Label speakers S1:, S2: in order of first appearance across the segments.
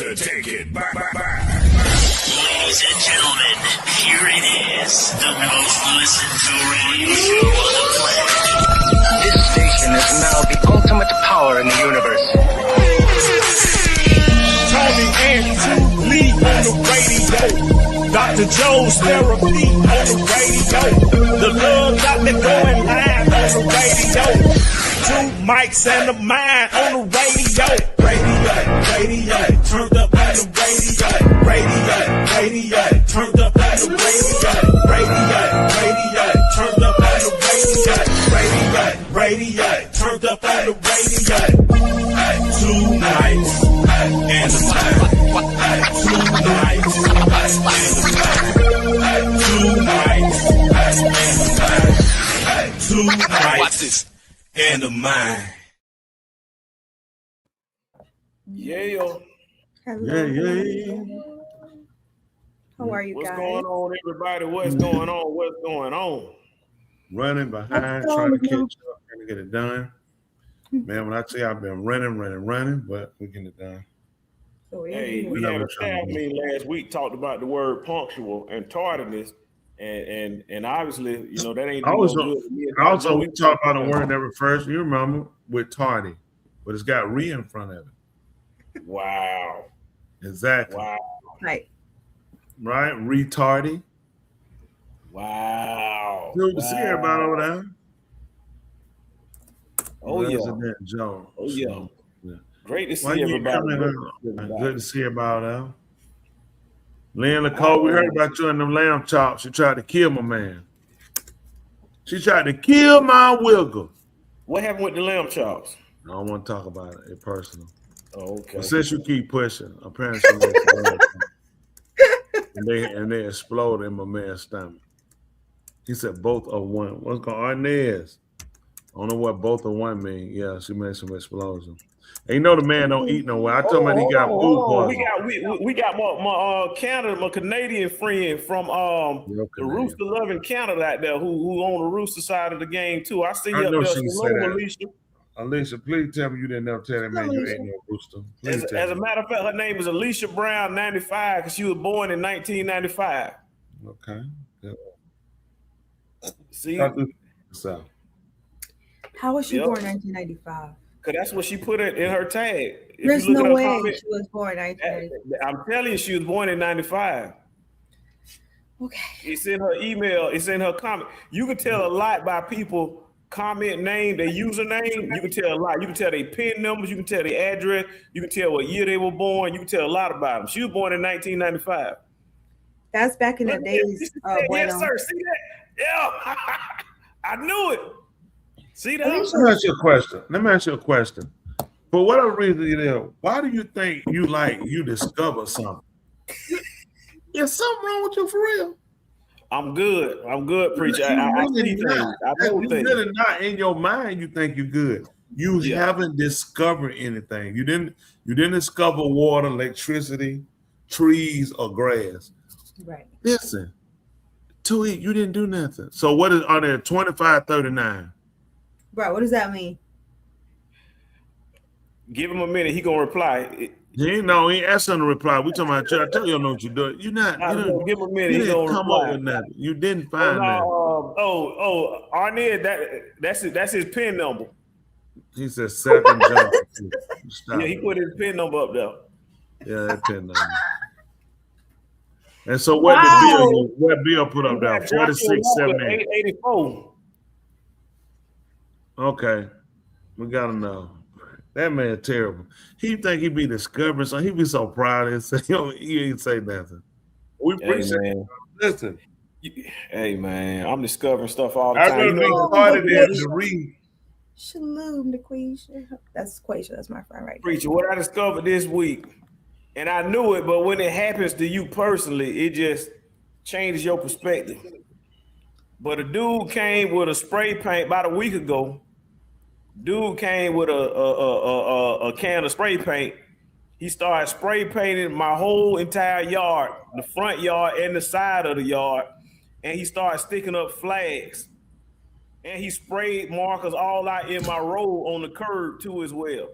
S1: to take it back.
S2: Ladies and gentlemen, here it is, the most listened to radio show on the planet.
S3: This station is now the ultimate power in the universe.
S4: Tony and Lee on the radio. Dr. Joe's therapy on the radio. The love doctor going live on the radio. Two mics and a mind on the radio. Radio, turned up on the radio. Radio, turned up on the radio. Radio, turned up on the radio. Radio, turned up on the radio. Two mics and a mind. Two mics and a mind. Two mics and a mind. Two mics and a mind. Yeah.
S5: Hello.
S4: Yeah.
S5: How are you
S4: What's
S5: guys?
S4: going on, everybody? What's going on?
S6: Running behind, trying to catch up, trying to get it done. Man, when I tell you I've been running, but we get it done.
S5: So
S4: Hey, we had a staff meeting last week, talked about the word punctual and tardiness, and obviously, you know, that ain't
S6: Also, we talked about a word that refers, you remember, with tardy, but it's got re in front of it.
S4: Wow.
S6: Exactly.
S4: Wow.
S5: Right.
S6: Right? Retardy.
S4: Wow.
S6: Good to see everybody over there.
S4: Oh, yeah.
S6: President Joe.
S4: Oh, yeah. Great to see
S6: Why you
S4: everybody.
S6: Good to see everybody else. Lynn Nicole, we heard about you in them lamb chops. She tried to kill my man. She tried to kill my wiggle.
S4: What happened with the lamb chops?
S6: I don't want to talk about it. It's personal.
S4: Oh, okay.
S6: But since you keep pushing, apparently and they explode in my man's stomach. He said both are one. What's going on? Inez? I don't know what both of one mean. Yeah, she made some explosion. And you know the man don't eat nowhere. I told him he got food poisoning.
S4: We got my Canadian friend from the Rooster loving Canada out there who on the Rooster side of the game too. I see you up there. Hello, Alicia.
S6: Alicia, please tell me you didn't ever tell that man you ate no Rooster.
S4: As a matter of fact, her name is Alicia Brown 95 because she was born in 1995.
S6: Okay. Yeah.
S4: See?
S6: So.
S5: How was she born in 1995?
S4: Because that's what she put it in her tag.
S5: There's no way she was born in 1995.
S4: I'm telling you, she was born in 95.
S5: Okay.
S4: It's in her email. It's in her comment. You can tell a lot by people comment name, their username. You can tell a lot. You can tell their PIN numbers. You can tell their address. You can tell what year they were born. You can tell a lot about them. She was born in 1995.
S5: That's back in the days.
S4: Yes, sir. See that? Yeah. I knew it. See that?
S6: Let me ask you a question. For whatever reason, why do you think you discover something? Is something wrong with you for real?
S4: I'm good, preacher. I see things. I know things.
S6: Really not in your mind. You think you're good. You haven't discovered anything. You didn't discover water, electricity, trees, or grass.
S5: Right.
S6: Listen, to it, you didn't do nothing. So what are there 2539?
S5: Bro, what does that mean?
S4: Give him a minute. He gonna reply.
S6: He ain't asking him to reply. We talking about. I tell you, know what you're doing. You're not.
S4: Give him a minute.
S6: You
S4: he
S6: didn't
S4: gonna
S6: come
S4: reply.
S6: up with nothing. You didn't find that.
S4: Arnett, that's his PIN number.
S6: He said second jump.
S4: Yeah, he put his PIN number up there.
S6: Yeah, that PIN number. And so what Bill put up there? 4678.
S4: 884.
S6: Okay, we gotta know. That man terrible. He think he be discovering something. He be so proud of himself. He ain't say nothing. We appreciate it. Listen.
S4: Hey man, I'm discovering stuff all the
S6: I
S4: time.
S6: started there to read.
S5: Shalom, Quaisha. That's Quaisha. That's my friend right there.
S4: Preacher, what I discovered this week, and I knew it, but when it happens to you personally, it just changes your perspective. But a dude came with a spray paint about a week ago. Dude came with a can of spray paint. He started spray painting my whole entire yard, the front yard and the side of the yard, and he started sticking up flags. And he sprayed markers all out in my road on the curb too as well.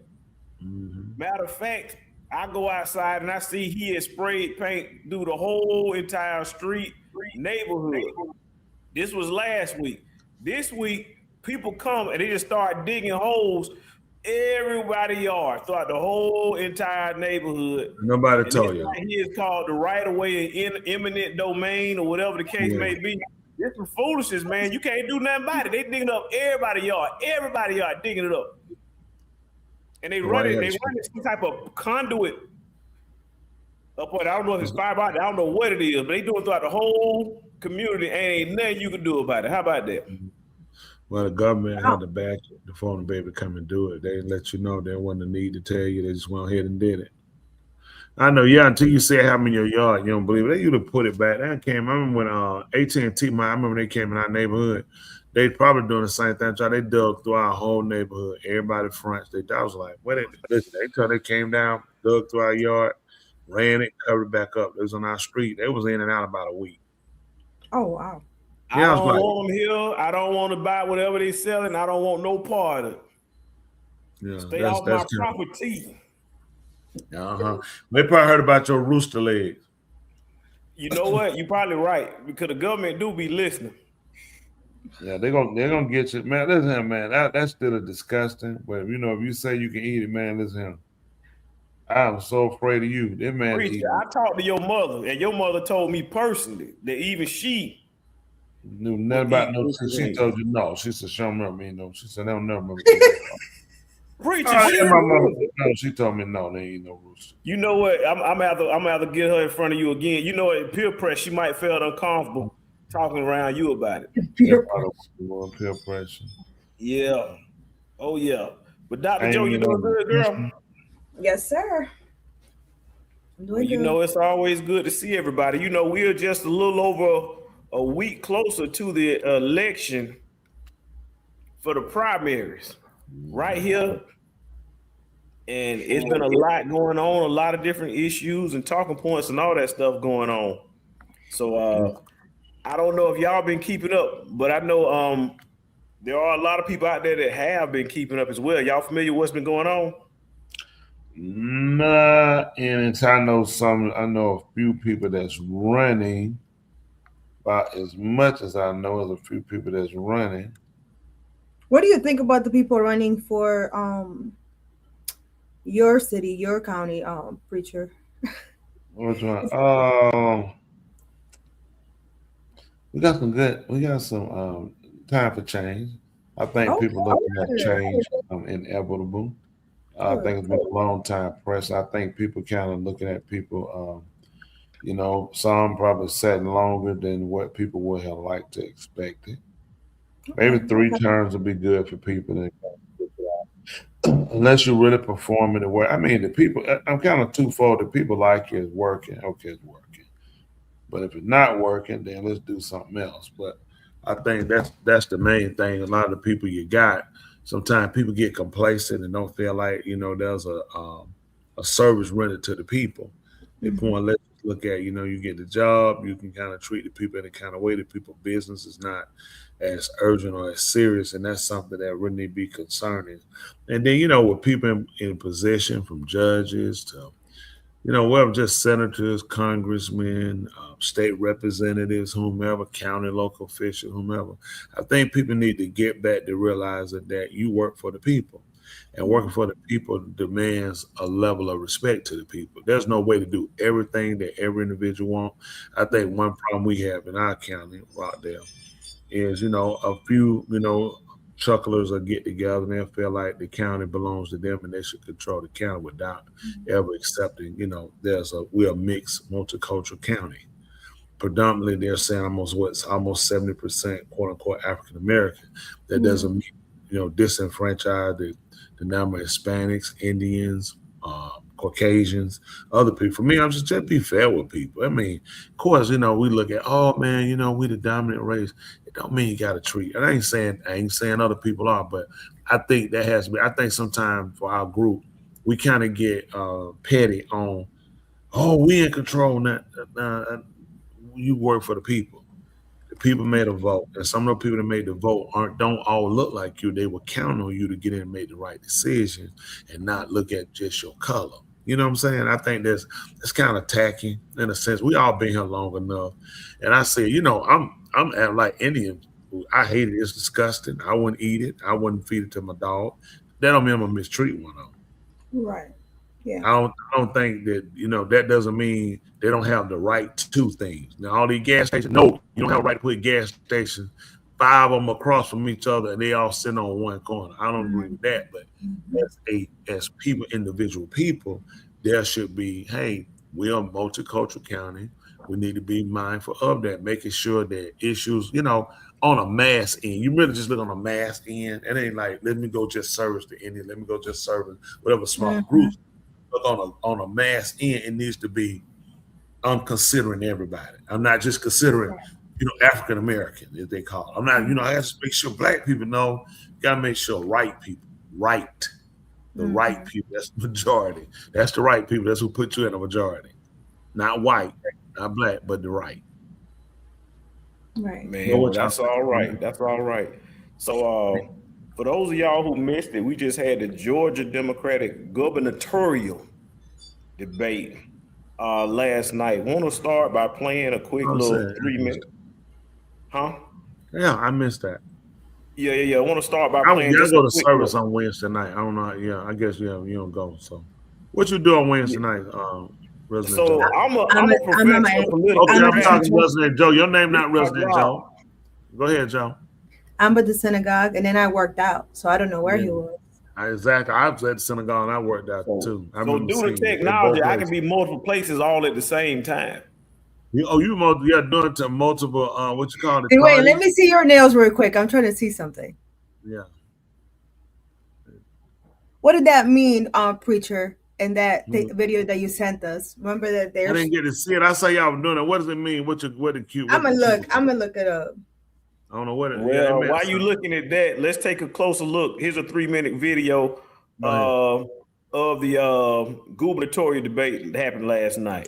S4: Mm-hmm. Matter of fact, I go outside and I see he had sprayed paint through the whole entire street neighborhood. This was last week. This week, people come and they just start digging holes everybody's yard throughout the whole entire neighborhood.
S6: Nobody
S4: And
S6: told
S4: this
S6: you.
S4: right here is called the right of way in eminent domain or whatever the case
S6: Yeah.
S4: may be. This some foolishness, man. You can't do nothing about it. They digging up everybody's yard. Everybody's yard digging it up. And they run it, some type of conduit up on, I don't know if it's fiber, I don't know what it is, but they do it throughout the whole community and ain't nothing you can do about it. How about that?
S6: Well, the government had to back it before the baby come and do it. They let you know there wasn't a need to tell you. They just went ahead and did it. I know, yeah, until you see it happen in your yard, you don't believe it. They used to put it back. That came, I remember when AT&T, I remember they came in our neighborhood. They probably doing the same thing. They dug through our whole neighborhood. Everybody fronts. I was like, what? Until they came down, dug through our yard, ran it, covered it back up. It was on our street. They was in and out about a week.
S5: Oh, wow.
S4: Yeah, I don't want them here. I don't want to buy whatever they selling. I don't want no part of it.
S6: Yeah,
S4: Stay off my property.
S6: They probably heard about your rooster legs.
S4: You know what? You're probably right because the government do be listening.
S6: Yeah, they're gonna get you, man. Listen, here, man. That's still a disgusting. But you know, if you say you can eat it, man, listen, here. I'm so afraid of you. That man.
S4: Preacher, I talked to your mother, and your mother told me personally that even she
S6: knew nothing about no. She told you no. She said, "She don't remember me." No, she said, "I don't remember."
S4: Preacher,
S6: my mother. No, she told me no. There ain't no rooster.
S4: You know what? I'm gonna have to get her in front of you again. You know, at peer pressure, she might feel uncomfortable talking around you about it.
S6: Peer pressure.
S4: Yeah. Oh yeah. But Dr. Joe, you doing good, girl?
S5: Yes, sir.
S4: Well, you know, it's always good to see everybody. You know, we're just a little over a week closer to the election for the primaries right here. And it's been a lot going on, a lot of different issues and talking points and all that stuff going on. So I don't know if y'all been keeping up, but I know there are a lot of people out there that have been keeping up as well. Y'all familiar with what's been going on?
S6: Nah, and I know a few people that's running. About as much as I know is a few people that's running.
S5: What do you think about the people running for your city, your county, preacher?
S6: Which one? We got some time for change. I think people looking at change inevitable. I think it's been a long time press. I think people kind of looking at people, you know, some probably sitting longer than what people would have liked to expect it. Maybe 3 terms would be good for people. Unless you're really performing the work. I mean, the people, I'm kind of twofold. The people like it is working. Okay, it's working. But if it's not working, then let's do something else. But I think that's the main thing. A lot of the people you got, sometimes people get complacent and don't feel like, you know, there's a service rendered to the people. They point, let's look at, you know, you get the job, you can kind of treat the people in a kind of way that people business is not as urgent or as serious, and that's something that really need to be concerning. And then, you know, with people in position, from judges to, you know, whatever, just senators, congressmen, state representatives, whomever, county, local officials, whomever. I think people need to get back to realizing that you work for the people, and working for the people demands a level of respect to the people. There's no way to do everything that every individual wants. I think one problem we have in our county, Rockdale, is, you know, a few, you know, chucklers will get together and they'll feel like the county belongs to them and they should control the county without ever accepting, you know, we're a mixed multicultural county. Predominantly, they're saying almost 70% quote unquote African American. That doesn't mean, you know, disenfranchise the number of Hispanics, Indians, Caucasians, other people. For me, I'm just be fair with people. I mean, of course, you know, we look at, oh man, you know, we the dominant race. It don't mean you got to treat. And I ain't saying other people are, but I think that has to be. I think sometimes for our group, we kind of get petty on, oh, we in control now. You work for the people. The people made a vote, and some of the people that made the vote don't all look like you. They will count on you to get in and make the right decision, and not look at just your color. You know what I'm saying? I think that's kind of tacky in a sense. We all been here long enough, and I say, I'm like Indian. I hate it. It's disgusting. I wouldn't eat it. I wouldn't feed it to my dog. That don't mean I'm gonna mistreat one of them.
S5: Right. Yeah.
S6: I don't think that that doesn't mean they don't have the right to things. Now all these gas stations, no, you don't have a right to put gas stations 5 of them across from each other and they all sitting on one corner. I don't agree with that. But as people, individual people, there should be, hey, we are a multicultural county. We need to be mindful of that, making sure that issues, on a mass end. You really just look on a mass end. It ain't like, let me go just service the Indian, let me go just service whatever small groups. Look on a mass end, it needs to be, I'm considering everybody. I'm not just considering, African American, as they call it. I'm not, I have to make sure black people know, gotta make sure right people, right. The right people, that's the majority. That's the right people. That's who put you in a majority. Not white, not black, but the right.
S5: Right.
S4: Man, well, that's all right. That's all right. So for those of y'all who missed it, we just had the Georgia Democratic gubernatorial debate last night. Want to start by playing a quick little 3-minute? Huh?
S6: Yeah, I missed that.
S4: Yeah. I want to start by
S6: I
S4: playing.
S6: go to service on Wednesday night. I don't know. Yeah, I guess you don't go. So, what you do on Wednesday night, Resident
S4: So
S6: Joe?
S4: I'm a professional political.
S6: Okay, I'm talking to Resident Joe. Your name not Resident Joe. Go ahead, Joe.
S5: I'm at the synagogue, and then I worked out, so I don't know where he was.
S6: Exactly. I was at the synagogue and I worked out too.
S4: So due to technology, I can be multiple places all at the same time.
S6: Doing it to multiple. What you call it?
S5: Hey, wait, let me see your nails real quick. I'm trying to see something.
S6: Yeah.
S5: What did that mean, preacher? In that video that you sent us, remember that there's.
S6: I didn't get to see it. I saw y'all were doing it. What does it mean? What the cute?
S5: I'm gonna look it up.
S6: I don't know what it.
S4: Well, while you looking at that, let's take a closer look. Here's a 3-minute video of the gubernatorial debate that happened last night.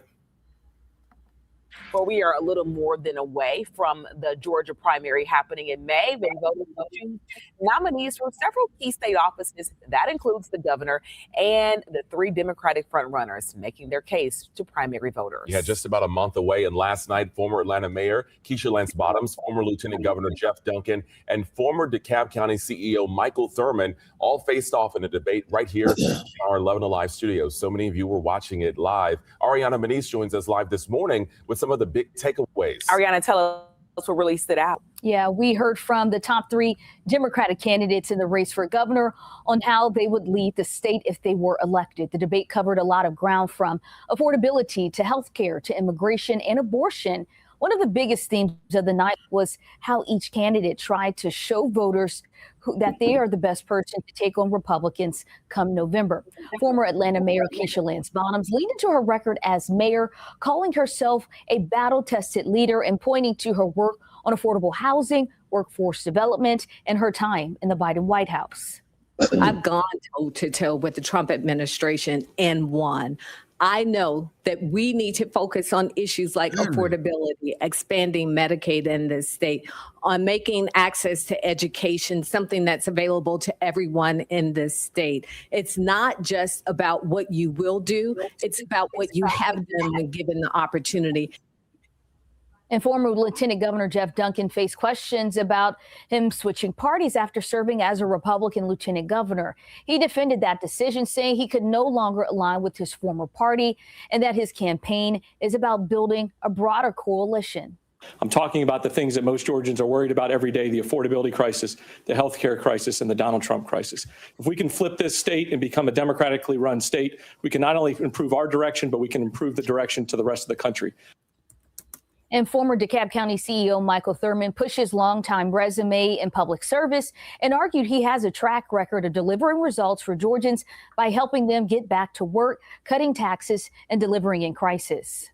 S1: Well, we are a little more than away from the Georgia primary happening in May, when voters will choose nominees for several key state offices. That includes the governor and the 3 Democratic frontrunners making their case to primary voters.
S7: Yeah, just about a month away. And last night, former Atlanta Mayor Keisha Lance Bottoms, former Lieutenant Governor Jeff Duncan, and former DeKalb County CEO Michael Thurmond all faced off in a debate right here in our 11 Alive studios. So many of you were watching it live. Ariana Manise joins us live this morning with some of the big takeaways.
S1: Ariana, tell us what really stood out.
S8: Yeah, we heard from the top 3 Democratic candidates in the race for governor on how they would lead the state if they were elected. The debate covered a lot of ground, from affordability to healthcare to immigration and abortion. One of the biggest themes of the night was how each candidate tried to show voters that they are the best person to take on Republicans come November. Former Atlanta Mayor Keisha Lance Bottoms leaned into her record as mayor, calling herself a battle-tested leader and pointing to her work on affordable housing, workforce development, and her time in the Biden White House.
S9: I've gone toe to toe with the Trump administration and won. I know that we need to focus on issues like affordability, expanding Medicaid in this state, on making access to education something that's available to everyone in this state. It's not just about what you will do, it's about what you have done when given the opportunity.
S8: And former Lieutenant Governor Jeff Duncan faced questions about him switching parties after serving as a Republican lieutenant governor. He defended that decision, saying he could no longer align with his former party and that his campaign is about building a broader coalition.
S10: I'm talking about the things that most Georgians are worried about every day: the affordability crisis, the healthcare crisis, and the Donald Trump crisis. If we can flip this state and become a democratically run state, we can not only improve our direction, but we can improve the direction to the rest of the country.
S8: And former DeKalb County CEO Michael Thurmond pushed his longtime resume in public service and argued he has a track record of delivering results for Georgians by helping them get back to work, cutting taxes, and delivering in crisis.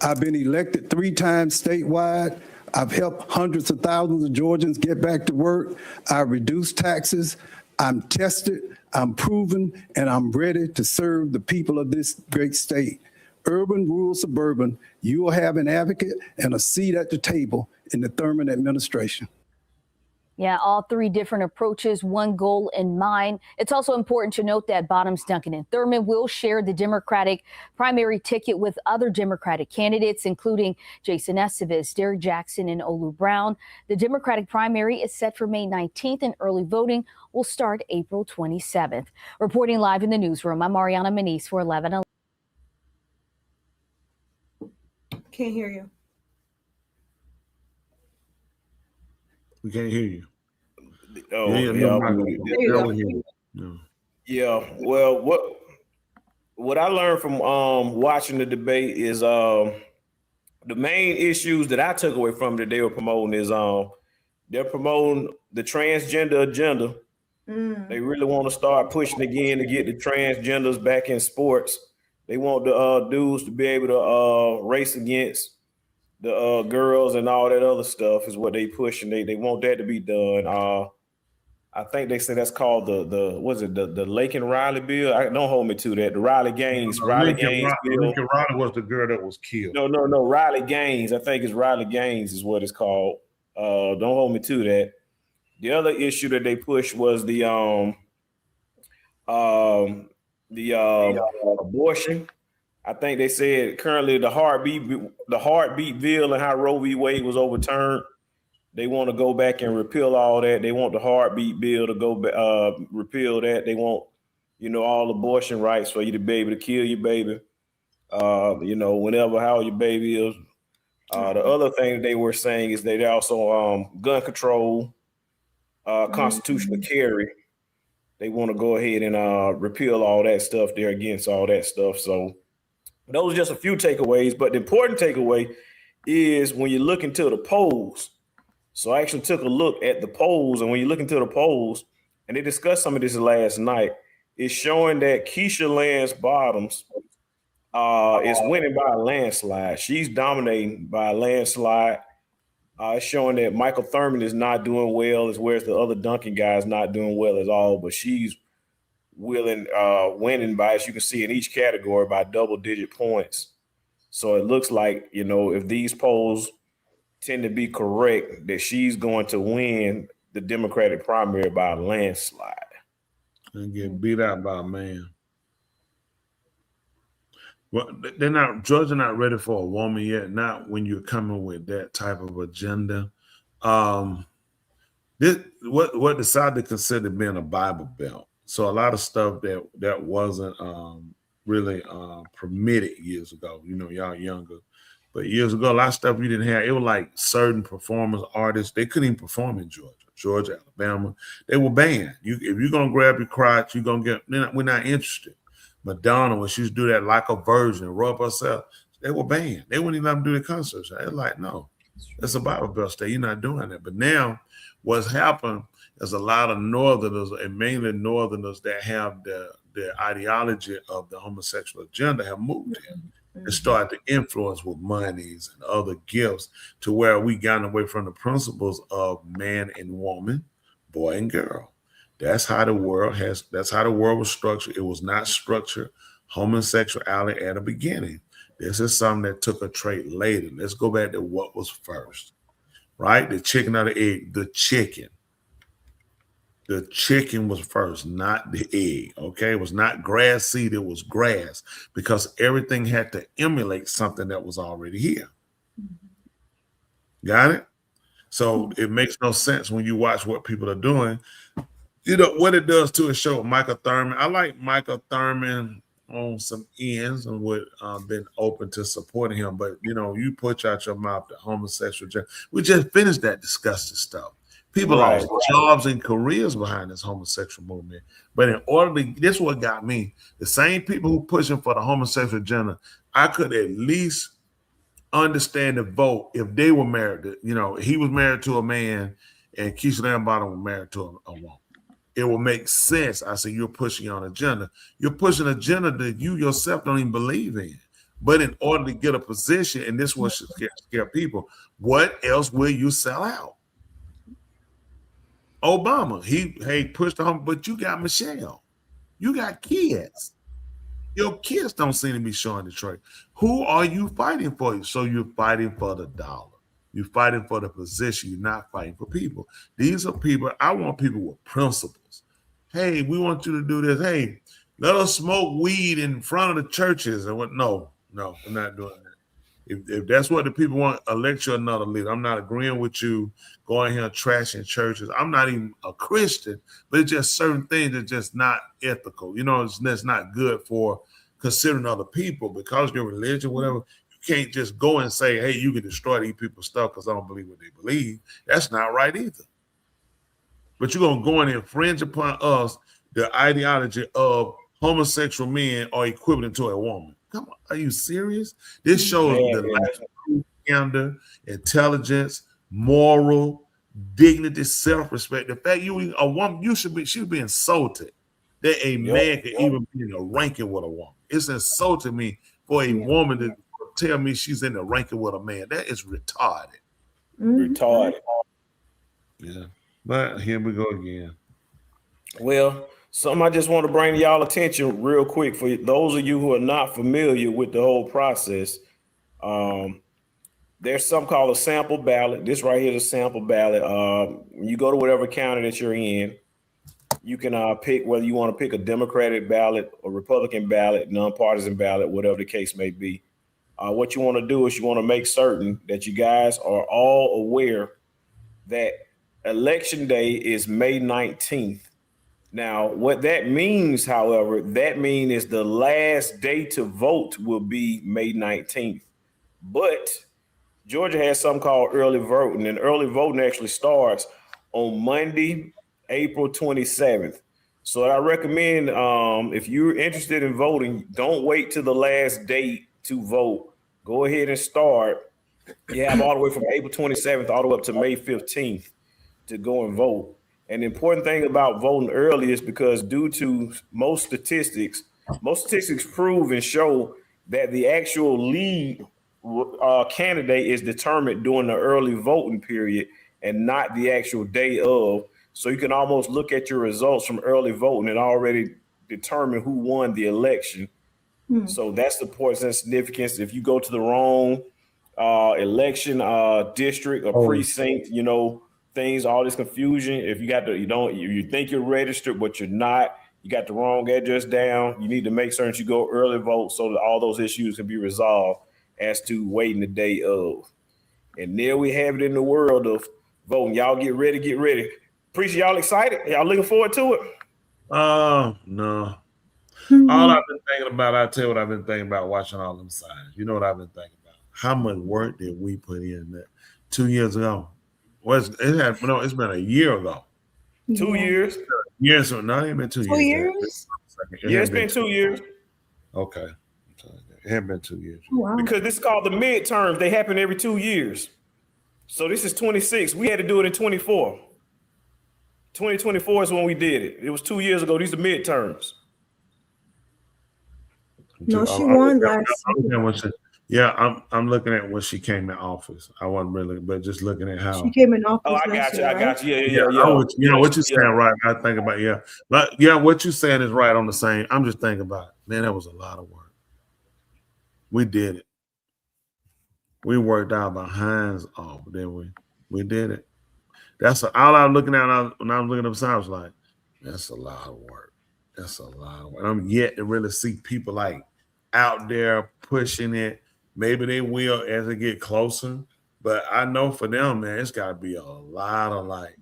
S11: I've been elected 3 times statewide. I've helped hundreds of thousands of Georgians get back to work. I reduced taxes. I'm tested, I'm proven, and I'm ready to serve the people of this great state. Urban, rural, suburban, you will have an advocate and a seat at the table in the Thurmond administration.
S8: Yeah, all three different approaches, one goal in mind. It's also important to note that Bottoms, Duncan, and Thurmond will share the Democratic primary ticket with other Democratic candidates, including Jason Estes, Derek Jackson, and Olu Brown. The Democratic primary is set for May 19th, and early voting will start April 27th. Reporting live in the newsroom, I'm Mariana Manise for 11.
S5: Can't hear you.
S6: We can't hear you.
S12: Oh,
S6: Yeah,
S12: yeah.
S5: There you go.
S6: No.
S12: Yeah. Well, what I learned from watching the debate is the main issues that I took away from that they were promoting is they're promoting the transgender agenda. They really want to start pushing again to get the transgenders back in sports. They want the dudes to be able to race against the girls and all that other stuff is what they pushing. They want that to be done. I think they say that's called the Laken Riley bill. Don't hold me to that. The Riley Gaines bill.
S6: Lincoln Riley was the girl that was killed.
S12: No. Riley Gaines. I think it's Riley Gaines is what it's called. Don't hold me to that. The other issue that they pushed was the abortion. I think they said currently the heartbeat bill and how Roe v. Wade was overturned. They want to go back and repeal all that. They want the heartbeat bill to go repeal that. They want, all abortion rights for you to be able to kill your baby, whenever, how your baby is. The other thing they were saying is they also gun control, constitutional carry. They want to go ahead and repeal all that stuff. They're against all that stuff. So those are just a few takeaways. But the important takeaway is when you look into the polls. So I actually took a look at the polls, and when you look into the polls, and they discussed some of this last night, it's showing that Keisha Lance Bottoms is winning by a landslide. She's dominating by a landslide. It's showing that Michael Thurmond is not doing well, as well as the other Duncan guy is not doing well at all, but she's winning by, as you can see, in each category by double-digit points. So it looks like, if these polls tend to be correct, that she's going to win the Democratic primary by a landslide.
S6: And get beat out by a man. Well, Georgia not ready for a woman yet, not when you're coming with that type of agenda. What decided to consider being a Bible Belt. So a lot of stuff that wasn't really permitted years ago. Y'all younger. But years ago, a lot of stuff we didn't have. It was like certain performers, artists, they couldn't even perform in Georgia, Alabama. They were banned. If you're going to grab your crotch, you're going to we're not interested. Madonna, when she used to do that like a virgin, rub herself, they were banned. They wouldn't even let them do the concerts. They're like, no, it's a Bible Belt state. You're not doing that. But now what's happened is a lot of Northerners, and mainly Northerners that have the ideology of the homosexual agenda, have moved in. And started to influence with monies and other gifts to where we got away from the principles of man and woman, boy and girl. That's how the world was structured. It was not structured homosexuality at the beginning. This is something that took a trait later. Let's go back to what was first, right? The chicken or the egg? The chicken. The chicken was first, not the egg, okay? It was not grass seed, it was grass, because everything had to emulate something that was already here. Got it? So it makes no sense when you watch what people are doing. What it does to a show, Michael Thurmond. I like Michael Thurmond on some ends and would been open to supporting him, but you put out your mouth the homosexual. We just finished that disgusting stuff. People lost jobs and careers behind this homosexual movement. But in order to, this is what got me. The same people who pushing for the homosexual agenda, I could at least understand the vote if they were married. He was married to a man and Keisha Lance Bottoms was married to a woman. It will make sense. I say you're pushing on agenda. You're pushing an agenda that you yourself don't even believe in. But in order to get a position, and this is what should scare people, what else will you sell out? Obama, he pushed on, but you got Michelle. You got kids. Your kids don't seem to be showing the trade. Who are you fighting for? So you're fighting for the dollar. You're fighting for the position. You're not fighting for people. These are people. I want people with principles. Hey, we want you to do this. Hey, let us smoke weed in front of the churches. And what? No, we're not doing that. If that's what the people want, elect you another leader. I'm not agreeing with you going here trashing churches. I'm not even a Christian, but it's just certain things that just not ethical. That's not good for considering other people because your religion, whatever. You can't just go and say, hey, you can destroy these people's stuff because I don't believe what they believe. That's not right either. But you're going to go and infringe upon us the ideology of homosexual men are equivalent to a woman. Come on, are you serious? This shows the lack of candor, intelligence, moral, dignity, self-respect. The fact you a woman, you should be insulted that a man can even be in a ranking with a woman. It's insulting me for a woman to tell me she's in the ranking with a man. That is retarded.
S12: Retarded.
S6: Yeah, but here we go again.
S12: Well, something I just want to bring to y'all attention real quick for those of you who are not familiar with the whole process. There's something called a sample ballot. This right here is a sample ballot. When you go to whatever county that you're in, you can pick whether you want to pick a Democratic ballot, a Republican ballot, nonpartisan ballot, whatever the case may be. What you want to do is you want to make certain that you guys are all aware that Election Day is May 19th. Now, what that means, however, is the last day to vote will be May 19th. But Georgia has something called early voting, and early voting actually starts on Monday, April 27th. So I recommend if you're interested in voting, don't wait till the last date to vote. Go ahead and start. You have all the way from April 27th all the way up to May 15th to go and vote. And the important thing about voting early is because due to most statistics prove and show that the actual lead candidate is determined during the early voting period and not the actual day of. So you can almost look at your results from early voting and already determine who won the election. So that's the importance and significance. If you go to the wrong election district or precinct, things, all this confusion. If you think you're registered, but you're not, you got the wrong address down, you need to make certain you go early vote so that all those issues can be resolved as to waiting the day of. And there we have it in the world of voting. Y'all get ready. Appreciate y'all excited. Y'all looking forward to it?
S6: No. All I've been thinking about, I'll tell you what I've been thinking about watching all them signs. You know what I've been thinking about? How much work did we put in that 2 years ago? It's been a year ago.
S12: 2 years?
S6: Yes, no, it ain't been 2 years.
S5: 2 years?
S12: It's been 2 years.
S6: Okay. It hasn't been 2 years.
S5: Wow.
S12: Because this is called the midterms. They happen every 2 years. So this is 26. We had to do it in 24. 2024 is when we did it. It was 2 years ago. These are midterms.
S5: No, she won last
S6: year. I'm looking at when she came in office. I wasn't really, but just looking at how
S5: she came in office.
S12: Oh, I got you. I got you. Yeah.
S6: What you're saying, right? I think about but what you're saying is right on the same. I'm just thinking about it. Man, that was a lot of work. We did it. We worked our behinds off, didn't we? We did it. That's all I'm looking at when I was looking up. I was like, that's a lot of work. That's a lot of work. I'm yet to really see people like out there pushing it. Maybe they will as they get closer. But I know for them, man, it's got to be a lot of like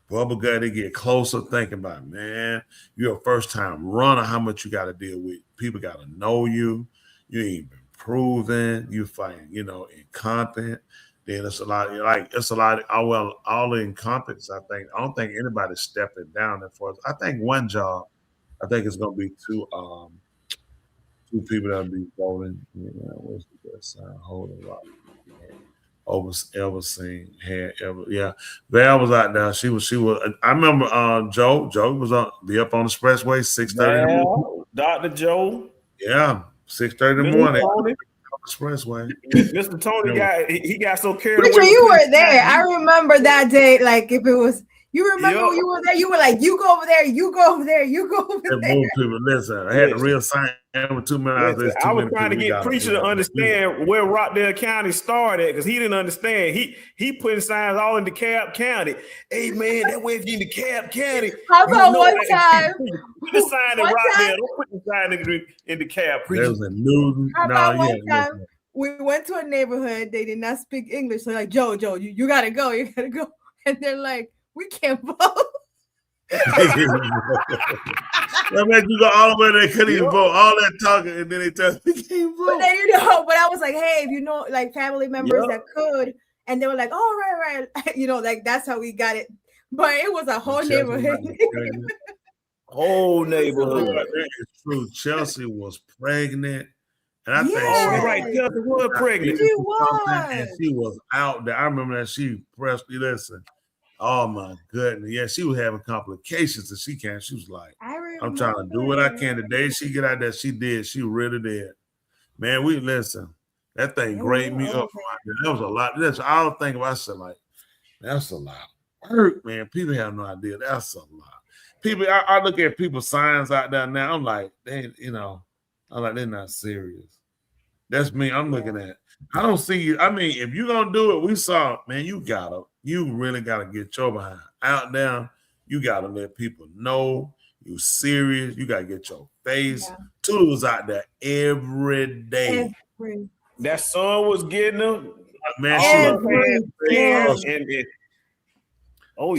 S6: bubble gut. They get closer thinking about, man, you're a first-time runner, how much you got to deal with. People got to know you. You ain't been proven. You fighting, incompetent. Then it's a lot all the incompetence. I don't think anybody's stepping down for us. I think one job, I think it's gonna be two people that'll be voting. What's the best sign? Hold it up. Everseen had ever, Val was out there. She was. I remember Joe was up the expressway 6:30.
S12: Dr. Joe.
S6: Yeah, 6:30 in the morning. Expressway.
S12: Mr. Tony he got so carried away.
S5: Preacher, you were there. I remember that day. Like if it was, You remember when you were there? You were like, you go over there, you go over there, you go over
S6: That
S5: there.
S6: move people. Listen, I had the real sign with 2 minutes.
S12: Listen, I was trying to get Preacher to understand where Rockdale County started because he didn't understand. He putting signs all in DeKalb County. Hey man, that way if you in DeKalb County.
S5: How about one time?
S12: Put the sign in Rockdale. Don't put the sign in DeKalb.
S6: There was a Newton.
S5: How about one time we went to a neighborhood, they did not speak English. So like, Joe, you gotta go, you gotta go. And they're like, we can't vote.
S6: That made you go all the way there, couldn't even vote. All that talking, and then they tell me can't vote.
S5: But then but I was like, hey, if you know, like family members that could, and they were like, oh, right, like that's how we got it. But it was a whole neighborhood.
S12: Whole neighborhood.
S6: It's true. Chelsea was pregnant. And I think
S12: Chelsea was pregnant.
S5: She was.
S6: And she was out there. I remember that she pressed me. Listen, oh my goodness. Yeah, she was having complications and she was like, I'm trying to do what I can. The day she get out there, she did. She really did. Man, listen. That thing graded me up. That was a lot. That's all I think about. I said, like, that's a lot of work, man. People have no idea. That's a lot. People, I look at people's signs out there now. I'm like, they're not serious. That's me. I'm looking at. I don't see you. I mean, if you're gonna do it, we saw, man, you really gotta get your behind out there. You gotta let people know you serious. You gotta get your face. Yeah. Tula was out there every day.
S12: That son was getting them.
S6: Man, she had to go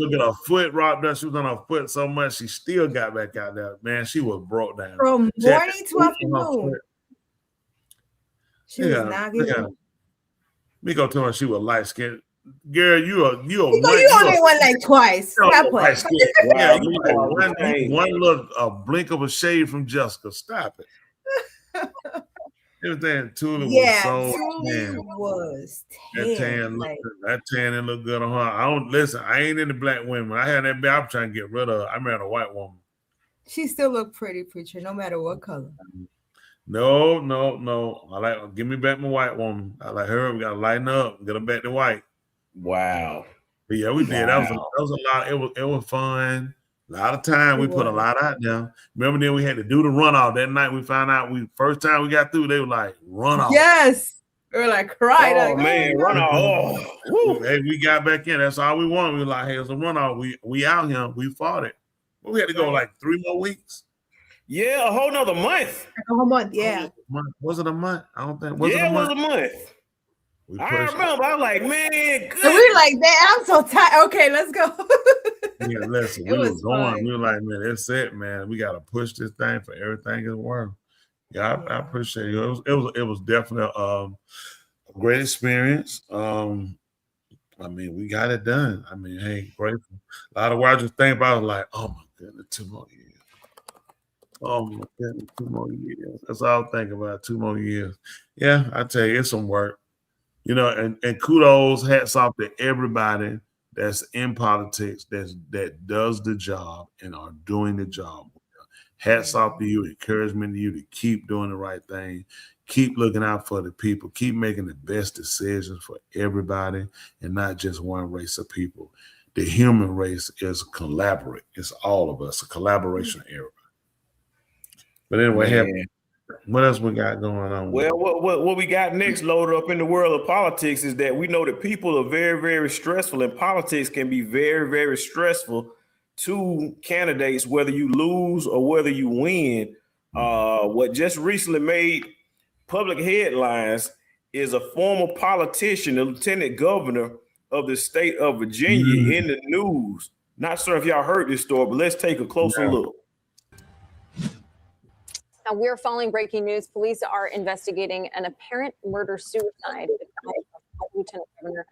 S6: get her foot rocked up. She was on her foot so much she still got back out there. Man, she was broke down
S5: from morning to afternoon. She was not getting.
S6: Miko told her she was light skinned. Girl, you only
S5: went like twice.
S6: Yeah, one little blink of a shade from Jessica. Stop it. Everything Tula was so that tan didn't look good on her. I ain't into black women. I had that I'm trying to get rid of her. I married a white woman.
S5: She still looked pretty, Preacher, no matter what color.
S6: No. Give me back my white woman. I like her. We gotta lighten up, get her back to white.
S12: Wow.
S6: But yeah, we did. That was a lot. It was fun. A lot of time. We put a lot out there. Remember, then we had to do the runoff that night. We found out first time we got through, they were like, runoff.
S5: Yes. We were like, crying.
S12: Oh, man, runoff.
S6: Hey, we got back in. That's all we wanted. We were like, hey, it's a runoff. We out here. We fought it. But we had to go like 3 more weeks.
S12: Yeah, a whole nother month.
S5: A whole month, yeah.
S6: Was it a month? I don't think.
S12: It was a month. I remember. I was like, man, good.
S5: And we were like, man, I'm so tired. Okay, let's go.
S6: Yeah, listen, we was going. Fun. We were like, man, that's it, man. We got to push this thing for everything is worth. Yeah, I appreciate you. It was definitely a great experience. I mean, we got it done. I mean, hey, grateful. A lot of words just think about it, like, oh my goodness, 2 more years. Oh my goodness, 2 more years. That's all I think about. 2 more years. Yeah, I tell you, it's some work. You know, and kudos, hats off to everybody that's in politics that does the job and are doing the job. Hats off to you, encouragement to you to keep doing the right thing, keep looking out for the people, keep making the best decisions for everybody and not just one race of people. The human race is collaborate. It's all of us, a collaboration era. But anyway, what else we got going on?
S12: Well, what we got next loaded up in the world of politics is that we know that people are very, very stressful, and politics can be very, very stressful to candidates, whether you lose or whether you win. What just recently made public headlines is a former politician, the lieutenant governor of the state of Virginia, in the news. Not sure if y'all heard this story, but let's take a closer look.
S13: Now we're following breaking news. Police are investigating an apparent murder-suicide by Lieutenant Governor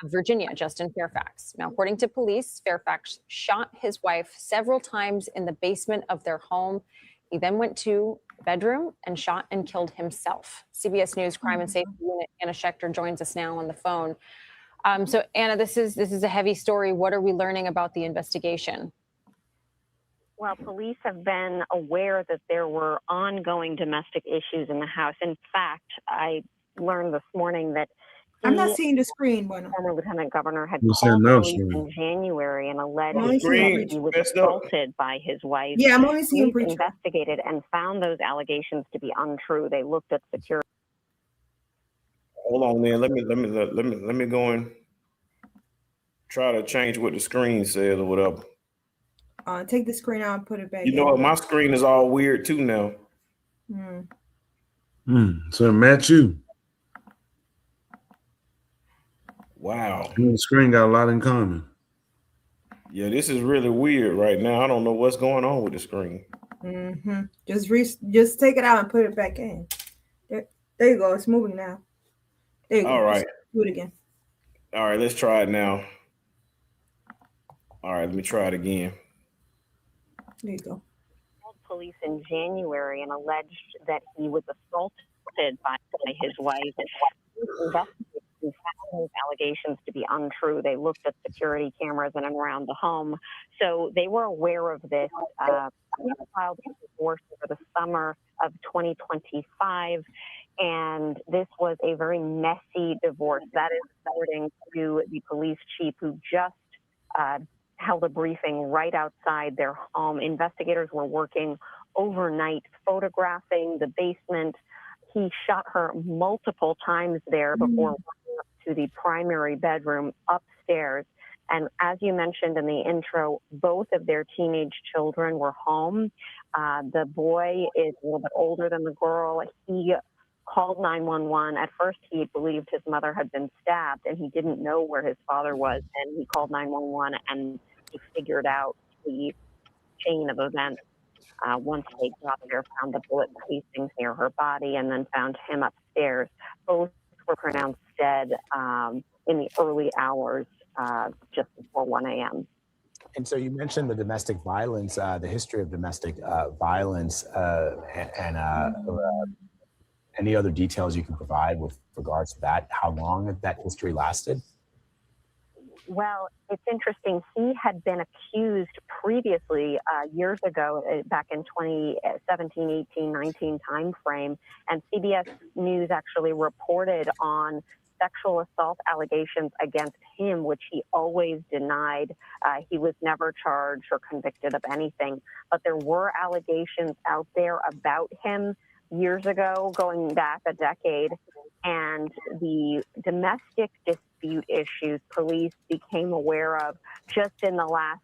S13: of Virginia, Justin Fairfax. Now, according to police, Fairfax shot his wife several times in the basement of their home. He then went to the bedroom and shot and killed himself. CBS News Crime and Safety Unit Anna Schechter joins us now on the phone. So, Anna, this is a heavy story. What are we learning about the investigation?
S14: Well, police have been aware that there were ongoing domestic issues in the house. In fact, I learned this morning that
S5: I'm not seeing the screen. Bueno.
S14: Former lieutenant governor had
S6: You said
S14: called
S6: no
S14: police
S6: screen.
S14: in January and alleged
S5: I'm only seeing
S14: that
S5: preacher.
S14: he was
S12: Messed up.
S14: assaulted by his wife.
S5: Yeah, I'm only seeing
S14: Police
S5: preacher.
S14: investigated and found those allegations to be untrue. They looked at security.
S12: Hold on, man. Let me go and try to change what the screen says or whatever.
S5: Take the screen out and put it back.
S12: You know what? My screen is all weird too now.
S6: So Matt, you.
S12: Wow.
S6: The screen got a lot in common.
S12: Yeah, this is really weird right now. I don't know what's going on with the screen.
S5: Just take it out and put it back in. There you go. It's moving now. There you go.
S12: All right.
S5: Just do it again.
S12: All right, let's try it now. All right, let me try it again.
S5: There you go.
S14: Called police in January and alleged that he was assaulted by his wife. Investigators found those allegations to be untrue. They looked at security cameras in and around the home, so they were aware of this. He filed a divorce over the summer of 2025, and this was a very messy divorce. That is according to the police chief, who just held a briefing right outside their home. Investigators were working overnight, photographing the basement. He shot her multiple times there before walking up to the primary bedroom upstairs. And as you mentioned in the intro, both of their teenage children were home. The boy is a little bit older than the girl. He called 911. At first, he believed his mother had been stabbed, and he didn't know where his father was. And he called 911, and he figured out the chain of events. Once they got there, found the bullet casings near her body, and then found him upstairs. Both were pronounced dead in the early hours, just before 1 a.m.
S15: And so you mentioned the domestic violence, the history of domestic violence, and any other details you can provide with regards to that, how long that history lasted?
S14: Well, it's interesting. He had been accused previously years ago, back in 2017, 18, 19 timeframe, and CBS News actually reported on sexual assault allegations against him, which he always denied. He was never charged or convicted of anything, but there were allegations out there about him years ago, going back a decade, and the domestic dispute issues police became aware of just in the last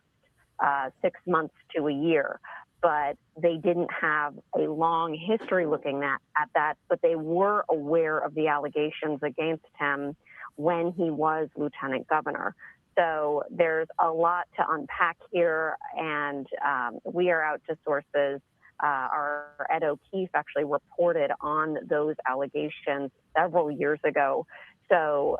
S14: 6 months to a year. But they didn't have a long history looking at that, but they were aware of the allegations against him when he was lieutenant governor. So there's a lot to unpack here, and we are out to sources. Our Ed O'Keefe actually reported on those allegations several years ago. So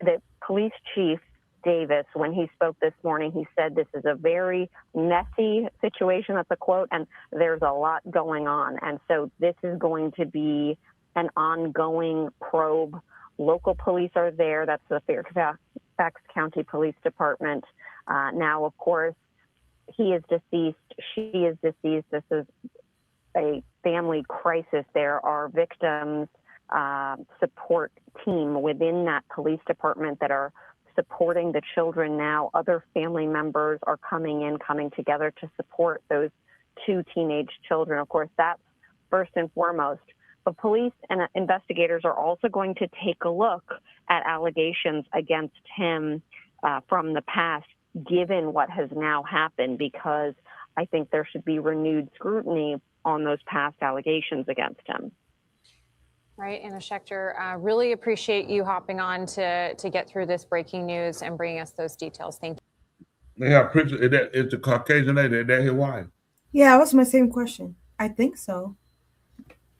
S14: the police chief, Davis, when he spoke this morning, he said this is a very messy situation. That's a quote, and there's a lot going on. And so this is going to be an ongoing probe. Local police are there. That's the Fairfax County Police Department. Now, of course, he is deceased. She is deceased. This is a family crisis. There are victims support team within that police department that are supporting the children now. Other family members are coming together to support those two teenage children. Of course, that's first and foremost. But police and investigators are also going to take a look at allegations against him from the past, given what has now happened, because I think there should be renewed scrutiny on those past allegations against him.
S13: Right, Anna Schechter, really appreciate you hopping on to get through this breaking news and bringing us those details. Thank you.
S6: They have pictures. It's the Caucasian lady. That his wife.
S5: Yeah, that was my same question. I think so.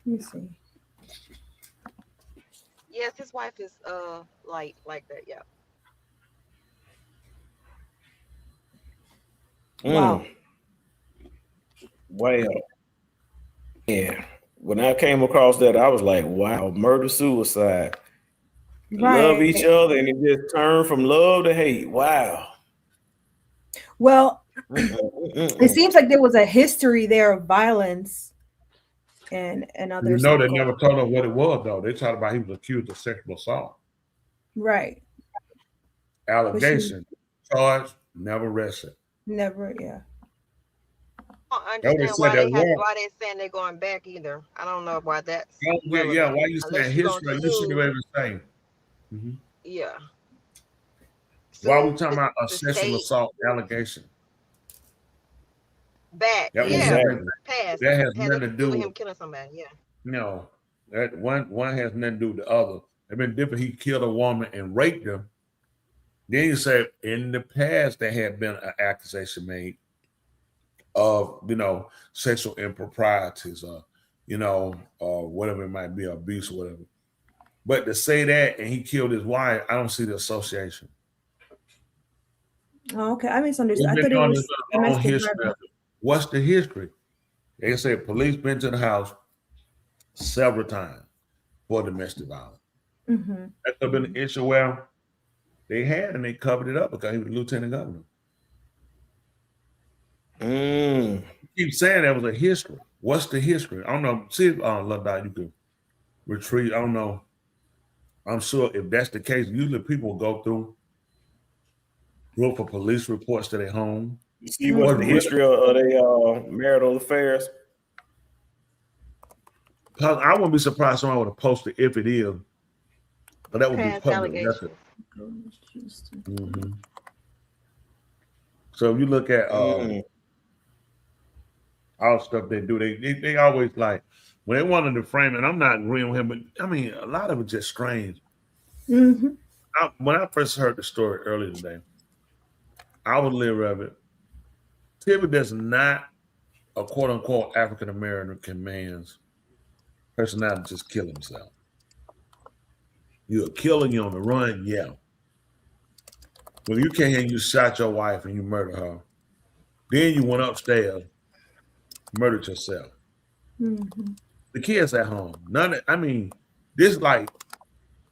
S5: Let me see.
S16: Yes, his wife is like that. Yeah.
S5: Wow.
S12: Wow. Yeah. When I came across that, I was like, wow, murder, suicide.
S5: Right.
S12: Love each other, and it just turned from love to hate. Wow.
S5: Well, it seems like there was a history there of violence and other
S6: You know,
S5: stuff
S6: they
S5: going
S6: never told us what it was, though. They talked about he was accused of sexual assault.
S5: Right.
S6: Allegation, charge, never arrested.
S5: Never, yeah.
S16: I
S6: That
S16: don't
S6: would
S16: understand
S6: say that warrant.
S16: why they saying they're going back either. I don't know why that's
S6: Yeah,
S16: relevant.
S6: why you
S16: Unless
S6: saying
S16: you're gonna
S6: history? You should be
S16: sue.
S6: able to say. Mhm.
S16: Yeah.
S6: Why we
S16: Sue
S6: talking about a
S16: the
S6: sexual
S16: state
S6: assault allegation?
S16: back.
S6: That was
S16: Yeah.
S12: Exactly.
S16: Past.
S6: that has
S16: Had
S6: nothing to
S16: nothing to do
S6: do
S16: with
S6: with
S16: him killing somebody. Yeah.
S6: no. That one has nothing to do with the other. It's been different. He killed a woman and raped her. Then you say in the past there had been an accusation made of sexual improprieties or whatever it might be, abuse or whatever. But to say that and he killed his wife, I don't see the association.
S5: Oh, okay. I misunderstood. I
S6: We've
S5: thought
S6: been
S5: it
S6: on
S5: was
S6: this long
S5: domestic
S6: history.
S5: violence.
S6: What's the history? They say police been to the house several times for domestic violence.
S5: Mm-hmm.
S6: That could have been an issue where they had and they covered it up because he was lieutenant governor. Keep saying that was a history. What's the history? I don't know. See if Ludwig, you could retrieve. I don't know. I'm sure if that's the case, usually people go through look for police reports to their home.
S12: You see what's the history of their marital affairs?
S6: Because I wouldn't be surprised someone would have posted if it is, but that would be
S16: Past
S6: public
S16: allegations.
S6: record. Mhm. So if you look at all the stuff they do, they always like when they wanted to frame it. I'm not agreeing with him, but I mean a lot of it just strange.
S5: Mm-hmm.
S6: When I first heard the story earlier today, I was a little of it. Tibbet does not a quote unquote African American man's personality just kill himself. You're a killer, you're on the run, yeah. Well, you came here and you shot your wife and you murdered her. Then you went upstairs, murdered yourself.
S5: Mm-hmm.
S6: The kids at home. This like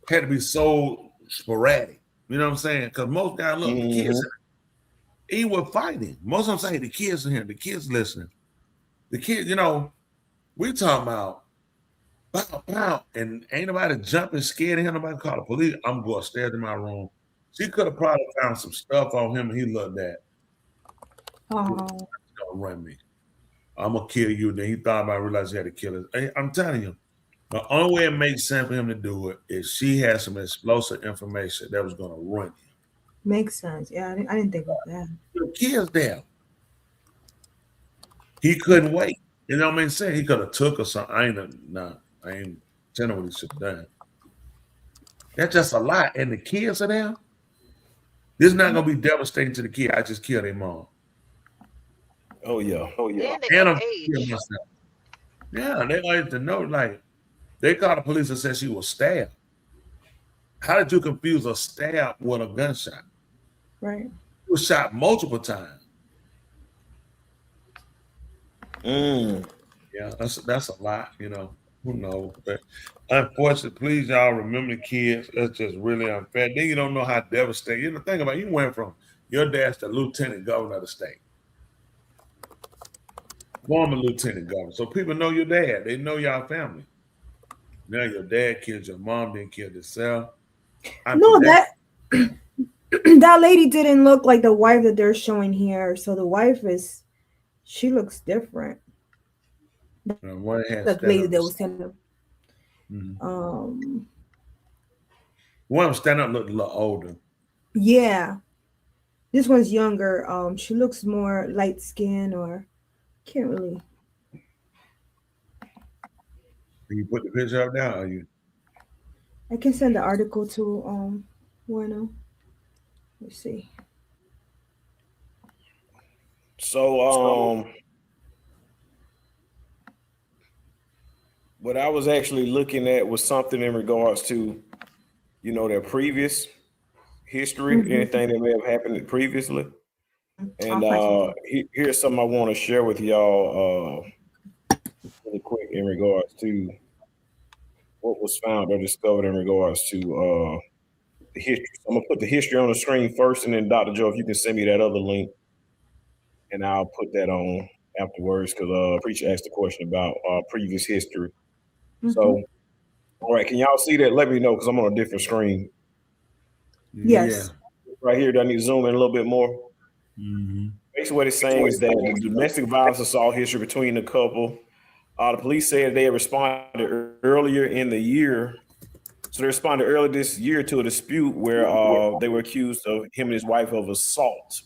S6: had to be so sporadic. You know what I'm saying? Because most guys look, the kids, he was fighting. Most of them say the kids are here, the kids listening. The kids, we talking about pow, pow, and ain't nobody jumping, scared of him. Nobody call the police. I'm going upstairs in my room. She could have probably found some stuff on him and he loved that.
S5: Oh.
S6: He's gonna run me. I'm gonna kill you. Then he thought about it, realized he had to kill her. Hey, I'm telling you, the only way it makes sense for him to do it is she had some explosive information that was gonna run him.
S5: Makes sense. Yeah, I didn't think of that.
S6: The kids there. He couldn't wait. You know what I mean? Saying he could have took or something. I ain't telling what he should have done. That's just a lot. And the kids are there. This is not gonna be devastating to the kid. I just killed their mom.
S12: Oh yeah.
S6: And I'm killing myself. Yeah, they like to know, like they called the police and said she was stabbed. How did you confuse a stab with a gunshot?
S5: Right.
S6: She was shot multiple times. Yeah, that's a lot, Who knows? But unfortunately, please y'all remember the kids. That's just really unfair. Then you don't know how devastating. Think about it, you went from your dad's the lieutenant governor of the state. Former lieutenant governor. So people know your dad. They know y'all family. Now your dad killed your mom, then killed himself.
S5: That that lady didn't look like the wife that they're showing here. So the wife she looks different. The lady that was standing up.
S6: One of them stand up looked a little older.
S5: Yeah. This one's younger. She looks more light skinned or can't really.
S6: Can you put the picture up now? Or you?
S5: I can send the article to Bueno. Let's see.
S12: So what I was actually looking at was something in regards to, their previous history, anything that may have happened previously. And here's something I want to share with y'all really quick in regards to what was found or discovered in regards to the history. So I'm gonna put the history on the screen first, and then Dr. Joe, if you can send me that other link, and I'll put that on afterwards because Preacher asked a question about previous history. So, all right, can y'all see that? Let me know because I'm on a different screen.
S5: Yes.
S12: Right here, do I need to zoom in a little bit more?
S6: Mm-hmm.
S12: Basically, what it's saying is that the domestic violence assault history between the couple. The police said they had responded earlier in the year. So they responded earlier this year to a dispute where they were accused of him and his wife of assault.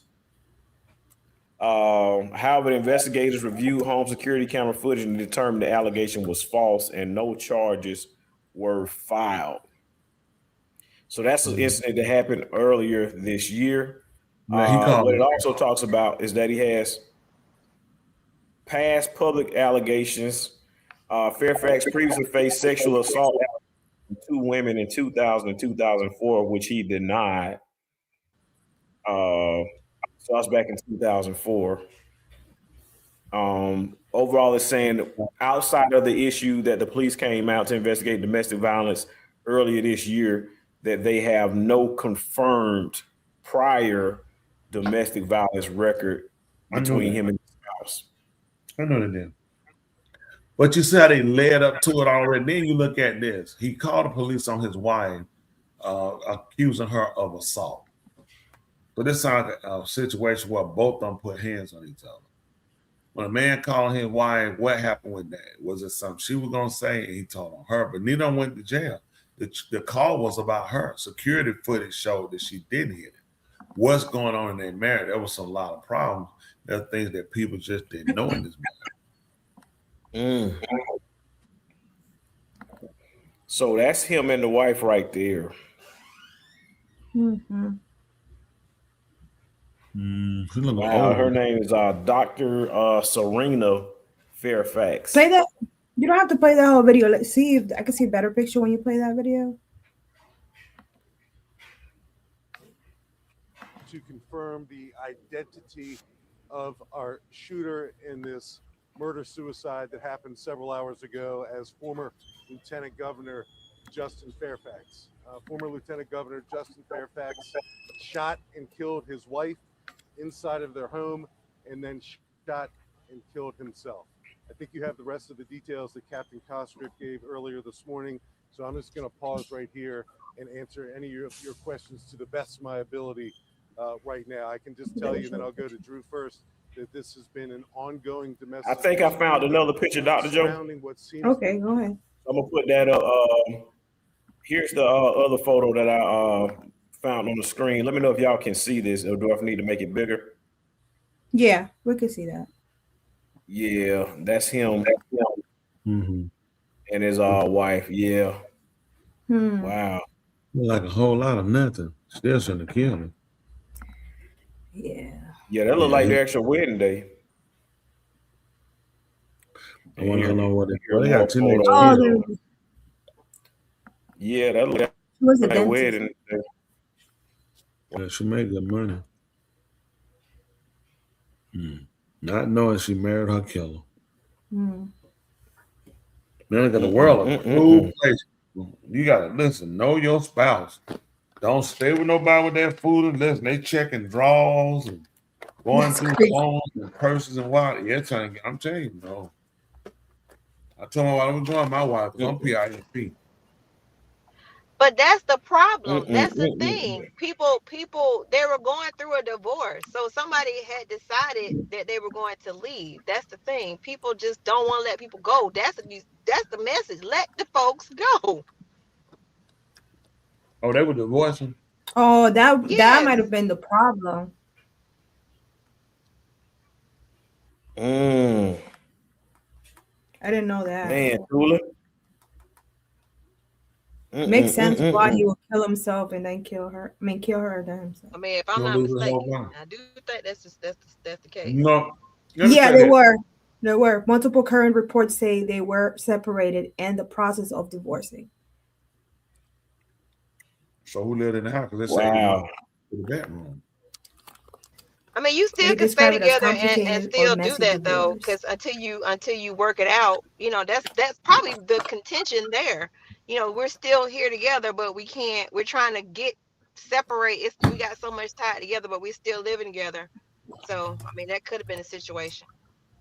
S12: However, the investigators reviewed home security camera footage and determined the allegation was false and no charges were filed. So that's an incident that happened earlier this year. What it also talks about is that he has past public allegations. Fairfax previously faced sexual assault from 2 women in 2000 and 2004, which he denied. So that's back in 2004. Overall, it's saying outside of the issue that the police came out to investigate domestic violence earlier this year, that they have no confirmed prior domestic violence record between him and his spouse.
S6: I know they did. But you said they led up to it already. Then you look at this. He called the police on his wife, accusing her of assault. But this sounds like a situation where both of them put hands on each other. When a man called his wife, what happened with that? Was it something she was going to say and he told on her? But neither of them went to jail. The call was about her. Security footage showed that she didn't hit it. What's going on in their marriage? There was a lot of problems. There are things that people just didn't know in this marriage.
S12: So that's him and the wife right there.
S5: Mm-hmm.
S12: Wow, her name is Dr. Serena Fairfax.
S5: Play that. You don't have to play that whole video. Let's see if I can see a better picture when you play that video.
S17: To confirm the identity of our shooter in this murder-suicide that happened several hours ago as former Lieutenant Governor Justin Fairfax. Former Lieutenant Governor Justin Fairfax shot and killed his wife inside of their home and then shot and killed himself. I think you have the rest of the details that Captain Kostrip gave earlier this morning. So I'm just going to pause right here and answer any of your questions to the best of my ability right now. I can just tell you, then I'll go to Drew first, that this has been an ongoing domestic.
S12: I think I found another picture, Dr. Joe.
S5: Okay, go ahead.
S12: I'm going to put that up. Here's the other photo that I found on the screen. Let me know if y'all can see this, or do I need to make it bigger?
S5: Yeah, we can see that.
S12: Yeah, that's him. And his wife. Yeah. Wow.
S6: Like a whole lot of nothing. Still shouldn't have killed him.
S12: Yeah, that looked like the actual wedding day.
S6: I want to know what they got. Teenage kids.
S12: Yeah, that looked
S5: Was it
S12: like a
S5: dentist?
S12: wedding day.
S6: Yeah, she made good money. Not knowing she married her killer.
S5: Mm.
S6: Man, got the world a cruel place. You gotta listen. Know your spouse. Don't stay with nobody with that food and listen. They checking drawers and going through phones and purses and what. Yeah, I'm telling you, no. I told my wife I'm joining my wife because I'm PIMP.
S16: But that's the problem. That's the thing. People, they were going through a divorce. So somebody had decided that they were going to leave. That's the thing. People just don't want to let people go. That's the message. Let the folks go.
S6: Oh, they were divorcing?
S5: Oh, that might have been the problem. I didn't know that.
S12: Man, Tula.
S5: Makes sense why he would kill himself and then kill her. I mean, kill her and then himself.
S16: I mean, if I'm not mistaken, I do think that's the case.
S6: No.
S5: Yeah, they were. There were multiple current reports say they were separated and the process of divorcing.
S6: So who lived in the house? Because
S12: Wow.
S6: in the bedroom.
S16: I mean, you still
S5: They
S16: can stay
S5: describe it as
S16: together and
S5: complicated
S16: still
S5: or
S16: do
S5: messy
S16: that though,
S5: divorce.
S16: because until you work it out, you know, that's probably the contention there. You know, we're still here together, but we can't. We're trying to get separate. We got so much tied together, but we're still living together. So I mean, that could have been a situation.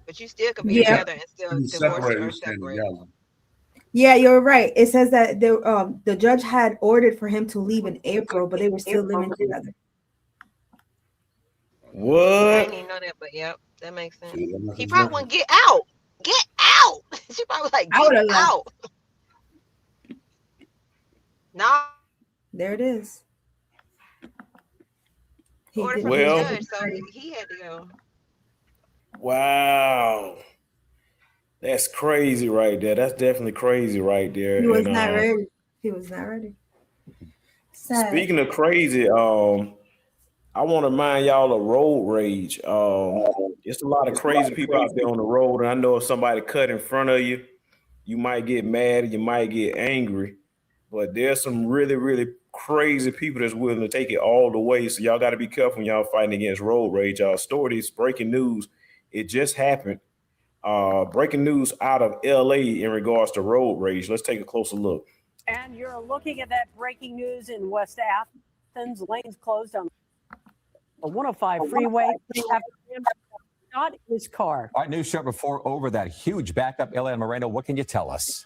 S16: But you still can be together and still divorce or separate.
S5: Yeah, you're right. It says that the judge had ordered for him to leave in April, but they were still living together.
S12: What?
S16: I didn't even know that, but yep, that makes sense. He probably wouldn't get out. Get out. She probably like,
S5: I would've
S16: get
S5: left.
S16: out. Nah.
S5: There it is. He
S16: Order
S5: did-
S16: from
S12: Well-
S16: the judge, so he had to go.
S12: Wow. That's crazy right there. That's definitely crazy right there.
S5: He was
S12: And,
S5: not ready. He was not ready. Sad.
S12: Speaking of crazy, I want to remind y'all of road rage. It's a lot of crazy people out there on the road, and I know if somebody cut in front of you, you might get mad, you might get angry, but there's some really, really crazy people that's willing to take it all the way. So y'all got to be careful when y'all fighting against road rage. Y'all, stories, breaking news. It just happened. Breaking news out of LA in regards to road rage. Let's take a closer look.
S18: And you're looking at that breaking news in West Athens. Lanes closed on the 105 freeway after him shot his car.
S19: All right, news short before over that huge backup. Eliana Moreno, what can you tell us?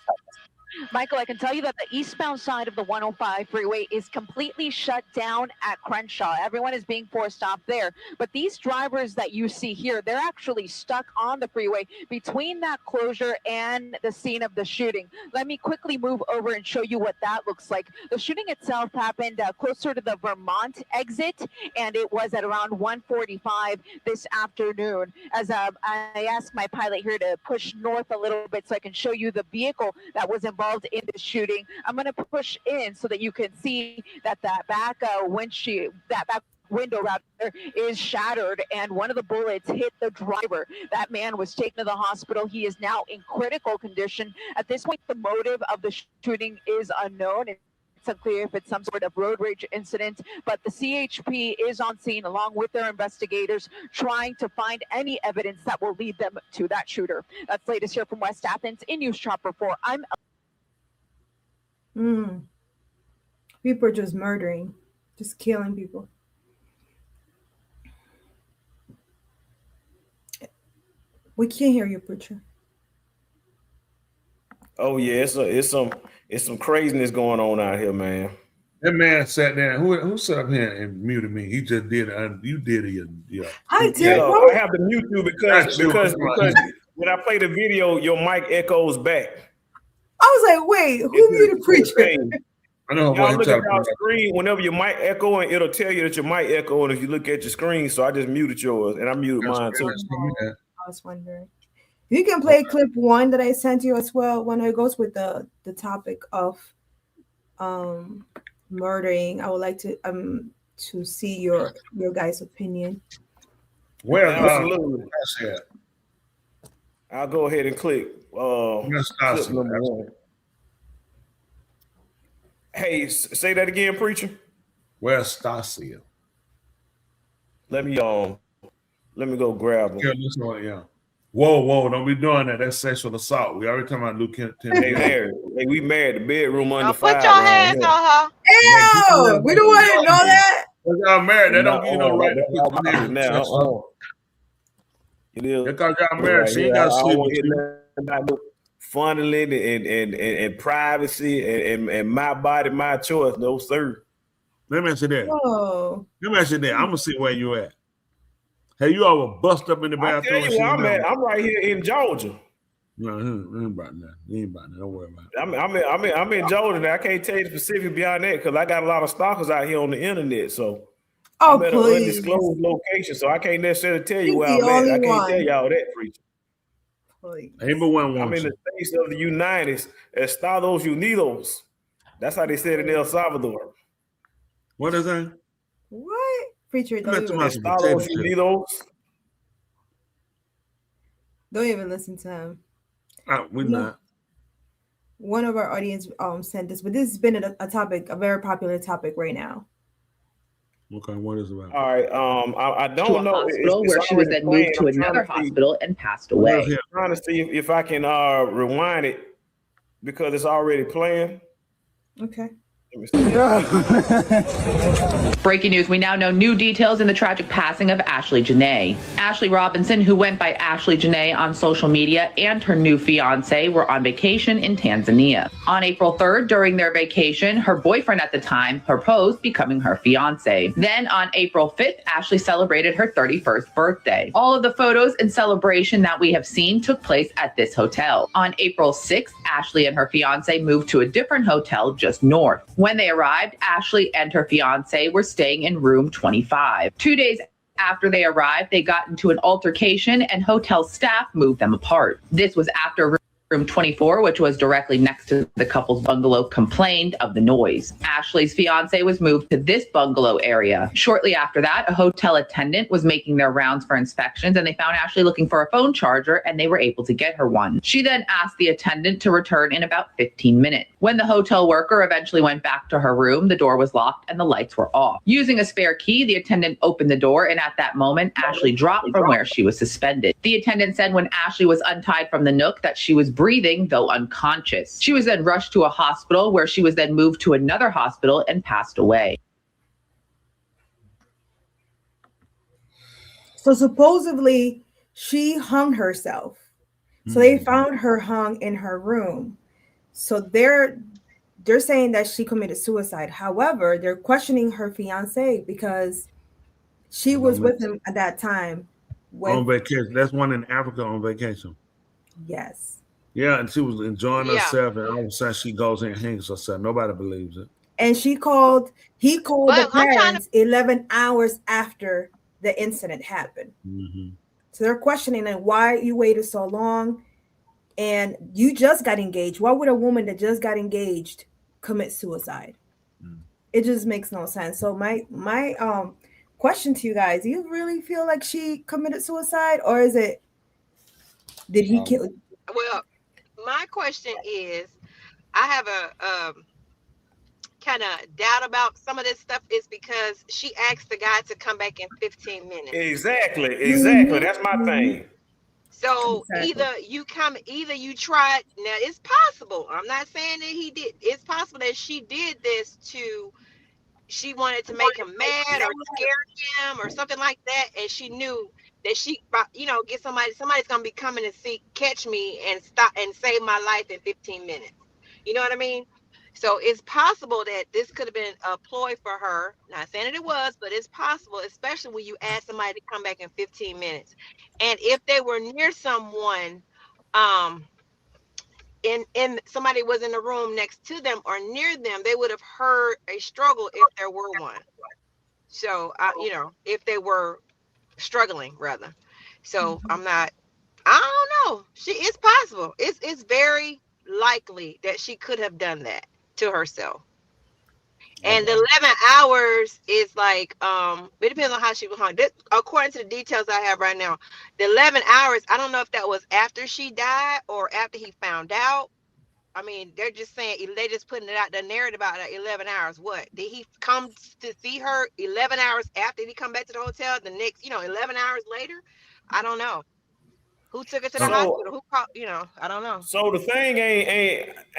S20: Michael, I can tell you that the eastbound side of the 105 freeway is completely shut down at Crenshaw. Everyone is being forced off there. But these drivers that you see here, they're actually stuck on the freeway between that closure and the scene of the shooting. Let me quickly move over and show you what that looks like. The shooting itself happened closer to the Vermont exit, and it was at around 1:45 this afternoon. As I asked my pilot here to push north a little bit so I can show you the vehicle that was involved in the shooting. I'm going to push in so that you can see that that back window rather is shattered, and one of the bullets hit the driver. That man was taken to the hospital. He is now in critical condition. At this point, the motive of the shooting is unknown. It's unclear if it's some sort of road rage incident, but the CHP is on scene along with their investigators trying to find any evidence that will lead them to that shooter. That's latest here from West Athens in News Chopper 4. I'm
S5: People are just murdering, just killing people. We can't hear you, Preacher.
S12: Oh yeah, it's some craziness going on out here, man.
S6: That man sat down. Who sat up here and muted me? He just did it. You did it. Yeah.
S5: I did.
S12: Yeah, I have to mute you because when I play the video, your mic echoes back.
S5: I was like, wait, who muted Preacher?
S6: I know
S12: Y'all
S6: what
S12: look
S6: you're
S12: at
S6: talking
S12: your
S6: about.
S12: screen whenever your mic echoing, it'll tell you that your mic echoing if you look at your screen. So I just muted yours and I muted mine too.
S5: I was wondering. You can play clip 1 that I sent you as well when it goes with the topic of murdering. I would like to see your guys' opinion.
S6: Well,
S12: absolutely. I'll go ahead and click clip number 1. Hey, say that again, Preacher.
S6: Where's Stasia?
S12: Let me go grab her.
S6: Yeah, this one, yeah. Whoa, don't be doing that. That's sexual assault. We already talking about Lieutenant.
S12: Hey, married. Hey, we married. The bedroom under fire.
S16: Put your hands on her.
S5: Ew! We don't want to know that.
S6: Y'all married. They don't give you no right to put your hands
S12: now. It is.
S6: Because y'all married. She ain't got to sleep with you.
S12: Funneling and privacy and my body, my choice. No, sir.
S6: Let me ask you that.
S5: Whoa.
S6: Let me ask you that. I'm gonna see where you at. Hey, you ever bust up in the
S12: I
S6: bathroom?
S12: tell you where I'm at. I'm right here in Georgia.
S6: No, he ain't about that. He ain't about that. Don't worry about it.
S12: I'm in Georgia now. I can't tell you the specific beyond that because I got a lot of stalkers out here on the internet. So I'm at an undisclosed location, so I can't necessarily tell you where I'm at. I can't tell y'all that, Preacher.
S6: Ain't but one
S12: I'm in the states of the United Estados Unidos. That's how they said in El Salvador.
S6: What is that?
S5: What? Preacher,
S12: Estados Unidos.
S5: Don't even listen to him.
S6: We're not.
S5: One of our audience sent this, but this has been a topic, a very popular topic right now.
S6: Okay, what is it about?
S12: All right. I don't
S21: to a
S12: know.
S21: hospital where she was then moved to another hospital and passed away.
S12: I'm trying to see if I can rewind it because it's already playing.
S5: Okay.
S21: Breaking news, we now know new details in the tragic passing of Ashley Janae. Ashley Robinson, who went by Ashley Janae on social media, and her new fiance were on vacation in Tanzania. On April 3rd, during their vacation, her boyfriend at the time proposed, becoming her fiance. Then on April 5th, Ashley celebrated her 31st birthday. All of the photos and celebration that we have seen took place at this hotel. On April 6th, Ashley and her fiance moved to a different hotel just north. When they arrived, Ashley and her fiance were staying in room 25. 2 days after they arrived, they got into an altercation and hotel staff moved them apart. This was after room 24, which was directly next to the couple's bungalow, complained of the noise. Ashley's fiance was moved to this bungalow area. Shortly after that, a hotel attendant was making their rounds for inspections and they found Ashley looking for a phone charger and they were able to get her one. She then asked the attendant to return in about 15 minutes. When the hotel worker eventually went back to her room, the door was locked and the lights were off. Using a spare key, the attendant opened the door and at that moment, Ashley dropped from where she was suspended. The attendant said when Ashley was untied from the nook that she was breathing, though unconscious. She was then rushed to a hospital where she was then moved to another hospital and passed away.
S5: So supposedly she hung herself. So they found her hung in her room. So they're saying that she committed suicide. However, they're questioning her fiance because she was with him at that time.
S6: On vacation. That's one in Africa on vacation.
S5: Yes.
S6: Yeah, and she was enjoying herself, and all of a sudden she goes and hangs herself. Nobody believes it.
S5: And he called the parents 11 hours after the incident happened.
S6: Mm-hmm.
S5: So they're questioning why you waited so long and you just got engaged. Why would a woman that just got engaged commit suicide? It just makes no sense. So my question to you guys, do you really feel like she committed suicide or did he kill?
S16: Well, my question is, I have a kind of doubt about some of this stuff is because she asked the guy to come back in 15 minutes.
S12: Exactly. That's my thing.
S16: So either you tried. Now it's possible. I'm not saying that he did. It's possible that she did this she wanted to make him mad or scare him or something like that, and she knew that she, get somebody's gonna be coming to catch me and stop and save my life in 15 minutes. You know what I mean? So it's possible that this could have been a ploy for her. Not saying that it was, but it's possible, especially when you ask somebody to come back in 15 minutes. And if they were near someone, and somebody was in the room next to them or near them, they would have heard a struggle if there were one. So, if they were struggling rather. So I don't know. It's possible. It's very likely that she could have done that to herself. And the 11 hours is like, it depends on how she was hung. According to the details I have right now, the 11 hours, I don't know if that was after she died or after he found out. I mean, they're just saying, they're just putting it out, the narrative about 11 hours. What? Did he come to see her 11 hours after he come back to the hotel? The next, 11 hours later? I don't know. Who took her to the hospital? Who called? I don't know.
S12: So the thing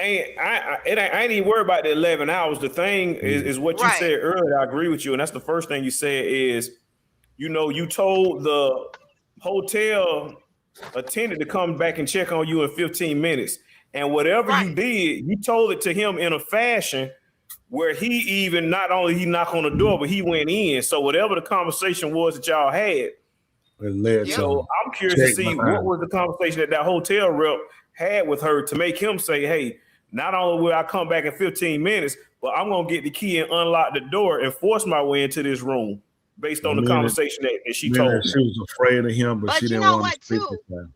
S12: I ain't even worried about the 11 hours. The thing is what you said earlier. I agree with you. And that's the first thing you said is, you told the hotel attendant to come back and check on you in 15 minutes. And whatever you did, you told it to him in a fashion where he even, not only he knocked on the door, but he went in. So whatever the conversation was that y'all had, so I'm curious to see what was the conversation that hotel rep had with her to make him say, hey, not only will I come back in 15 minutes, but I'm going to get the key and unlock the door and force my way into this room based on the conversation that she told me.
S6: She was afraid of him, but she didn't want to speak to him.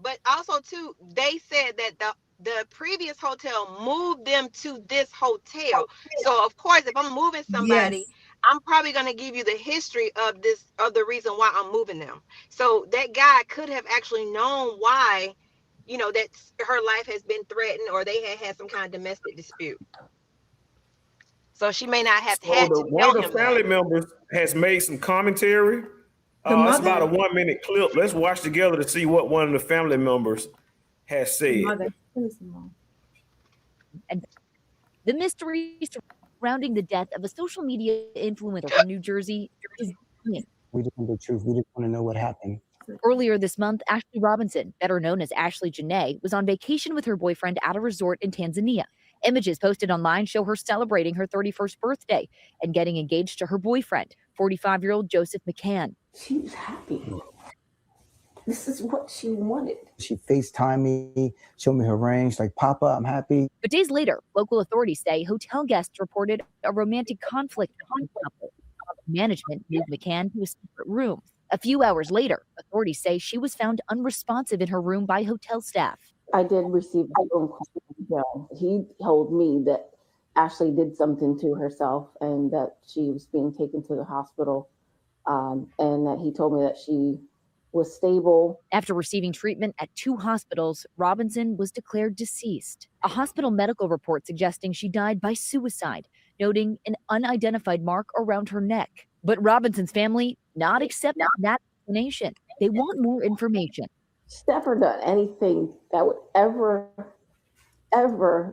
S16: But also, too, they said that the previous hotel moved them to this hotel. So, of course, if I'm moving somebody, I'm probably going to give you the history of the reason why I'm moving them. So that guy could have actually known why, that her life has been threatened or they had some kind of domestic dispute. So she may not have had to
S12: one of the family members has made some commentary. It's about a 1 minute clip. Let's watch together to see what one of the family members has said.
S8: And
S2: The mystery surrounding the death of a social media influencer from New Jersey is deafening.
S22: We just want the truth. We just want to know what happened.
S2: Earlier this month, Ashley Robinson, better known as Ashley Janae, was on vacation with her boyfriend at a resort in Tanzania. Images posted online show her celebrating her 31st birthday and getting engaged to her boyfriend, 45-year-old Joseph McCann.
S23: She's happy. This is what she wanted.
S22: She FaceTimed me, showed me her ring. She's like, Papa, I'm happy.
S2: But days later, local authorities say hotel guests reported a romantic conflict between the couple. Management moved McCann to a separate room. A few hours later, authorities say she was found unresponsive in her room by hotel staff.
S23: I did receive a phone call from Joe. He told me that Ashley did something to herself and that she was being taken to the hospital, and that he told me that she was stable.
S2: After receiving treatment at 2 hospitals, Robinson was declared deceased. A hospital medical report suggesting she died by suicide, noting an unidentified mark around her neck. But Robinson's family not accepting that explanation. They want more information.
S23: She's never done anything that would ever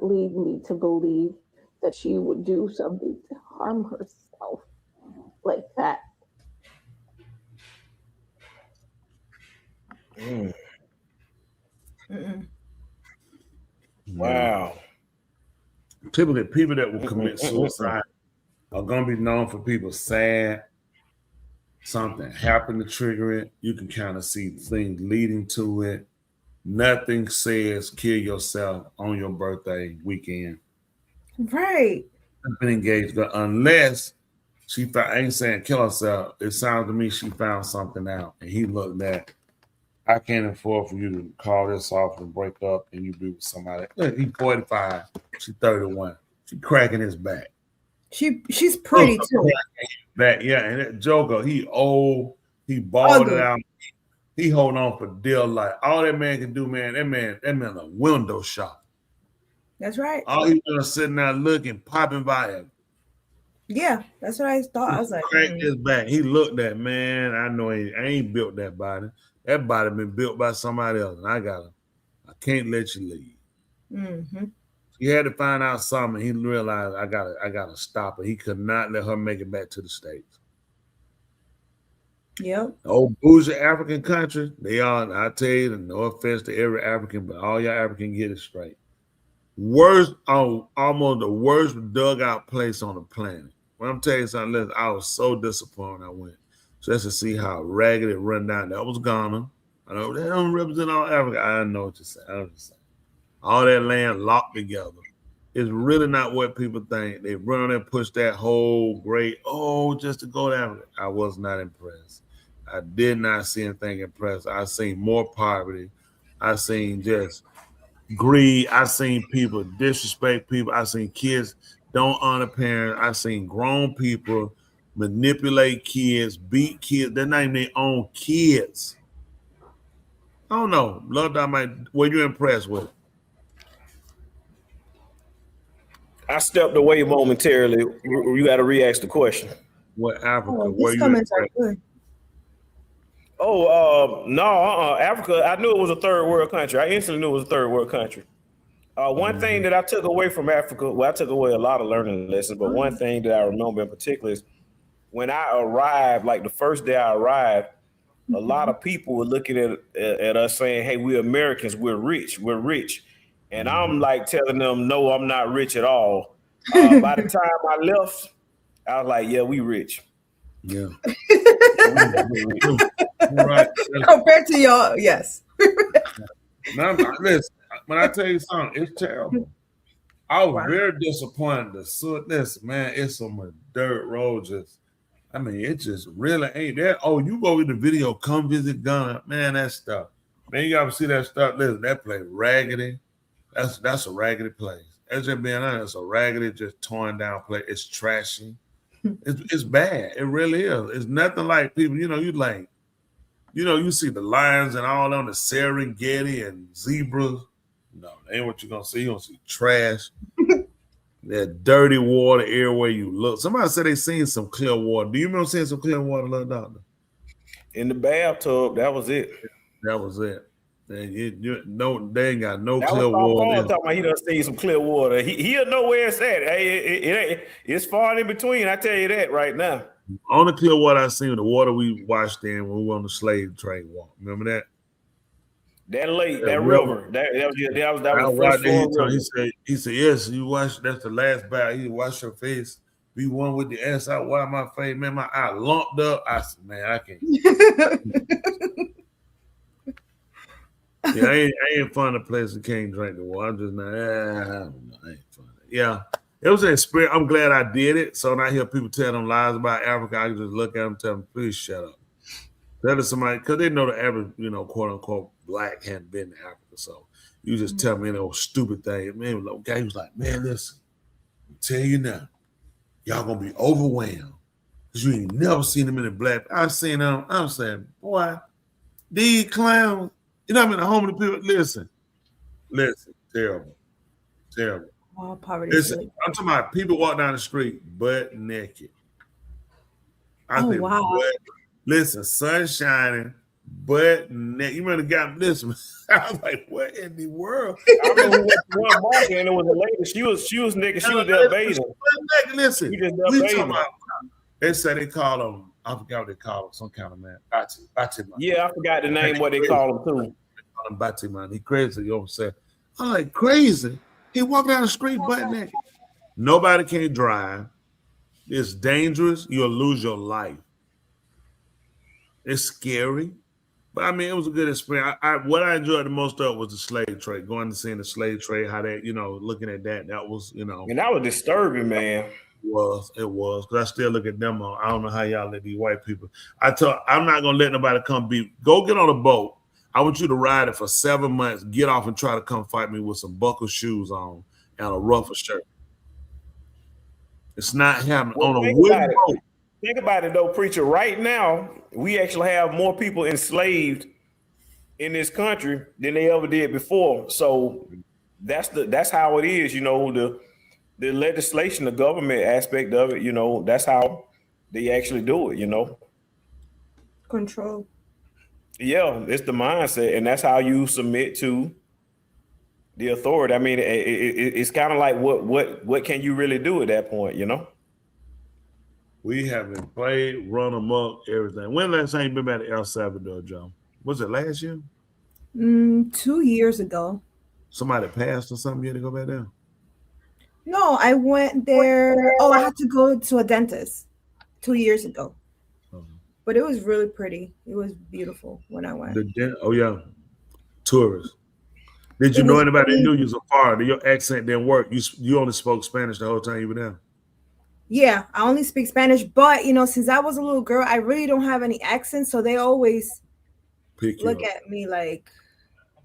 S23: lead me to believe that she would do something to harm herself like that.
S12: Wow.
S6: Typically, people that will commit suicide are going to be known for people sad. Something happened to trigger it. You can kind of see things leading to it. Nothing says kill yourself on your birthday weekend.
S5: Right.
S6: I've been engaged, but unless she found, I ain't saying kill herself. It sounds to me she found something out, and he looked at. I can't afford for you to call this off and break up, and you be with somebody. Look, he's 45. She's 31. She cracking his back.
S5: She's pretty too.
S6: Back, yeah, and that Joker, he old, he balled it out. He holding on for dear life. All that man can do, man, that man a window shot.
S5: That's right.
S6: All he was sitting there looking, popping by him.
S5: Yeah, that's what I thought. I was like,
S6: cracked his back. He looked at, man, I know I ain't built that body. That body been built by somebody else, and I can't let you leave.
S5: Mm-hmm.
S6: He had to find out something. He realized I gotta stop it. He could not let her make it back to the States.
S5: Yep.
S6: Old bougie African country, they are, I tell you, no offense to every African, but all y'all African get it straight. Worst, almost the worst dugout place on the planet. When I'm telling you something, listen, I was so disappointed when I went. Just to see how ragged it run down. That was Ghana. I know they don't represent all Africa. I know what you're saying. I'm just saying. All that land locked together. It's really not what people think. They run on and push that whole great, just to go to Africa. I was not impressed. I did not see anything impressive. I seen more poverty. I seen just greed. I seen people disrespect people. I seen kids don't honor parents. I seen grown people manipulate kids, beat kids. They're not even their own kids. I don't know. Love that. Were you impressed with it?
S12: I stepped away momentarily. You got to re-ask the question.
S6: What Africa?
S5: These comments are good.
S12: Africa. I knew it was a third world country. I instantly knew it was a third world country. One thing that I took away from Africa, well, I took away a lot of learning lessons, but one thing that I remember in particular is when I arrived, like the first day I arrived, a lot of people were looking at us saying, hey, we're Americans, we're rich. And I'm like telling them, no, I'm not rich at all. By the time I left, I was like, yeah, we rich.
S6: Yeah.
S5: Right. Compared to y'all, yes.
S6: Now, listen, when I tell you something, it's terrible. I was very disappointed. It's some dirt road. It just really ain't that. Oh, you go with the video, come visit Ghana. Man, that stuff. Man, you gotta see that stuff. Listen, that place raggedy. That's a raggedy place. As just being honest, it's a raggedy, just torn down place. It's trashy. It's bad. It really is. It's nothing like people, you see the lions and all on the Serengeti and zebras. No, that ain't what you're gonna see. You're gonna see trash. That dirty water everywhere you look. Somebody said they seen some clear water. Do you remember seeing some clear water, little doctor?
S12: In the bathtub, that was it.
S6: That was it. They ain't got no
S12: That
S6: clear
S12: was Paul
S6: water.
S12: talking about he done seen some clear water. He'll know where it's at. Hey, it's far in between. I tell you that right now.
S6: On the clear water I seen, the water we washed in when we were on the slave trade walk. Remember that?
S12: That lake, that river, that was fresh river.
S6: He said, yes, you wash. That's the last bath. You wash your face. Be one with the ass. I wash my face, man. My eye lumped up. I said, man, I can't. Yeah, I ain't find a place that can't drink the water. I'm just not. I ain't find it. Yeah, it was an experience. I'm glad I did it. So when I hear people tell them lies about Africa, I can just look at them and tell them, please shut up. Tell somebody, because they know the average, quote unquote, black hadn't been to Africa. So you just tell me those stupid things. Man, the guy was like, man, listen, I'm telling you now, y'all gonna be overwhelmed because you ain't never seen them in the black. I've seen them. I'm saying, boy, these clowns. You know what I mean? The homeless people. Listen, terrible.
S5: Oh, poverty.
S6: Listen, I'm talking about people walk down the street butt naked.
S5: Wow.
S6: Listen, sun shining, butt naked. You remember the guy? Listen, I was like, what in the world?
S12: I remember we went to one market and it was a lady. She was naked. She was there bathing.
S6: Listen,
S12: we just
S6: talking about. They say they call them. I forgot what they call him. Some kind of man. Batiman.
S12: Yeah, I forgot the name. What they call him too.
S6: They call him Batiman. He crazy. You know what I'm saying? I'm like crazy. He walked down the street butt naked. Nobody can drive. It's dangerous. You'll lose your life. It's scary, but I mean, it was a good experience. What I enjoyed the most of was the slave trade. Going to seeing the slave trade, how they, looking at that. That was,
S12: And that was disturbing, man.
S6: It was because I still look at them. I don't know how y'all let these white people. I'm not gonna let nobody come go get on a boat. I want you to ride it for 7 months, get off and try to come fight me with some buckle shoes on and a ruffle shirt. It's not happening on a wooden boat.
S12: Think about it though, preacher. Right now, we actually have more people enslaved in this country than they ever did before. So that's how it is, the legislation, the government aspect of it, that's how they actually do it,
S5: Control.
S12: Yeah, it's the mindset, and that's how you submit to the authority. I mean, it's kind of like what can you really do at that point,
S6: We have been played, run amok, everything. When last time you been back to El Salvador, Joe? Was it last year?
S5: 2 years ago.
S6: Somebody passed or something? You had to go back there?
S5: No, I went there. Oh, I had to go to a dentist 2 years ago. But it was really pretty. It was beautiful when I went.
S6: Oh, yeah. Tourists. Did you know anybody that knew you was a foreigner? Your accent didn't work. You only spoke Spanish the whole time you were there.
S5: Yeah, I only speak Spanish. But, since I was a little girl, I really don't have any accent. So they always look at me like,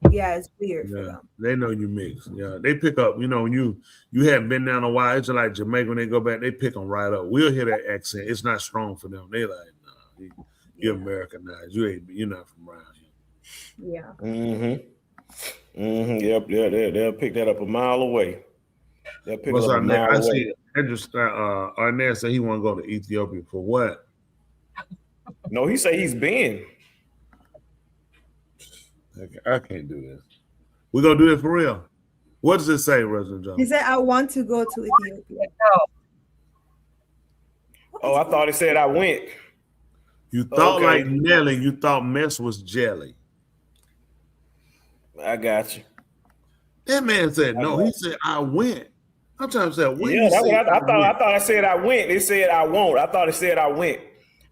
S5: yeah, it's weird for them.
S6: They know you mix. Yeah, they pick up. When you haven't been down a while, it's like Jamaica. When they go back, they pick them right up. We'll hear that accent. It's not strong for them. They like, nah, you're Americanized. You're not from around here.
S5: Yeah.
S12: Yep. They'll pick that up a mile away. They'll pick
S6: What's
S12: it up a mile away.
S6: See, Arnett said he want to go to Ethiopia for what?
S12: No, he said he's been.
S6: I can't do this. We're gonna do this for real. What does it say, Reverend John?
S5: He said, I want to go to Ethiopia.
S12: Oh, I thought it said I went.
S6: You thought like Nelly, you thought mess was jelly.
S12: I got you.
S6: That man said no. He said I went. I'm trying to say when.
S12: Yeah, that's what I thought I said I went. It said I won't. I thought it said I went.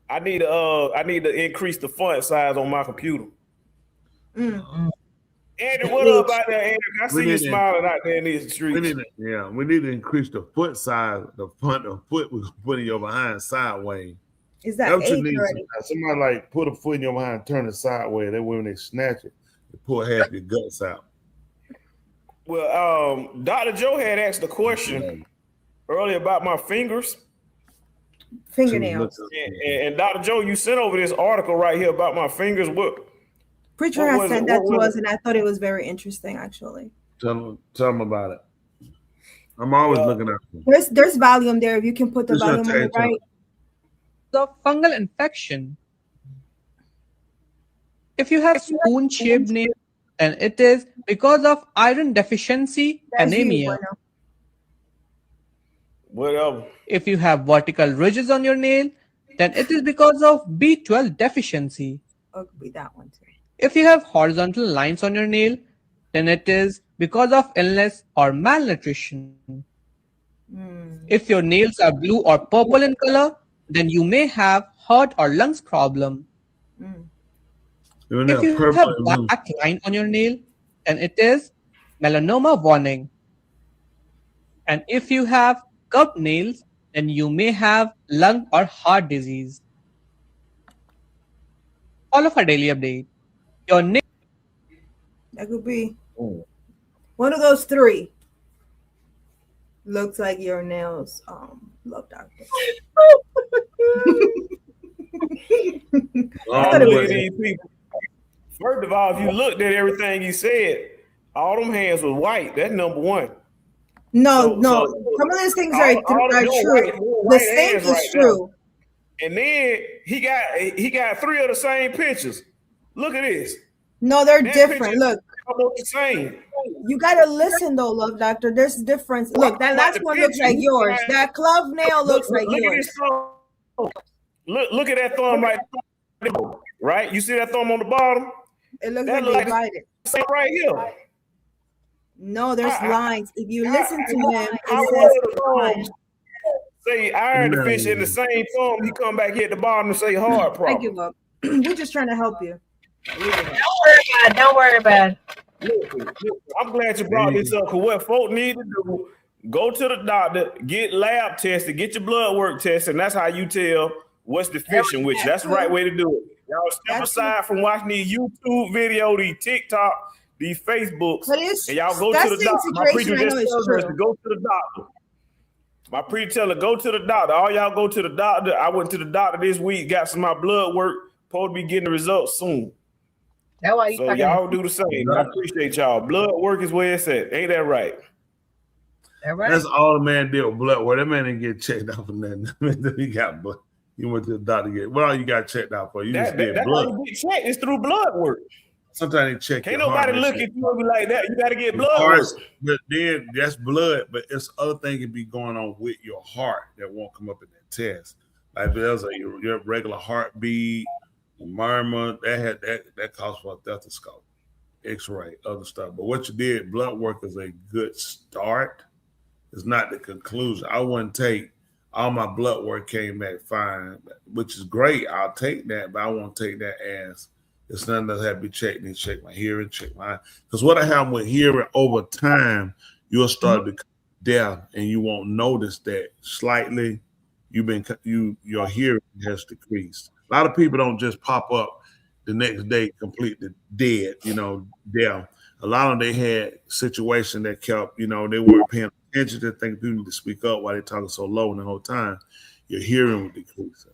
S12: I need to increase the font size on my computer. Andrew, what up out there, Andrew? I see you smiling out there in these streets.
S6: We need to increase the foot size, the front of foot was putting your behind sideways.
S5: Is that
S6: what you need? Somebody like put a foot in your behind, turn it sideways. That way when they snatch it, they pull half your guts out.
S12: Well, Dr. Joe had asked a question earlier about my fingers.
S5: Fingernails.
S12: And Dr. Joe, you sent over this article right here about my fingers.
S5: Preacher has sent that to us, and I thought it was very interesting, actually.
S6: Tell them about it. I'm always looking at them.
S5: There's volume there. If you can put the volume on the right.
S3: The fungal infection. If you have spoon-shaped nails, then it is because of iron deficiency
S5: That's you,
S3: anemia.
S5: Bueno.
S12: Whatever.
S3: If you have vertical ridges on your nail, then it is because of B12 deficiency.
S5: Oh, it could be that one too.
S3: If you have horizontal lines on your nail, then it is because of illness or malnutrition. If your nails are blue or purple in color, then you may have heart or lungs problem. If you have black line on your nail, then it is melanoma warning. And if you have curved nails, then you may have lung or heart disease. All of our daily update. Your nail.
S5: That could be one of those three. Looks like your nails, love doctor.
S12: First of all, if you looked at everything you said, all them hands was white. That's number one.
S5: No, some of these things are true. The same is true.
S12: And then he got three of the same pictures. Look at this.
S5: No, they're different. Look,
S12: almost the same.
S5: You gotta listen though, love doctor. There's difference. Look, that last one looks like yours. That glove nail looks like yours.
S12: Look at that thumb right there. Right? You see that thumb on the bottom?
S5: It looks like divided.
S12: Same right here.
S5: No, there's lines. If you listen to him, it says
S12: say iron deficiency in the same thumb, he come back here at the bottom and say hard problem.
S5: I give up. We're just trying to help you.
S16: Don't worry about it.
S12: Listen, I'm glad you brought this up because what folk need to do, go to the doctor, get lab tested, get your blood work tested, and that's how you tell what's deficient with you. That's the right way to do it. Y'all step aside from watching these YouTube videos, these TikTok, these Facebooks, and y'all go to the doctor. My preacher just tells us to go to the doctor. My preacher tell her, go to the doctor. All y'all go to the doctor. I went to the doctor this week, got some of my blood work, supposed to be getting the results soon.
S16: That's why
S12: So y'all do the same. I appreciate y'all. Blood work is where it's at. Ain't that right?
S6: That's all the man did with blood work. That man didn't get checked out for nothing. He got blood. He went to the doctor to get. What all you got checked out for? You just did blood.
S12: How you get checked. It's through blood work.
S6: Sometimes they check.
S12: Can't nobody look at you and be like that. You got to get blood work.
S6: But then that's blood. But it's other things can be going on with your heart that won't come up in that test. Like if there's your regular heartbeat, murmur, that calls for a stethoscope, X-ray, other stuff. But what you did, blood work is a good start. It's not the conclusion. I wouldn't take all my blood work came back fine, which is great. I'll take that, but I won't take that as it's nothing that have to be checked. And check my hearing, check my because what I have with hearing over time, you'll start to become deaf, and you won't notice that slightly. Your hearing has decreased. A lot of people don't just pop up the next day completely dead, deaf. A lot of them, they had situations that kept, they weren't paying attention to things. People need to speak up while they're talking so low, and the whole time your hearing will decrease.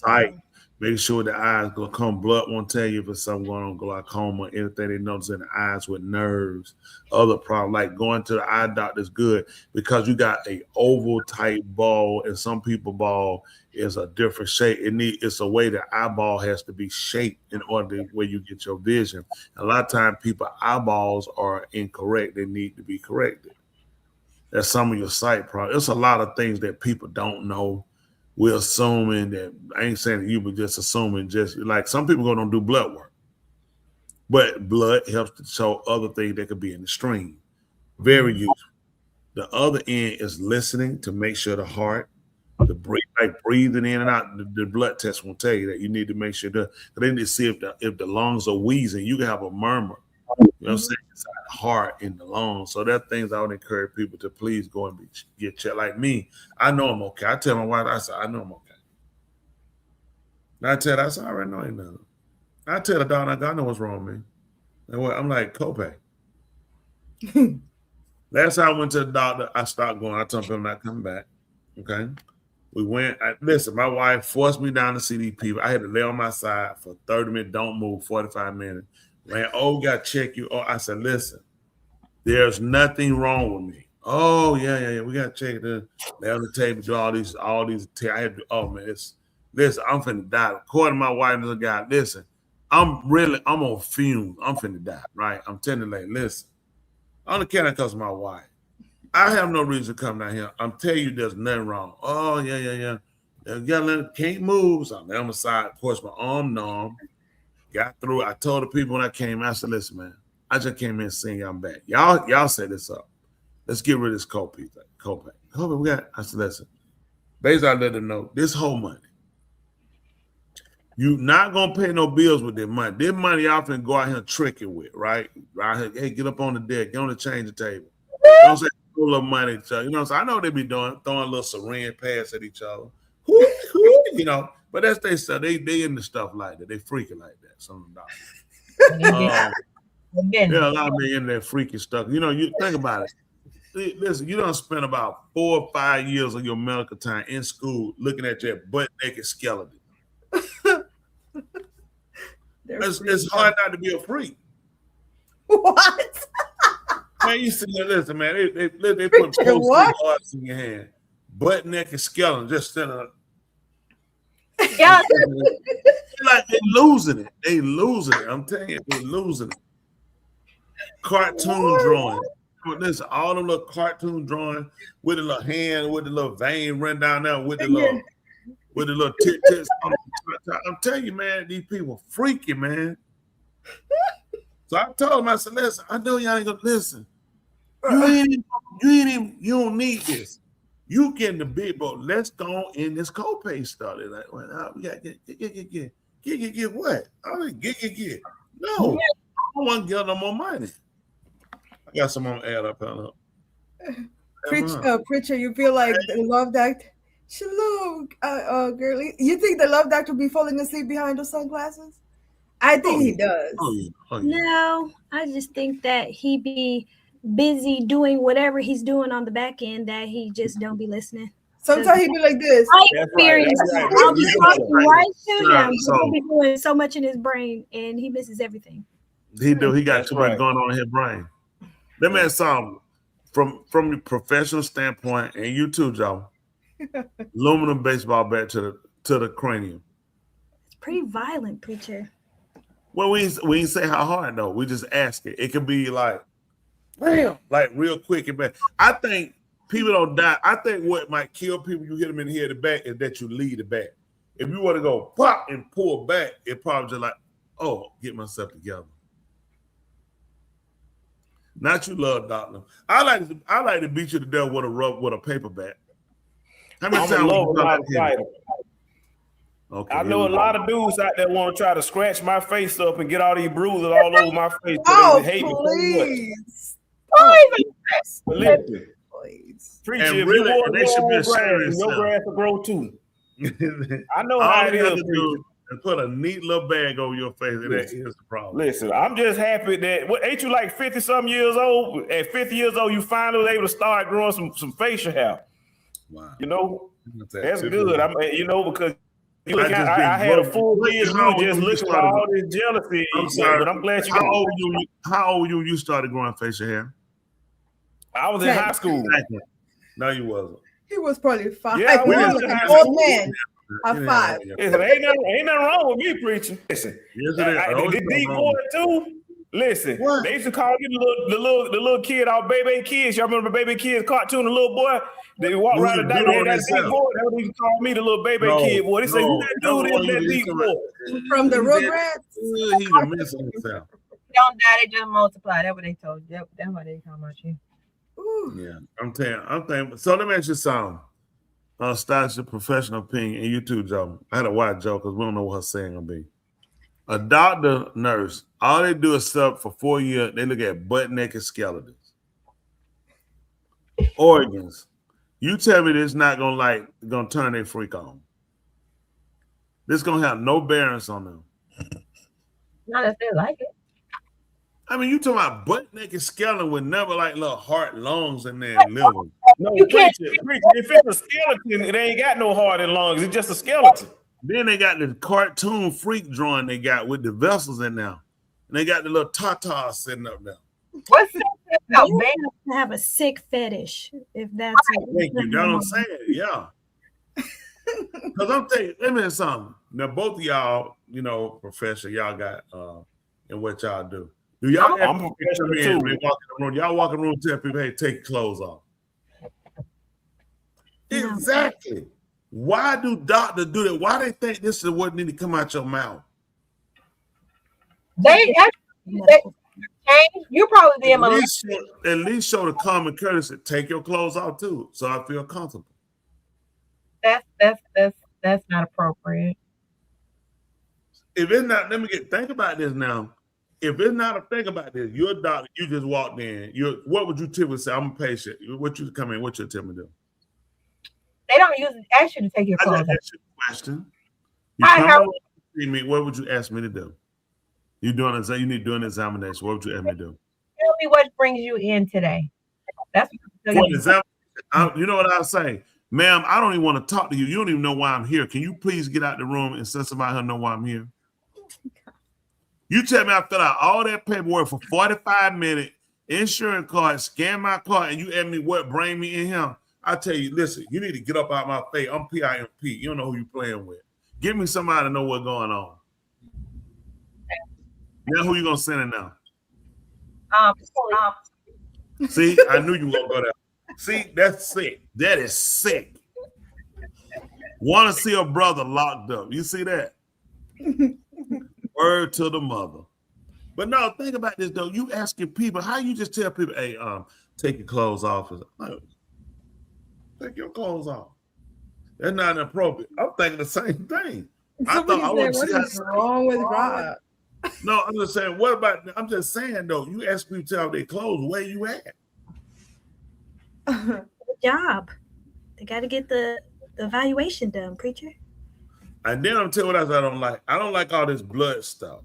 S6: Sight, make sure the eyes glaucoma. Blood won't tell you if it's something going on, glaucoma, anything they notice in the eyes with nerves, other problems, like going to the eye doctor is good because you got a oval type ball, and some people ball is a different shape. It's a way the eyeball has to be shaped in order to where you get your vision. A lot of times people's eyeballs are incorrect. They need to be corrected. That's some of your sight problems. It's a lot of things that people don't know. We're assuming that, I ain't saying you, but just assuming, just like some people go don't do blood work. But blood helps to show other things that could be in the stream. Very useful. The other end is listening to make sure the heart, breathing in and out. The blood test will tell you that you need to make sure that they need to see if the lungs are wheezing. You can have a murmur. You know what I'm saying? Inside the heart in the lungs. So that things I would encourage people to please go and get checked. Like me, I know I'm okay. I tell my wife, I say, I know I'm okay. And I tell her, I say, I already know ain't nothing. I tell the doctor, I know what's wrong with me. And I'm like, copay. Last time I went to the doctor, I stopped going. I told him I'm not coming back. Okay. We went. Listen, my wife forced me down to see these people. I had to lay on my side for 30 minutes. Don't move. 45 minutes. Man, we got to check you. Oh, I said, listen, there's nothing wrong with me. Oh, yeah. We got to check it. Lay on the table, do all these. I had to. Oh man, listen. I'm finna die. According to my wife and the guy, listen. I'm on fumes. I'm finna die, right? I'm telling you, like, listen, on the account because of my wife, I have no reason to come down here. I'm telling you, there's nothing wrong. Oh, yeah. Can't move. So I'm on the side. Of course, my arm numb. Got through. I told the people when I came, I said, listen, man, I just came in and seen y'all back. Y'all set this up. Let's get rid of this copay thing. Copay. We got. I said, listen. Basically, I let them know this whole money. You not gonna pay no bills with this money. This money y'all finna go out here tricking with, right? Right here, hey, get up on the deck, get on the change table. You know what I'm saying? A little money at each other. You know what I'm saying? I know they be doing throwing a little syringe pass at each other. You know, but that's they stuff. They into stuff like that. They freaking like that. Some of them. Yeah, a lot of me into that freaky stuff. You know, you think about it. Listen, you don't spend about 4 or 5 years of your medical time in school looking at your butt naked skeleton. It's hard not to be a freak.
S5: What?
S6: Man, you see, listen, man, they put post in your hand, butt naked skeleton, just sitting up.
S5: Yeah,
S6: like they losing it. They losing it. I'm telling you, they losing it. Cartoon drawing. Listen, all the little cartoon drawing with the little hand, with the little vein run down there, with the little tits. I'm telling you, man, these people freaky, man. So I told him, I said, listen, I know y'all ain't gonna listen. You don't need this. You getting the big boat. Let's go in this copay stuff. They're like, well, we got get what? I mean, get. No, I don't want to get no more money. I got some on add up.
S5: Preacher, you feel like the love doctor? Shalom, girlie. You think the love doctor be falling asleep behind those sunglasses? I think he does.
S1: No, I just think that he be busy doing whatever he's doing on the back end that he just don't be listening.
S5: Sometimes he be like this.
S1: I experience. I'll be talking right to him, but he'll be doing so much in his brain, and he misses everything.
S6: He do. He got too much going on in his brain. That man saw from the professional standpoint, and you too, Joe. Aluminum baseball bat to the cranium.
S1: It's pretty violent, preacher.
S6: Well, we ain't say how hard though. We just ask it. It can be like, bam, like real quick and bad. I think people don't die. I think what might kill people, you hit them in the head, the back, is that you lead the back. If you want to go pop and pull back, it probably just like, oh, get myself together. Not you, love doctor. I like to beat you to death with a paper bat. How many times?
S12: Okay, I know a lot of dudes out there want to try to scratch my face up and get all these bruises all over my face.
S5: Oh,
S12: they hate
S5: please.
S12: Please. Preacher, if you want they should be ashamed. Your grass will grow too. I know how it is.
S6: And put a neat little bag over your face, and that is the problem.
S12: Listen, I'm just happy that ain't you like 50-something years old? At 50 years old, you finally was able to start growing some facial hair.
S6: Wow.
S12: You know, that's good. Because I had a full year. You just looking at all this jealousy.
S6: I'm sorry,
S12: but I'm glad you.
S6: How old were you started growing facial hair?
S12: I was in high school.
S6: No, you wasn't.
S5: He was probably 5.
S12: Yeah,
S5: we was an old man. I'm 5.
S12: Listen, ain't nothing wrong with me preaching. Listen, the deep boy too. Listen, they used to call me the little kid, our baby kids. Y'all remember Baby Kids cartoon? The little boy, they walk around the day. That deep boy. They used to call me the little baby kid boy. They say, "Who that dude is? That deep boy
S5: from the Rugrats."
S6: He's missing himself.
S16: Don't die, they just multiply. That's what they told you. That's what they call about you.
S6: Yeah, I'm telling. So let me ask you something. Stats your professional opinion, and you too, Joe. I had a white Joe because we don't know what her saying gonna be. A doctor, nurse, all they do is sub for 4 years. They look at butt naked skeletons, organs. You tell me this not gonna turn their freak on. This gonna have no bearings on them.
S16: Not if they like it.
S6: I mean, you talking about butt naked skeleton with never like little heart, lungs in there and liver.
S12: No, you can't. If it's a skeleton, it ain't got no heart and lungs. It's just a skeleton.
S6: Then they got the cartoon freak drawing they got with the vessels in there. And they got the little Tata sitting up there.
S16: What's that about,
S1: You
S16: man?
S1: have to have a sick fetish if that's
S6: Thank you. That's what I'm saying. Yeah. Because I'm telling you, let me tell you something. Now, both of y'all, you know, professional, y'all got in what y'all do. Do y'all
S12: I'm
S6: ever
S12: professional
S6: come in,
S12: too.
S6: they walk in the room, y'all walk in the room and tell people, hey, take your clothes off? Exactly. Why do doctors do that? Why they think this is what need to come out your mouth?
S16: They change. You probably be
S6: At least show the common courtesy. Take your clothes off too, so I feel comfortable.
S16: That's not appropriate.
S6: If it's not, think about this now. If it's not a think about this, you're a doctor, you just walked in. What would you typically say? I'm a patient. What you come in? What you tell me to do?
S16: They don't usually ask you to take your
S6: I
S16: clothes
S6: just
S16: off.
S6: asked you a question. You come in to see me. What would you ask me to do? You need to do an examination. What would you ask me to do?
S16: Tell me what brings you in today. That's
S6: What examination? You know what I'll say? Ma'am, I don't even want to talk to you. You don't even know why I'm here. Can you please get out the room and send somebody here know why I'm here? You tell me I fill out all that paperwork for 45 minutes, insurance card, scan my card, and you ask me what bring me in here. I tell you, listen, you need to get up out my face. I'm PIMP. You don't know who you're playing with. Give me somebody to know what's going on. Now who you gonna send it now? See, I knew you were gonna go there. See, that's sick. That is sick. Want to see a brother locked up. You see that? Word to the mother. But no, think about this though. You asking people, how you just tell people, hey, take your clothes off. Like, take your clothes off. That's not inappropriate. I'm thinking the same thing. I thought I would see
S5: what's wrong with Rob?
S6: No, I'm just saying, I'm just saying though, you ask people to take off their clothes, where you at?
S1: Good job. They got to get the evaluation done, preacher.
S6: And then I'm telling you what else I don't like. I don't like all this blood stuff.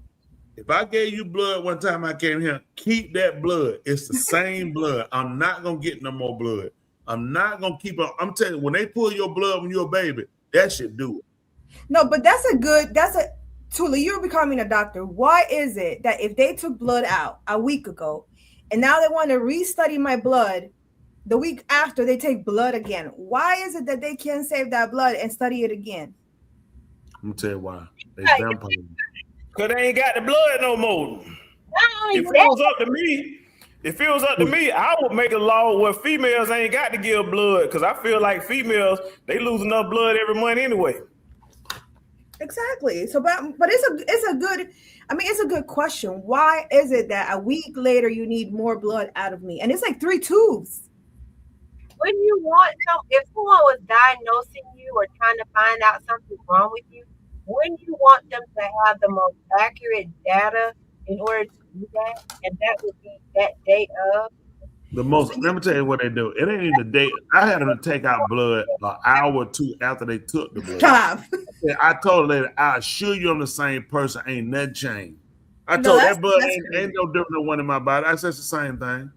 S6: If I gave you blood one time I came here, keep that blood. It's the same blood. I'm not going to get no more blood. I'm not going to keep it. I'm telling you, when they pull your blood when you're a baby, that should do it.
S5: No, but Tula, you're becoming a doctor. Why is it that if they took blood out a week ago and now they want to restudy my blood the week after they take blood again, why is it that they can't save that blood and study it again?
S6: I'm going to tell you why. They vampires.
S12: Because they ain't got the blood no more. If it was up to me, I would make a law where females ain't got to give blood, because I feel like females, they lose enough blood every month anyway.
S5: Exactly. So, but it's a good question. Why is it that a week later you need more blood out of me? And it's like 3 tubes.
S16: Wouldn't you want if someone was diagnosing you or trying to find out something's wrong with you, wouldn't you want them to have the most accurate data in order to do that? And that would be that date of.
S6: Let me tell you what they do. It ain't even the date. I had them to take out blood an hour or two after they took the blood. I told the lady, I assure you I'm the same person. Ain't nothing changed. I told that blood ain't no different than one in my body. I said it's the same thing.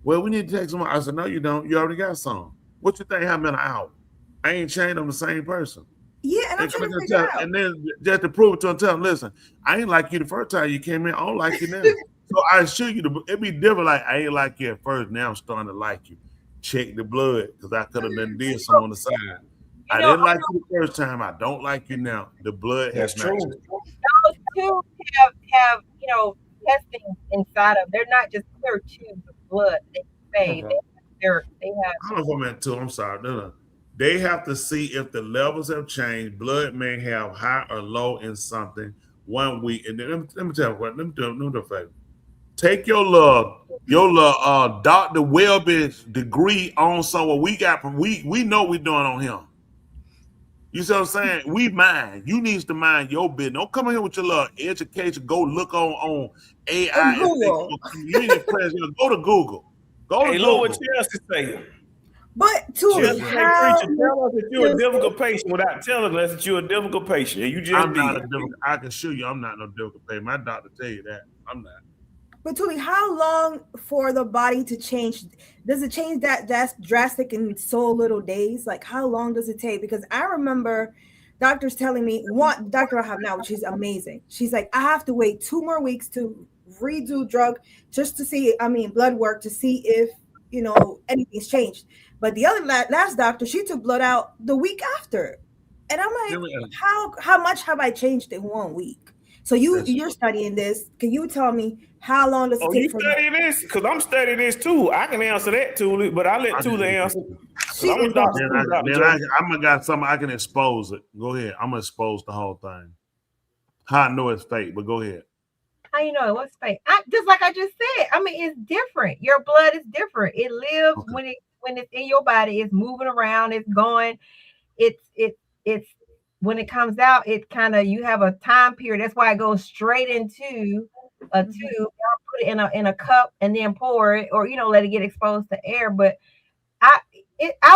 S6: Well, we need to take some more. I said, no, you don't. You already got some. What you think happened in an hour? I ain't changed. I'm the same person.
S5: Yeah, and I'm trying to figure out.
S6: And then just to prove it to them, tell them, listen, I ain't like you the first time you came in. I don't like you now. So I assure you, it'd be different. Like, I ain't like you at first. Now I'm starting to like you. Check the blood, because I could have done did some on the side. I didn't like you the first time. I don't like you now. The blood has matched.
S16: Those two have testing inside of. They're not just clear tubes of blood. They have.
S6: I don't know if I'm at 2. I'm sorry. No. They have to see if the levels have changed. Blood may have high or low in something 1 week. And then let me tell you what. Let me do a favor. Take your Dr. Welby's degree on someone we know we're doing on him. You see what I'm saying? We mind. You needs to mind your business. Don't come in here with your little education. Go look on AI.
S5: Google.
S6: You need to press. Go to Google.
S12: Hey, look what Chelsea saying.
S5: But
S12: tell us that you're a difficult patient without telling us that you're a difficult patient. And you just
S6: I can assure you I'm not no difficult patient. My doctor tell you that. I'm not.
S5: But Tuli, how long for the body to change? Does it change that's drastic in so little days? Like, how long does it take? Because I remember doctors telling me, doctor I have now, which is amazing. She's like, I have to wait 2 more weeks to redo drug just to see, blood work to see if, anything's changed. But the other last doctor, she took blood out the week after. And I'm like, how much have I changed in 1 week? So you're studying this. Can you tell me how long does it take
S12: you
S5: for
S12: study this? Because I'm studying this too. I can answer that, Tuli, but I let Tuli answer. I'm a doctor.
S6: I'm gonna got something I can expose it. Go ahead. I'm gonna expose the whole thing. How I know it's fake, but go ahead.
S4: How you know it was fake? Just like I just said. I mean, it's different. Your blood is different. It lives when it's in your body. It's moving around. It's going. It's when it comes out. It kind of you have a time period. That's why it goes straight into a tube. Y'all put it in a cup and then pour it, or let it get exposed to air. But I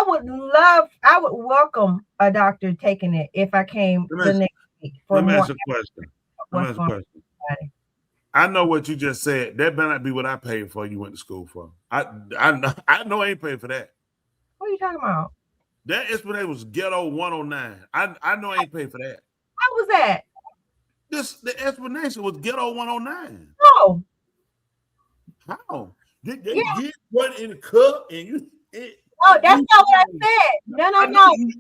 S4: would welcome a doctor taking it if I came the next week.
S6: Let me ask you a question. I know what you just said. That better not be what I paid for. You went to school for. I know I ain't paid for that.
S4: What are you talking about?
S6: That explanation was Ghetto 109. I know I ain't paid for that.
S4: What was that?
S6: The explanation was Ghetto 109.
S4: No.
S6: How? They get one in the cup and you.
S4: Oh, that's not what I said. No.
S6: You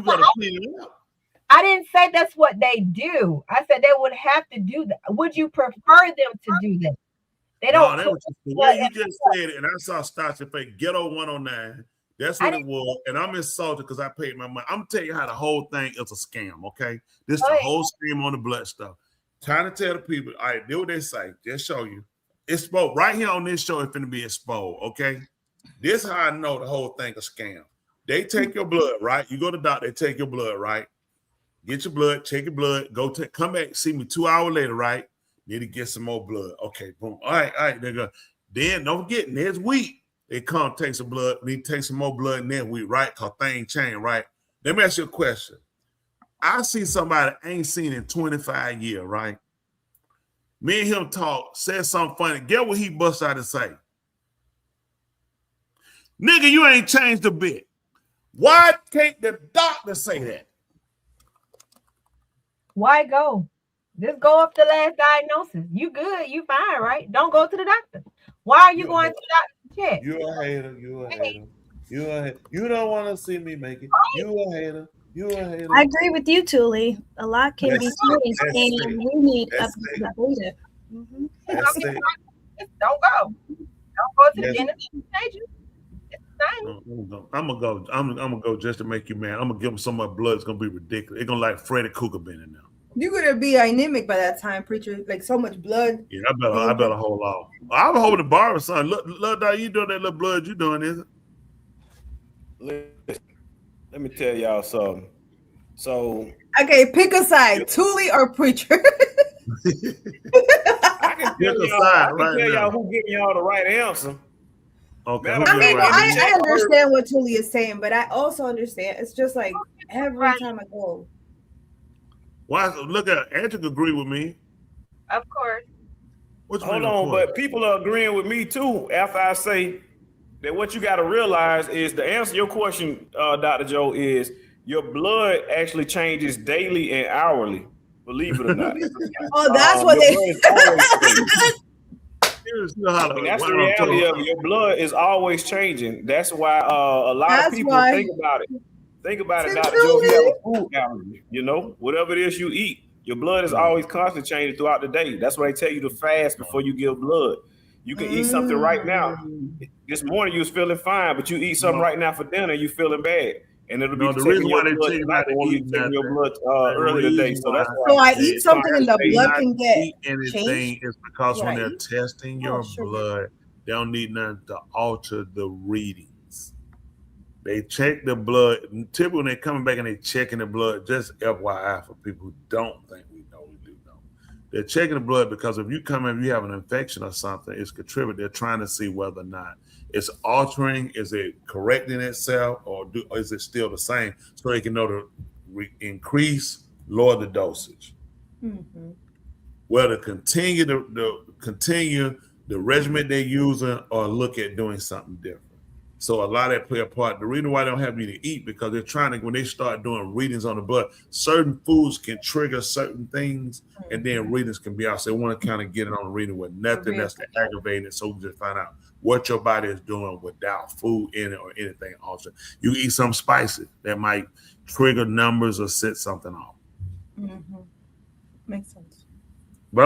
S6: gotta clean it up.
S4: I didn't say that's what they do. I said they would have to do that. Would you prefer them to do that? They don't.
S6: No, the way you just said it, and I saw Stasha fake Ghetto 109. That's what it was. And I'm insulted because I paid my money. I'm gonna tell you how the whole thing is a scam, okay? This is the whole scam on the blood stuff. Trying to tell the people, all right, do what they say. Just show you. It's exposed. Right here on this show, it's gonna be exposed, okay? This is how I know the whole thing is a scam. They take your blood, right? You go to the doctor, they take your blood, right? Get your blood, check your blood, come back, see me 2 hours later, right? Need to get some more blood. Okay, boom. All right, nigga. Then don't forget, next week, they come take some blood, need to take some more blood next week, right? Because things change, right? Let me ask you a question. I see somebody I ain't seen in 25 years, right? Me and him talk, said something funny. Get what he bust out and say. Nigga, you ain't changed a bit. Why can't the doctor say that?
S4: Why go? Just go up the last diagnosis. You good? You fine, right? Don't go to the doctor. Why are you going to the doctor? Check.
S6: You a hater. You a hater. You a hater. You don't want to see me make it. You a hater. You a hater.
S1: I agree with you, Tuli. A lot can be changed, and we need a leader.
S4: Don't go. Don't go to the dentist.
S6: I'm gonna go just to make you mad. I'm gonna give him so much blood. It's gonna be ridiculous. It's gonna like Freddy Krueger been in there.
S5: You're gonna be anemic by that time, preacher. Like so much blood.
S6: Yeah, I better hold off. I'm holding the bar, son. Look, dog, you doing that little blood you doing, is it?
S12: Listen, let me tell y'all something. So
S5: okay, pick a side, Tuli or preacher.
S12: I can tell y'all who giving y'all the right answer.
S6: Okay.
S5: I mean, I understand what Tuli is saying, but I also understand it's just like every time I go.
S6: Why? Look at Andrew agree with me.
S4: Of course.
S12: Hold on, but people are agreeing with me too. After I say that, what you got to realize is the answer to your question, Dr. Joe, is your blood actually changes daily and hourly. Believe it or not.
S5: Oh, that's what they.
S12: That's the reality of it. Your blood is always changing. That's why a lot of people think about it. Think about it, Dr. Joe. You have a food allergy, whatever it is you eat, your blood is always constantly changing throughout the day. That's why they tell you to fast before you give blood. You can eat something right now. This morning you was feeling fine, but you eat something right now for dinner, you feeling bad. And it'll be
S6: the reason why they tell you not to eat
S12: your blood early today. So that's why.
S5: So I eat something and the blood can get
S6: anything
S5: changed?
S6: is because when they're testing your blood, they don't need nothing to alter the readings. They check the blood. Typically, when they're coming back and they're checking the blood, just FYI for people who don't think we know, we do know. They're checking the blood because if you come in, you have an infection or something, it's contributed. They're trying to see whether or not it's altering, is it correcting itself, or is it still the same? So they can know to increase, lower the dosage.
S5: Mm-hmm.
S6: Whether continue the regimen they're using or look at doing something different. So a lot of that play a part. The reason why they don't have you to eat, because they're trying to, when they start doing readings on the blood, certain foods can trigger certain things, and then readings can be out. So they want to kind of get it on a reading with nothing that's aggravating it, so we can just find out what your body is doing without food in it or anything also. You eat some spicy that might trigger numbers or set something off.
S5: Mm-hmm. Makes sense.
S6: But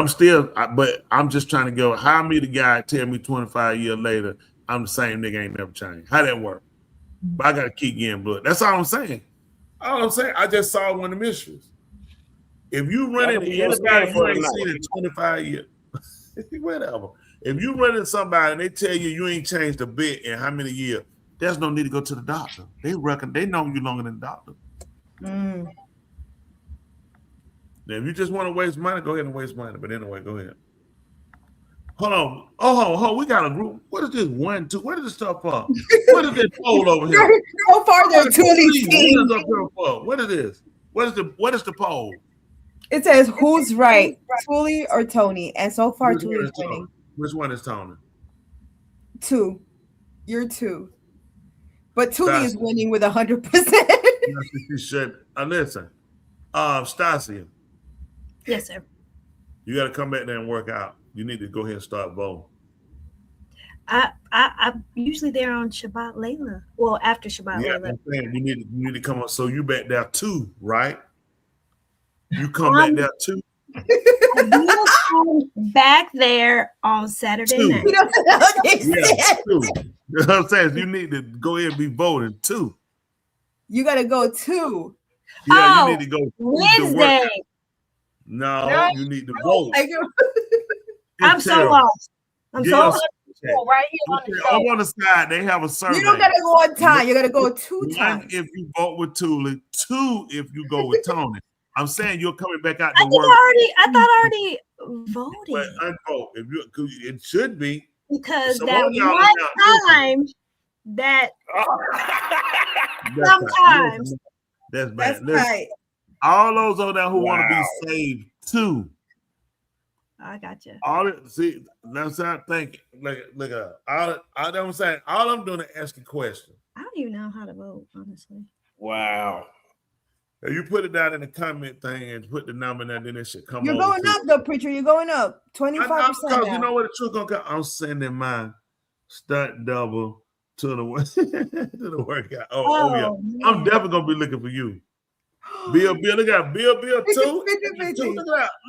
S6: I'm just trying to go. How me the guy tell me 25 years later I'm the same nigga, ain't never changed? How that work? But I gotta keep getting blood. That's all I'm saying. All I'm saying, I just saw one of the mysteries. If you run into anybody you ain't seen in 25 years, whatever. If you run into somebody and they tell you ain't changed a bit in how many years, there's no need to go to the doctor. They know you longer than the doctor.
S5: Mm.
S6: Now, if you just want to waste money, go ahead and waste money. But anyway, go ahead. Hold on. Oh, we got a group. What is this 1, 2? What is this stuff for? What is this poll over here?
S5: Go farther to these teams.
S6: What is this? What is the poll?
S5: It says who's right, Tuli or Tony? And so far,
S6: Which one
S5: Tuli is
S6: is Tony?
S5: winning.
S6: Which one is Tony?
S5: 2. You're 2. But Tuli
S6: That's-
S5: is winning with 100%.
S6: You should listen. Stasia,
S1: Yes, sir.
S6: you got to come back there and work out. You need to go ahead and start voting.
S1: I'm usually there on Shabbat Layla. Well, after Shabbat
S6: Yeah,
S1: Layla.
S6: I'm saying you need to come up. So you back there too, right? You come back there too.
S1: I will come back there on Saturday
S6: Two.
S1: night.
S5: You don't
S6: Yeah, too. You know what I'm saying? You need to go ahead and be voting too.
S5: You got to go 2.
S6: Yeah,
S1: Oh,
S6: you need to go to
S1: Wednesday.
S6: work. No, you need to vote.
S1: I'm so lost. I'm so
S6: Yes.
S4: Right here on the show.
S6: Over on the side, they have a survey.
S5: You don't got to go on time. You got to go 2
S6: One
S5: times.
S6: if you vote with Tuli, 2 if you go with Tony. I'm saying you're coming back out
S1: I
S6: to
S1: think
S6: work.
S1: I thought I already voted
S6: But unvote. If you, 'cause it should be.
S1: because
S6: So
S1: that
S6: all y'all
S1: one
S6: out,
S1: time that
S6: That's
S1: sometimes
S6: That's bad.
S5: That's
S6: Listen,
S5: right.
S6: all those over there who want to be saved too.
S1: I got you.
S6: See, that's how I think. Look at I'm saying. All I'm doing is asking questions.
S1: I don't even know how to vote, honestly.
S12: Wow.
S6: If you put it down in the comment thing and put the number in there, then it should come
S5: You're
S6: over
S5: going
S6: to
S5: up, though, preacher. You're going up 25%.
S6: Because
S5: now.
S6: you know what the truth gonna come. I'm sending my stunt double to the to the workout. Oh yeah.
S5: man.
S6: I'm definitely gonna be looking for you. Bill, look at Bill too.
S5: 50-50.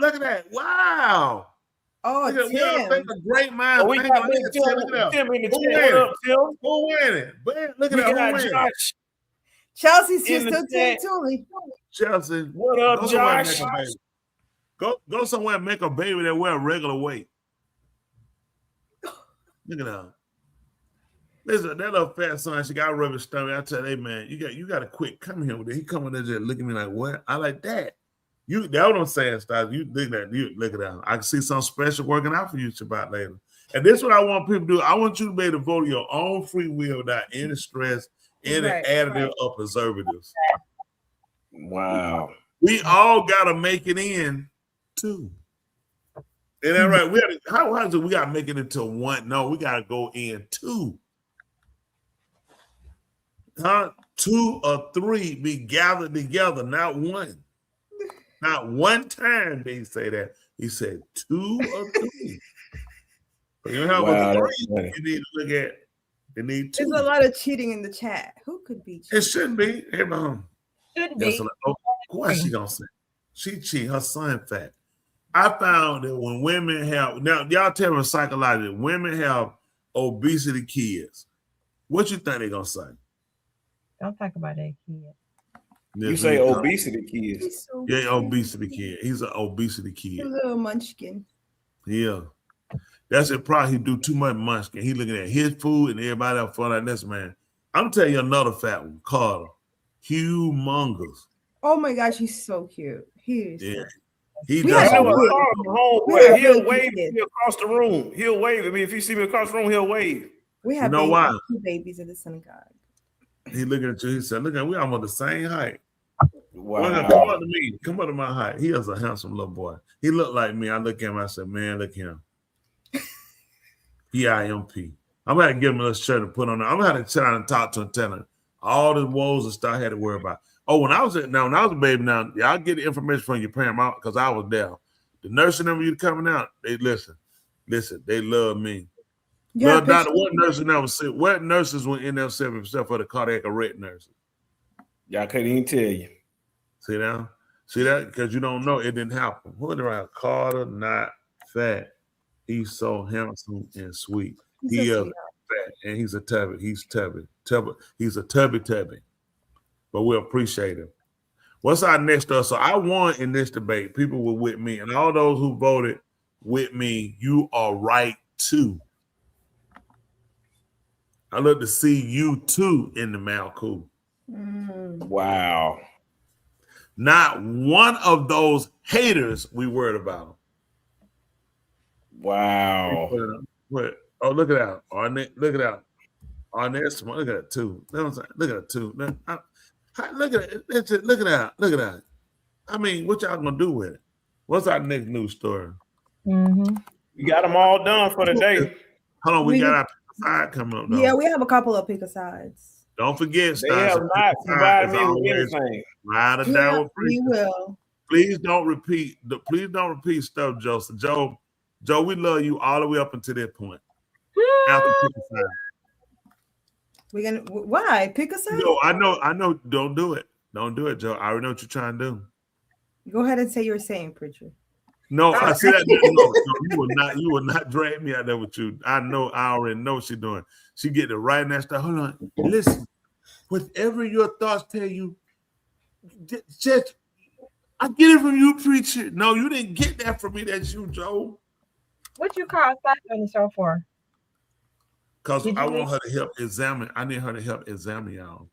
S6: Look at that. Wow.
S5: Oh,
S6: Look at, we all
S5: Tim.
S6: think a great mind.
S12: Oh, we
S6: thinking
S12: got
S6: like
S12: Big
S6: that.
S12: Tim.
S6: Look at that.
S12: Tim in the
S6: Who
S12: chat.
S6: winning?
S12: What up, Tim?
S6: Who winning? Man, look at
S12: We
S6: that. Who
S12: got
S6: winning?
S12: Josh
S5: Chelsea's
S12: in the
S5: sister, Tim
S12: chat.
S5: Tuli.
S6: Chelsea.
S12: What up,
S6: go somewhere and
S12: Josh?
S6: make a baby. Go somewhere and make a baby that wear regular weight. Look at that. Listen, that little fat son, she got a rubber stomach. I tell you, hey, man, you got to quit coming here with it. He coming there just looking at me like, what? I like that. That's what I'm saying, Styles. You look at that. You look at that. I can see something special working out for you Shabbat later. And this is what I want people to do. I want you to be able to vote your own free will without any stress, any additive or preservatives.
S12: Wow.
S6: We all gotta make it in too. Isn't that right? How is it we gotta make it into 1? No, we gotta go in 2. 2 or 3 be gathered together, not 1. Not 1 time did he say that. He said 2 or 3. So you have
S12: Wow,
S6: a 3
S12: that's funny.
S6: you need to look at. You need 2.
S5: There's a lot of cheating in the chat. Who could be cheating?
S6: It shouldn't be. Hey, mom.
S4: Shouldn't
S6: That's
S4: be.
S6: what what's she gonna say? She cheat, her son fat. I found that when women have now, y'all tell me psychologically, women have obesity kids. What you think they gonna say?
S4: Don't talk about that kid.
S12: You say obesity kids.
S6: Yeah, obesity kid. He's an obesity kid.
S5: A little munchkin.
S6: Yeah. That's it. Probably he do too much munchkin. He looking at his food and everybody else for like this, man. I'm telling you another fat one, Carter. Humongous.
S5: Oh my gosh, he's so cute. He is.
S6: Yeah. He
S5: We
S6: does.
S5: have
S12: You know
S5: good-
S12: what?
S5: we have
S12: He'll
S5: good
S12: wave
S5: kids.
S12: me across the room. He'll wave at me. If he see me across the room, he'll wave.
S5: We have
S6: know why?
S5: 2 babies in the synagogue.
S6: He looking at you. He said, "Look at we almost the same height."
S12: Wow.
S6: Well, come up to me. Come up to my height. He is a handsome little boy. He looked like me. I look at him. I said, "Man, look at him." PIMP. I'm gonna give him a little shirt to put on. I'm gonna have to sit down and talk to him, tell him all the woes and stuff I had to worry about. Oh, when I was a baby, now y'all get the information from your parent because I was there. The nursing number you coming out, they listen, they love me.
S5: Yeah,
S6: Love Dr. What nurses never said? What nurses were in there 7% for the cardiac arrest nurses?
S12: Y'all couldn't even tell you.
S6: See now? See that? Because you don't know it didn't happen. Who around Carter, not fat. He's so handsome and sweet. He is fat and he's a tubby. He's tubby. He's a tubby. But we appreciate him. What's our next up? So I won in this debate. People were with me, and all those who voted with me, you are right too. I love to see you too in the Malcool.
S12: Wow.
S6: Not one of those haters we worried about.
S12: Wow.
S6: What? Oh, look at that. Arnett, look at that. Arnett, look at that too. Look at that too. Look at it. Look at that. Look at that. I mean, what y'all gonna do with it? What's our next news story?
S12: We got them all done for the day.
S6: Hold on, we got our side coming up. Though.
S5: Yeah, we have a couple of pick asides.
S6: Don't forget,
S12: They have not provided me with anything.
S6: Ride or die
S5: Yeah,
S6: with
S5: we will.
S6: Please don't repeat stuff, Joe. So Joe, we love you all the way up until that point. After pick a side.
S5: We're gonna why pick a side?
S6: No, I know. Don't do it. Don't do it, Joe. I already know what you're trying to do.
S5: Go ahead and say you're saying, preacher.
S6: No, I see that. No, you will not drag me out there with you. I already know what she's doing. She get the right next to hold on. Listen, whatever your thoughts tell you, just I get it from you, preacher. No, you didn't get that from me. That's you, Joe.
S4: What you call Sasha on the show for?
S6: Because I want her to help examine. I need her to help examine y'all.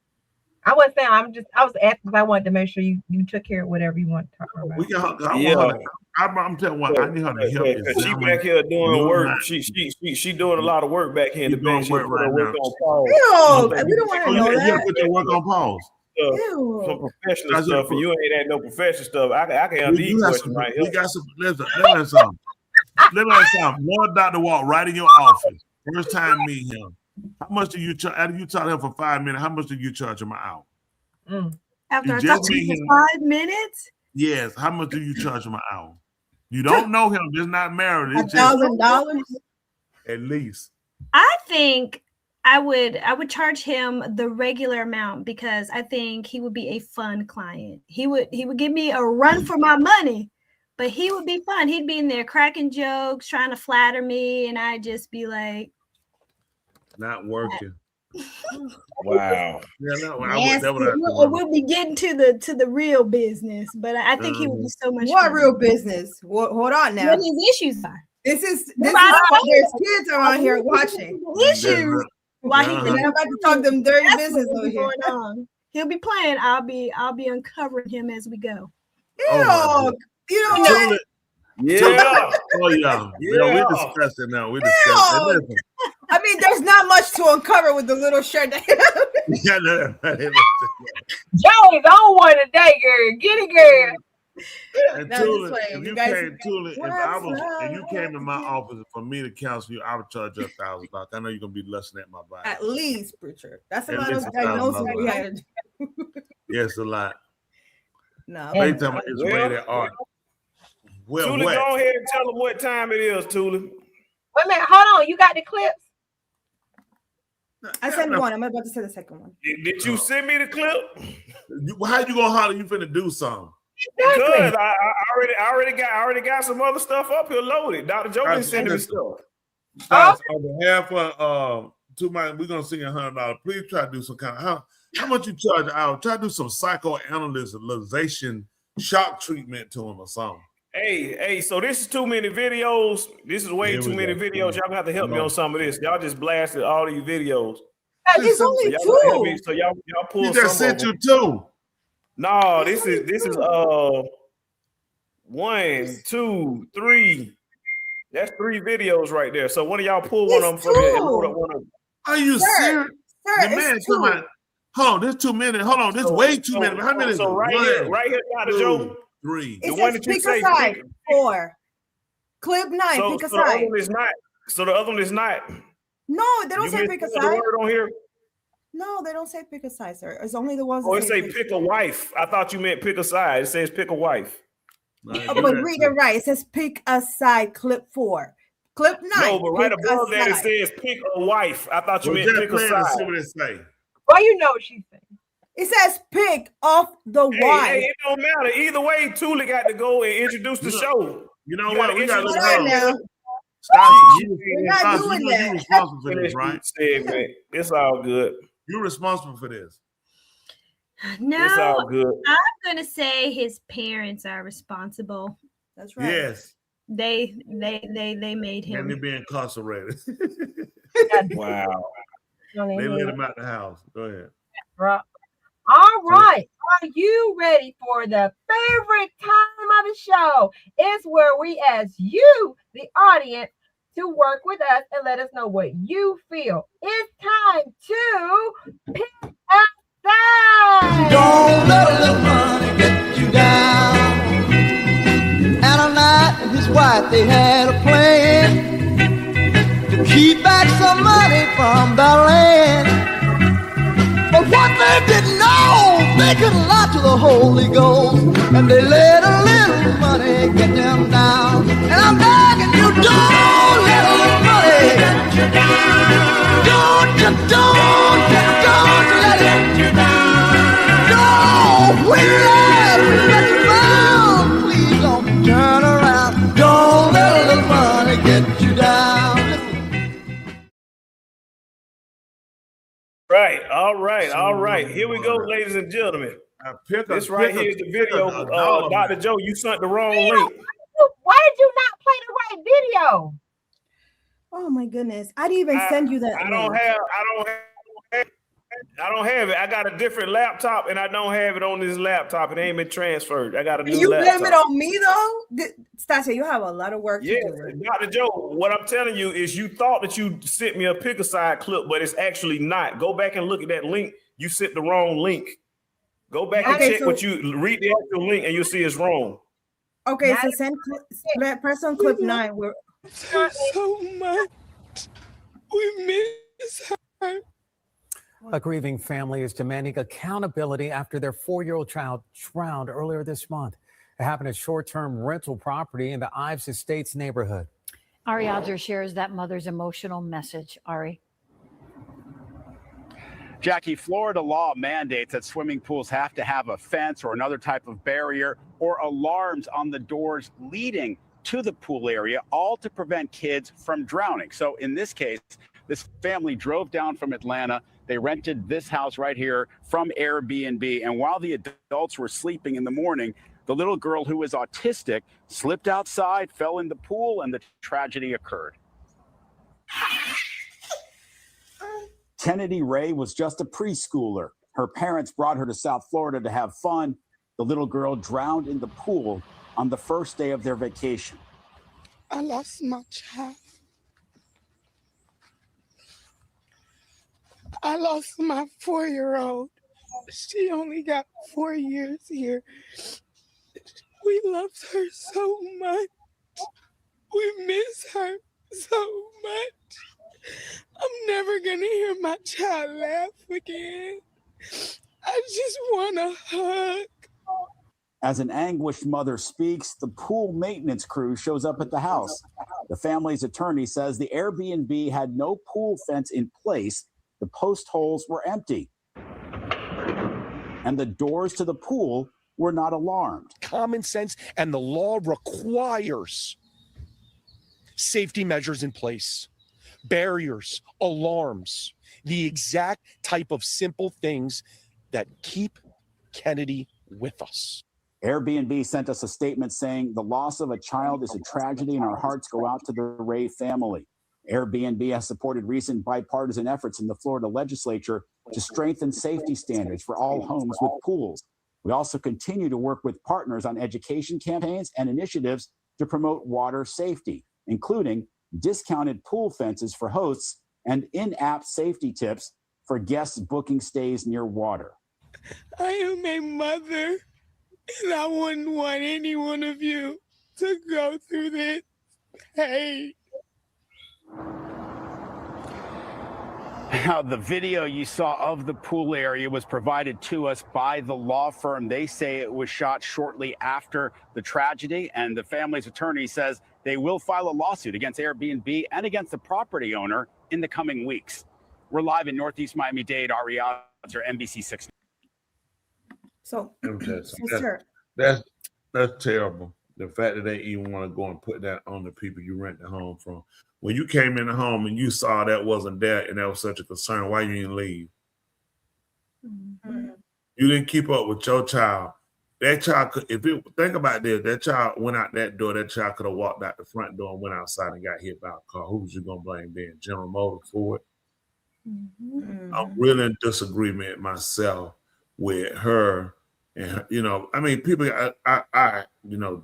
S4: I wasn't saying. I was asking because I wanted to make sure you took care of whatever you want to talk about.
S6: We got her. I'm telling you what, I need her to help examine.
S12: She back here doing work. She doing a lot of work back here in the back. She put her work on pause.
S5: Ew, we don't want to know that.
S6: Put your work on pause.
S12: Some professional stuff, and you ain't had no professional stuff. I can answer these questions right here.
S6: We got some. Listen, let me something. Let me something. One doctor walk right in your office. First time meet him. How much do you charge? After you talk to him for 5 minutes, how much do you charge him an hour?
S1: After I
S6: You
S1: talk
S6: just
S1: to you
S6: meet him.
S1: for 5 minutes?
S6: Yes. How much do you charge him an hour? You don't know him. Just not married. It's just
S5: $1,000
S6: at least.
S1: I think I would charge him the regular amount because I think he would be a fun client. He would give me a run for my money, but he would be fun. He'd be in there cracking jokes, trying to flatter me, and I'd just be like,
S6: not working.
S12: Wow.
S6: Yeah, no,
S1: we'll be getting to the real business, but I think he would be so much
S5: What
S1: fun.
S5: real business? Hold on now.
S1: What his issues are.
S5: This is
S1: Right.
S5: why there's kids around here watching.
S1: Issues. Why he
S5: And I'm about to talk them dirty
S1: That's
S5: business
S1: what's
S5: over here.
S1: going on. He'll be playing. I'll be uncovering him as we go.
S5: Ew, you know what?
S12: Yeah.
S6: Oh yeah. We're discussing now. We're discussing. Listen.
S5: I mean, there's not much to uncover with the little shirt.
S6: Yeah, no.
S4: Joey's on one today, girl. Get it, girl.
S6: And
S5: No,
S6: Tula,
S5: just playing.
S6: if
S5: You
S6: you
S5: guys-
S6: came, Tula,
S5: What's
S6: if you came to my office for me to counsel you, I would charge you $1,000. I know you're gonna be lusting at my body.
S5: At least, preacher. That's a
S6: At
S5: lot of
S6: least
S5: diagnosis
S6: $1,000.
S5: we had.
S6: Yes, a lot.
S5: No.
S6: They talking about it's rated R. Well,
S12: Tula,
S6: what?
S12: go ahead and tell them what time it is, Tula.
S4: Wait a minute. Hold on. You got the clips?
S5: I sent one. I'm about to say the second one.
S12: Did you send me the clip?
S6: How you gonna holler? You finna do something?
S12: Because I already got some other stuff up here loaded. Dr. Joe been sending me stuff.
S6: Guys, on behalf of we're gonna sing $100. Please try to do some kind of how much you charge an hour? Try to do some psychoanalyzation shock treatment to him or something.
S12: Hey, so this is too many videos. This is way
S6: Here
S12: too
S6: we
S12: many
S6: go.
S12: videos. Y'all gonna have to help me on some of this. Y'all just blasted all these videos.
S5: There's only
S12: So y'all gotta help
S5: two.
S12: me. So y'all pull
S6: He
S12: some
S6: just sent
S12: of
S6: you
S12: them.
S6: two.
S12: No, this is 1, 2, 3. That's 3 videos right there. So one of y'all pull one of them for me and load up one of them.
S6: Are you serious?
S5: Sir,
S6: The man
S5: it's
S6: talking
S5: two.
S6: about, hold on, there's 2 minutes. Hold on, there's way too many. How many is
S12: So
S6: it?
S12: right here, Dr.
S6: 2,
S12: Joe.
S6: 3.
S12: The
S5: It
S12: one
S5: says
S12: that you
S5: pick
S12: say
S5: a side.
S12: pick-
S5: 4. Clip 9.
S12: So,
S5: Pick a
S12: so the other
S5: side.
S12: one is not. So the other one is not.
S5: No, they don't
S12: You
S5: say
S12: missed
S5: pick a
S12: the
S5: side.
S12: word on here.
S5: No, they don't say pick a side, sir. It's only the ones
S12: Oh,
S5: that
S12: it say pick a wife. I thought you meant pick a side. It says pick a wife.
S5: Oh, but read it right. It says pick a side, clip 4. Clip 9.
S12: No, but right
S5: pick a
S12: above that it
S5: side.
S12: says pick a wife. I thought you
S6: Well,
S12: meant
S6: just
S12: pick a
S6: play it and see
S12: side.
S6: what it say.
S4: Well, you know what she's saying.
S5: It says pick off the Y.
S12: Hey, it don't matter. Either way, Tula got to go and introduce the show.
S6: You know what? We got to
S5: All
S6: let
S5: right
S6: her
S5: now.
S6: know. Stassi,
S5: We're not doing
S6: you
S5: that.
S6: responsible for this, right?
S12: Segment. It's all good.
S6: You're responsible for this.
S1: No,
S12: It's all good.
S1: I'm gonna say his parents are responsible.
S5: That's
S1: right.
S6: Yes.
S1: They made him.
S6: And they're being incarcerated.
S12: Wow.
S6: They let him out the house. Go ahead.
S4: Right. All right. Are you ready for the favorite time of the show? It's where we ask you, the audience, to work with us and let us know what you feel. It's time to pick a side.
S7: Don't let a little money get you down. Anna and his wife, they had a plan to keep back some money from the land. But what they didn't know, they could lie to the Holy Ghost, and they let a little money get them down. And I'm begging you, don't let a little money get you down. Don't let it get you down. No, we let you down. Please don't turn around. Don't let a little money get you down.
S12: All right. Here we go, ladies and gentlemen. This right here is the video. Dr. Joe, you sent the wrong link.
S4: Why did you not play the right video?
S5: Oh my goodness. I didn't even send you that.
S12: I don't have it. I got a different laptop and I don't have it on this laptop. It ain't been transferred. I got a new
S5: You
S12: laptop.
S5: blame it on me though? Stasha, you have a lot of work to do.
S12: Dr. Joe, what I'm telling you is you thought that you sent me a pick a side clip, but it's actually not. Go back and look at that link. You sent the wrong link. Go back and check what you read the actual link and you'll see it's wrong.
S5: Okay, so press on clip 9. We're
S7: so much. We miss her.
S9: A grieving family is demanding accountability after their 4-year-old child drowned earlier this month. It happened at short-term rental property in the Ives Estates neighborhood.
S10: Ari Alger shares that mother's emotional message. Ari.
S24: Jackie, Florida law mandates that swimming pools have to have a fence or another type of barrier or alarms on the doors leading to the pool area, all to prevent kids from drowning. So in this case, this family drove down from Atlanta. They rented this house right here from Airbnb. And while the adults were sleeping in the morning, the little girl who was autistic slipped outside, fell in the pool, and the tragedy occurred. Kennedy Ray was just a preschooler. Her parents brought her to South Florida to have fun. The little girl drowned in the pool on the first day of their vacation.
S7: I lost my child. I lost my 4-year-old. She only got 4 years here. We love her so much. We miss her so much. I'm never gonna hear my child laugh again. I just want a hug.
S24: As an anguished mother speaks, the pool maintenance crew shows up at the house. The family's attorney says the Airbnb had no pool fence in place. The post holes were empty. And the doors to the pool were not alarmed.
S25: Common sense and the law requires safety measures in place, barriers, alarms, the exact type of simple things that keep Kennedy with us.
S24: Airbnb sent us a statement saying the loss of a child is a tragedy and our hearts go out to the Ray family. Airbnb has supported recent bipartisan efforts in the Florida legislature to strengthen safety standards for all homes with pools. We also continue to work with partners on education campaigns and initiatives to promote water safety, including discounted pool fences for hosts and in-app safety tips for guests booking stays near water.
S7: I am a mother, and I wouldn't want any one of you to go through this pain.
S24: Now, the video you saw of the pool area was provided to us by the law firm. They say it was shot shortly after the tragedy, and the family's attorney says they will file a lawsuit against Airbnb and against the property owner in the coming weeks. We're live in Northeast Miami-Dade. Ari Alger, NBC6.
S5: So,
S6: Let me tell you
S5: so
S6: something.
S5: sir,
S6: That's terrible. The fact that they even want to go and put that on the people you rent the home from. When you came in the home and you saw that wasn't there and that was such a concern, why you didn't leave? You didn't keep up with your child. That child could, think about this, that child went out that door, that child could have walked out the front door and went outside and got hit by a car. Who was you gonna blame then? General Motors for it? I'm really in disagreement myself with her. And I mean, people, I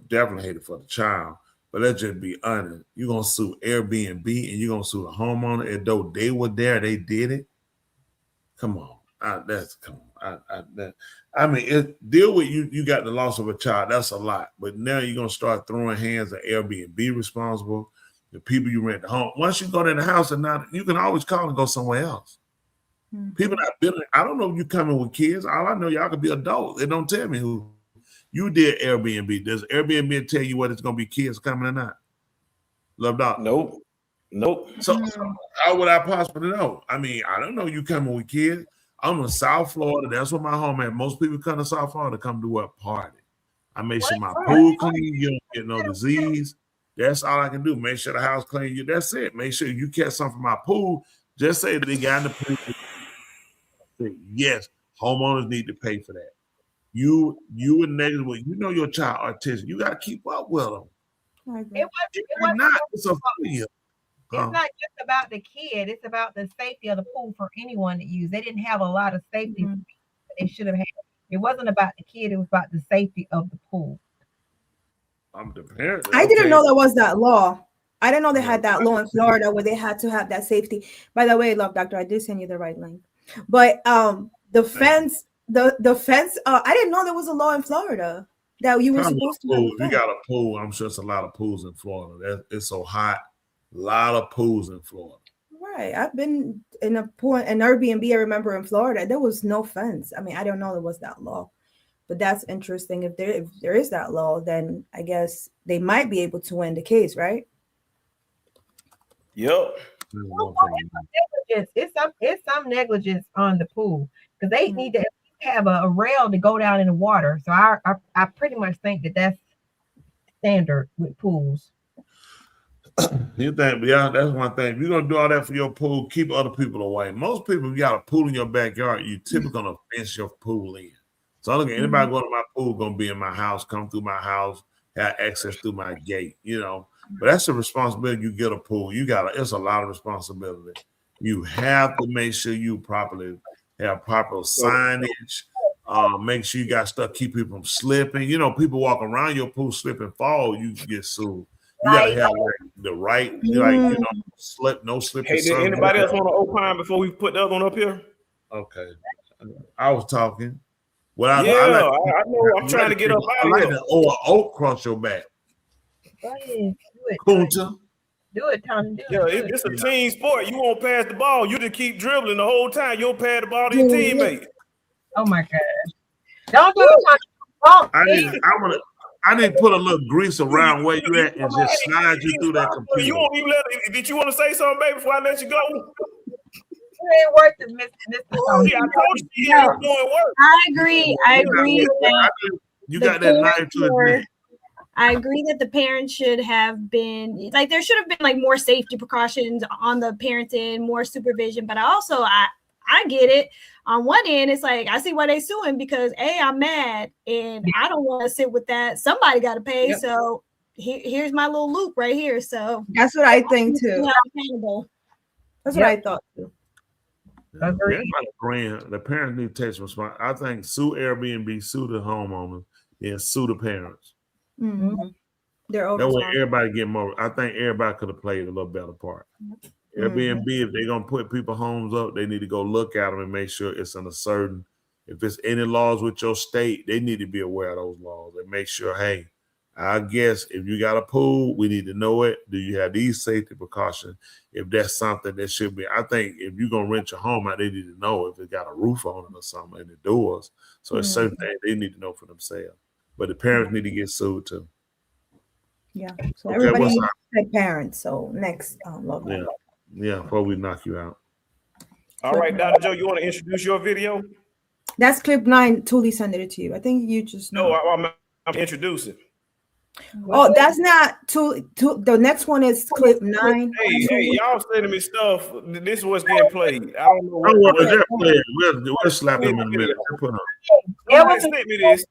S6: definitely hate it for the child, but let's just be honest. You're gonna sue Airbnb and you're gonna sue the homeowner as though they were there, they did it. Come on, I mean, deal with you. You got the loss of a child. That's a lot, but now you're gonna start throwing hands at Airbnb responsible. The people you rent the home. Once you go to the house and now you can always call and go somewhere else. People not building. I don't know if you coming with kids. All I know, y'all could be adults. They don't tell me who. You did Airbnb. Does Airbnb tell you whether it's gonna be kids coming or not? Love Doc.
S12: Nope.
S6: So how would I possibly know? I mean, I don't know you coming with kids. I'm in South Florida. That's where my home at. Most people come to South Florida to come do a party. I make sure my pool clean. You don't get no disease. That's all I can do. Make sure the house clean. That's it. Make sure you catch something from my pool. Just say that they got in the pool. Yes, homeowners need to pay for that. You and negligible. You know your child autistic. You got to keep up with them. It's
S4: not just about the kid. It's about the safety of the pool for anyone to use. They didn't have a lot of safety that they should have had. It wasn't about the kid. It was about the safety of the pool.
S6: I'm the parent.
S5: I didn't know there was that law. I didn't know they had that law in Florida where they had to have that safety. By the way, Love Doctor, I did send you the right link. But the fence, the fence. I didn't know there was a law in Florida that you were supposed to.
S6: You got a pool. I'm sure it's a lot of pools in Florida. It's so hot. A lot of pools in Florida.
S5: Right. I've been in a pool, an Airbnb. I remember in Florida, there was no fence. I mean, I don't know there was that law, but that's interesting. If there is that law, then I guess they might be able to win the case, right?
S12: Yep.
S4: It's some negligence on the pool because they need to have a rail to go down in the water. So I pretty much think that's standard with pools.
S6: You think, yeah, that's one thing. If you're gonna do all that for your pool, keep other people away. Most people, if you got a pool in your backyard, you typically gonna fence your pool in. So look at anybody going to my pool gonna be in my house, come through my house, have access through my gate, But that's a responsibility. You get a pool, it's a lot of responsibility. You have to make sure you have proper signage. Make sure you got stuff keep people from slipping. People walk around your pool, slip and fall, you get sued. You gotta have the right, no slip.
S12: Hey, did anybody else want to opine before we put the other one up here?
S6: Okay, I was talking.
S12: I know. I'm trying to get up out of here.
S6: Or an oak across your back.
S4: Go ahead, do it, Tony.
S12: It's a team sport. You won't pass the ball. You just keep dribbling the whole time. You don't pass the ball to your teammate.
S4: Oh my gosh! Don't do it.
S6: I need to put a little grease around where you at and just slide you through that computer.
S12: You won't even did you want to say something, baby, before I let you go?
S4: It ain't worth it, Mr.
S12: Yeah, I told you you ain't doing work.
S1: I agree.
S6: You got that knife to his neck.
S1: I agree that the parents should have been there should have been more safety precautions on the parents' end, more supervision. But I get it. On one end, it's I see why they suing because I'm mad and I don't want to sit with that. Somebody got to pay. Yep. So here's my little loop right here. So
S5: that's what I think too. That's what I thought too.
S6: The parents need to take some responsibility. I think sue Airbnb, sue the homeowners, and sue the parents.
S5: Mm-hmm. That
S6: way everybody get more. I think everybody could have played a little better part. Airbnb, if they're gonna put people homes up, they need to go look at them and make sure it's in a certain. If it's any laws with your state, they need to be aware of those laws and make sure. Hey, I guess if you got a pool, we need to know it. Do you have these safety precautions? If that's something that should be, I think if you're gonna rent your home out, they need to know if it got a roof on it or something in the doors. So it's certain things they need to know for themselves. But the parents need to get sued too.
S5: Yeah. So everybody needs to say parents. So next,
S6: Yeah, before we knock you out.
S12: All right, Dr. Joe, you want to introduce your video?
S5: That's clip 9. Tuli sent it to you. I think you just know.
S12: No, I'm introducing.
S5: Oh, that's not Tuli. The next one is clip 9.
S12: Hey, y'all sending me stuff. This is what's getting played. I don't know
S6: Don't worry,
S12: what
S6: just play it. We'll slap him in a minute. Put on.
S4: It
S12: sent me this.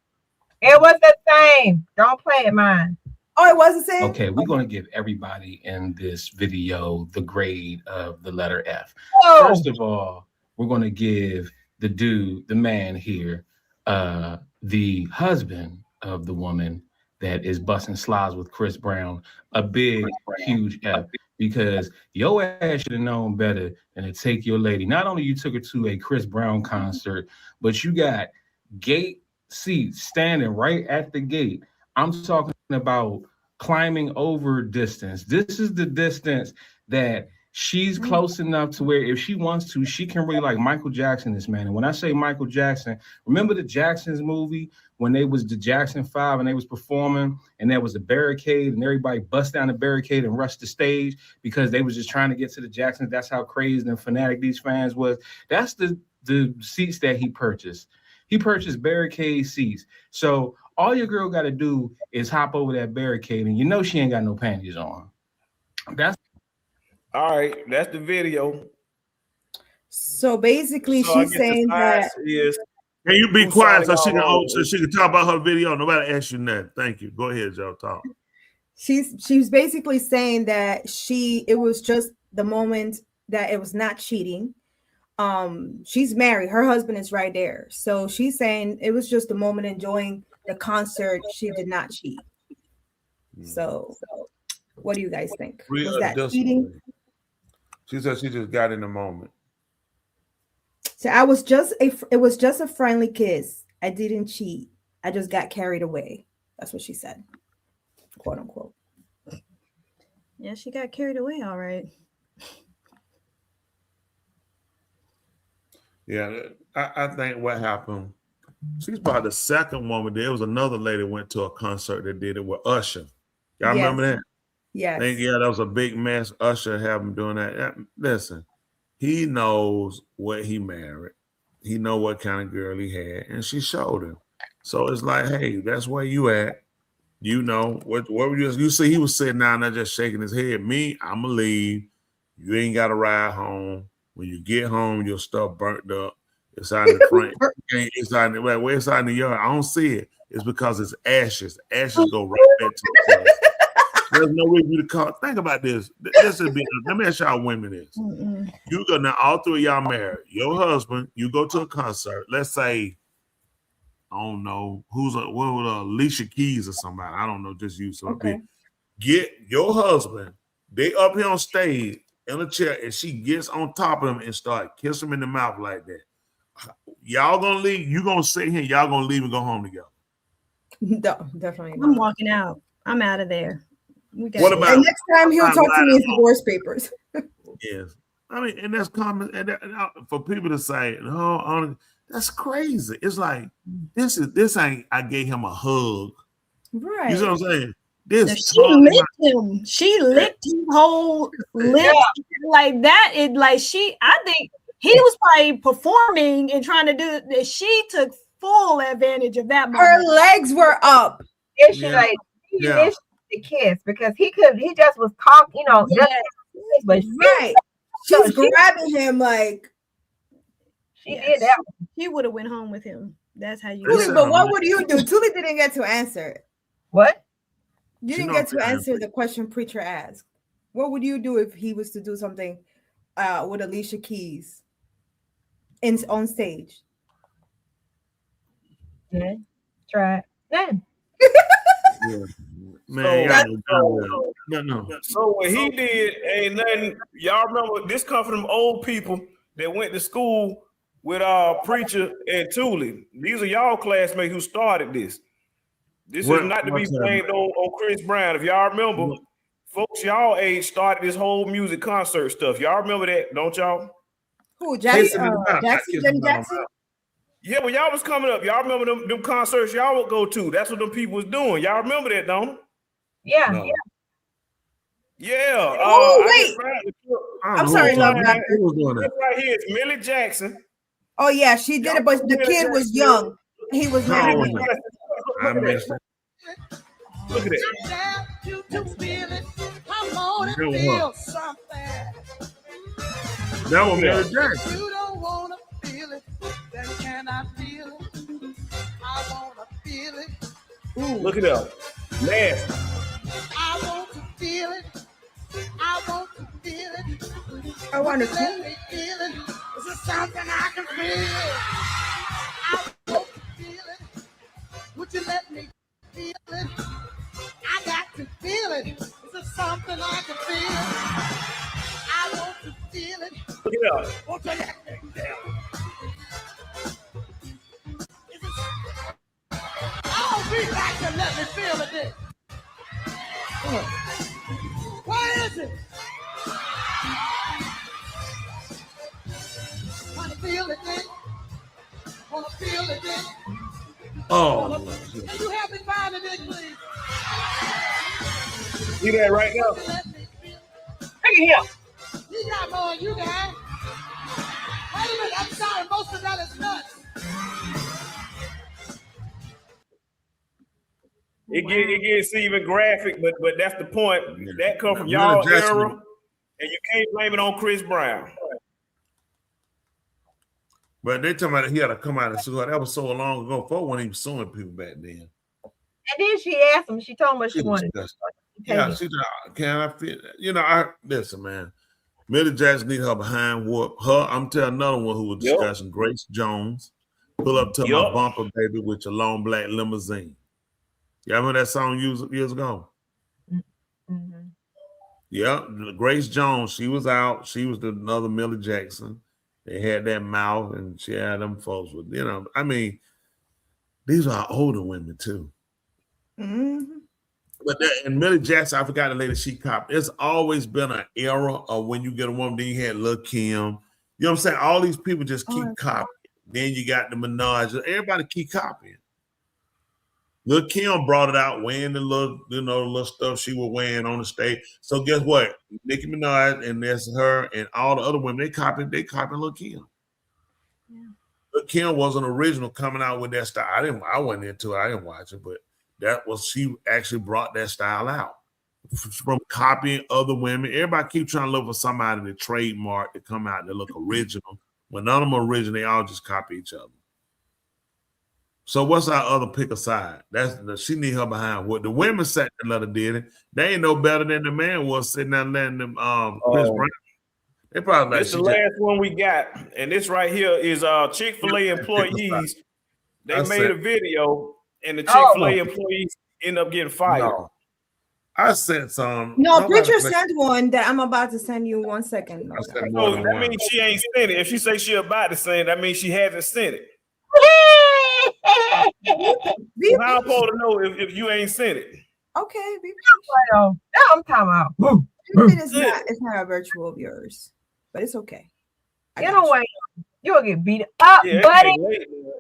S4: was the same. Don't play it, mine.
S5: Oh, it was the same?
S11: Okay, we're going to give everybody in this video the grade of the letter F.
S4: Oh.
S11: First of all, we're going to give the dude, the man here, the husband of the woman that is busting slides with Chris Brown, a big, huge F, because your ass should have known better than to take your lady. Not only you took her to a Chris Brown concert, but you got gate seats standing right at the gate. I'm talking about climbing over distance. This is the distance that she's close enough to where if she wants to, she can really like Michael Jackson this man. And when I say Michael Jackson, remember the Jacksons movie when they was the Jackson 5 and they was performing and there was a barricade and everybody bust down the barricade and rushed the stage because they was just trying to get to the Jacksons. That's how crazy and fanatic these fans was. That's the seats that he purchased. He purchased barricade seats. So all your girl got to do is hop over that barricade, and you know she ain't got no panties on. That's
S12: all right. That's the video.
S5: So basically, she's saying that.
S6: Can you be quiet so she can talk about her video? Nobody asked you nothing. Thank you. Go ahead, Joe. Talk.
S5: She's basically saying that it was just the moment that it was not cheating. She's married. Her husband is right there. So she's saying it was just a moment enjoying the concert. She did not cheat. So what do you guys think? Was that cheating?
S6: She said she just got in the moment.
S5: So it was just a friendly kiss. I didn't cheat. I just got carried away. That's what she said. Quote unquote.
S1: Yeah, she got carried away, all right.
S6: Yeah, I think what happened, she's probably the second woman. There was another lady went to a concert that did it with Usher. Y'all remember that?
S5: Yes.
S6: Yeah, that was a big mess. Usher had him doing that. Listen, he knows what he married. He know what kind of girl he had, and she showed him. So it's like, hey, that's where you at. You know, what were you see he was sitting down there just shaking his head. Me, I'ma leave. You ain't got to ride home. When you get home, your stuff burnt up. It's out in the front. It's out in where it's out in the yard. I don't see it. It's because it's ashes. Ashes go right back to the place. There's no way for you to call. Think about this. Let me ask y'all women this. You go now, all three of y'all married. Your husband, you go to a concert. Let's say, I don't know, Alicia Keys or somebody. I don't know, just you. So get your husband, they up here on stage in a chair, and she gets on top of him and start kissing him in the mouth like that. Y'all gonna leave? You gonna sit here? Y'all gonna leave and go home together?
S5: No, definitely not.
S1: I'm walking out. I'm out of there.
S6: What about
S5: and next time he'll talk to me his divorce papers?
S6: Yes, I mean, and that's common. And for people to say, "No, that's crazy." It's like this ain't. I gave him a hug.
S5: Right.
S6: You know what I'm saying?
S1: She licked him. She licked his whole lip like that. I think he was probably performing and trying to do it. She took full advantage of that moment.
S5: Her legs were up.
S4: And she missed the kiss because he just was talking, but
S5: right. She's grabbing him like
S1: she did that. She would have went home with him. That's how you.
S5: Tuli, but what would you do? Tuli didn't get to answer it.
S4: What?
S5: You didn't get to answer the question Preacher asked. What would you do if he was to do something with Alicia Keys on stage?
S4: Yeah, try it. Then.
S6: Man,
S12: no. So what he did ain't nothing. Y'all remember this come from them old people that went to school with Preacher and Tuli. These are y'all classmates who started this. This is not to be blamed on Chris Brown. If y'all remember, folks, y'all age started this whole music concert stuff. Y'all remember that, don't y'all?
S5: Who, Jackson? Jenny Jackson?
S12: Yeah, when y'all was coming up, y'all remember them concerts y'all would go to. That's what them people was doing. Y'all remember that, don't you?
S4: Yeah.
S6: No.
S12: Yeah.
S5: Oh, wait. I'm sorry, Love Doctor.
S12: This right here is Millie Jackson.
S5: Oh yeah, she did it, but the kid was young. He was not.
S6: No, I missed it.
S12: Look at it.
S6: That was Mary Jackson.
S7: You don't wanna feel it, then can I feel it? I wanna feel it.
S12: Look at that. Nasty.
S7: I want to feel it. I want to feel it.
S5: I want to
S7: Let me feel it. Is it something I can feel? I want to feel it. Would you let me feel it? I got to feel it. Is it something I can feel? I want to feel it.
S12: Look at that.
S7: Won't you let me feel it? Oh, we got to let me feel it then. What is it? Wanna feel it then? Wanna feel it then?
S6: Oh,
S7: Can you help me find it then, please?
S12: See that right now? Look at him.
S7: You got more than you got. Wait a minute, I'm sorry, most of that is nuts.
S12: It gets even graphic, but that's the point. That come from
S6: Miller
S12: y'all
S6: Jackson.
S12: era, and you can't blame it on Chris Brown.
S6: but they talking about he had to come out and sue her. That was so long ago. Before when he was suing people back then.
S4: And then she asked him, she told him what she wanted.
S6: Yeah, she said, "Can I feel?" You know, I listen, man. Millie Jackson need her behind whoop. Her, I'm telling another one who was discussing Grace Jones. Pull up to my bumper, baby, with your long black limousine. Y'all remember that song years ago?
S4: Mm-hmm.
S6: Yeah, Grace Jones. She was out. She was another Millie Jackson. They had that mouth, and she had them folks with, you know. I mean, these are older women too.
S5: Mm-hmm.
S6: But and Millie Jackson, I forgot the lady she copped. There's always been an era of when you get a woman, then you had Lil' Kim. You know what I'm saying? All these people just keep copying. Then you got the Minaj. Everybody keep copying. Lil' Kim brought it out, wearing the little stuff she was wearing on the stage. So guess what? Nicki Minaj and there's her and all the other women, they copied Lil' Kim. Yeah. Lil' Kim wasn't original coming out with that style. I wasn't into it. I didn't watch it, but she actually brought that style out from copying other women. Everybody keep trying to look for somebody to trademark to come out that look original. When none of them are original, they all just copy each other. So what's our other pick aside? She need her behind what the women sat and let her did it. They ain't no better than the man was sitting there letting them Chris Brown. They probably
S12: This is the last one we got, and this right here is Chick-fil-A employees. They made a video, and the Chick-fil-A employees end up getting fired.
S6: No. I sent some.
S5: No, Preacher sent one that I'm about to send you 1 second.
S12: So that means she ain't sent it. If she say she about to send it, that means she hasn't sent it. How I'm supposed to know if you ain't sent it?
S5: Okay,
S4: now I'm talking about.
S5: It's not a virtual of yours, but it's okay.
S4: Get away. You'll get beat up,
S12: Yeah,
S4: buddy.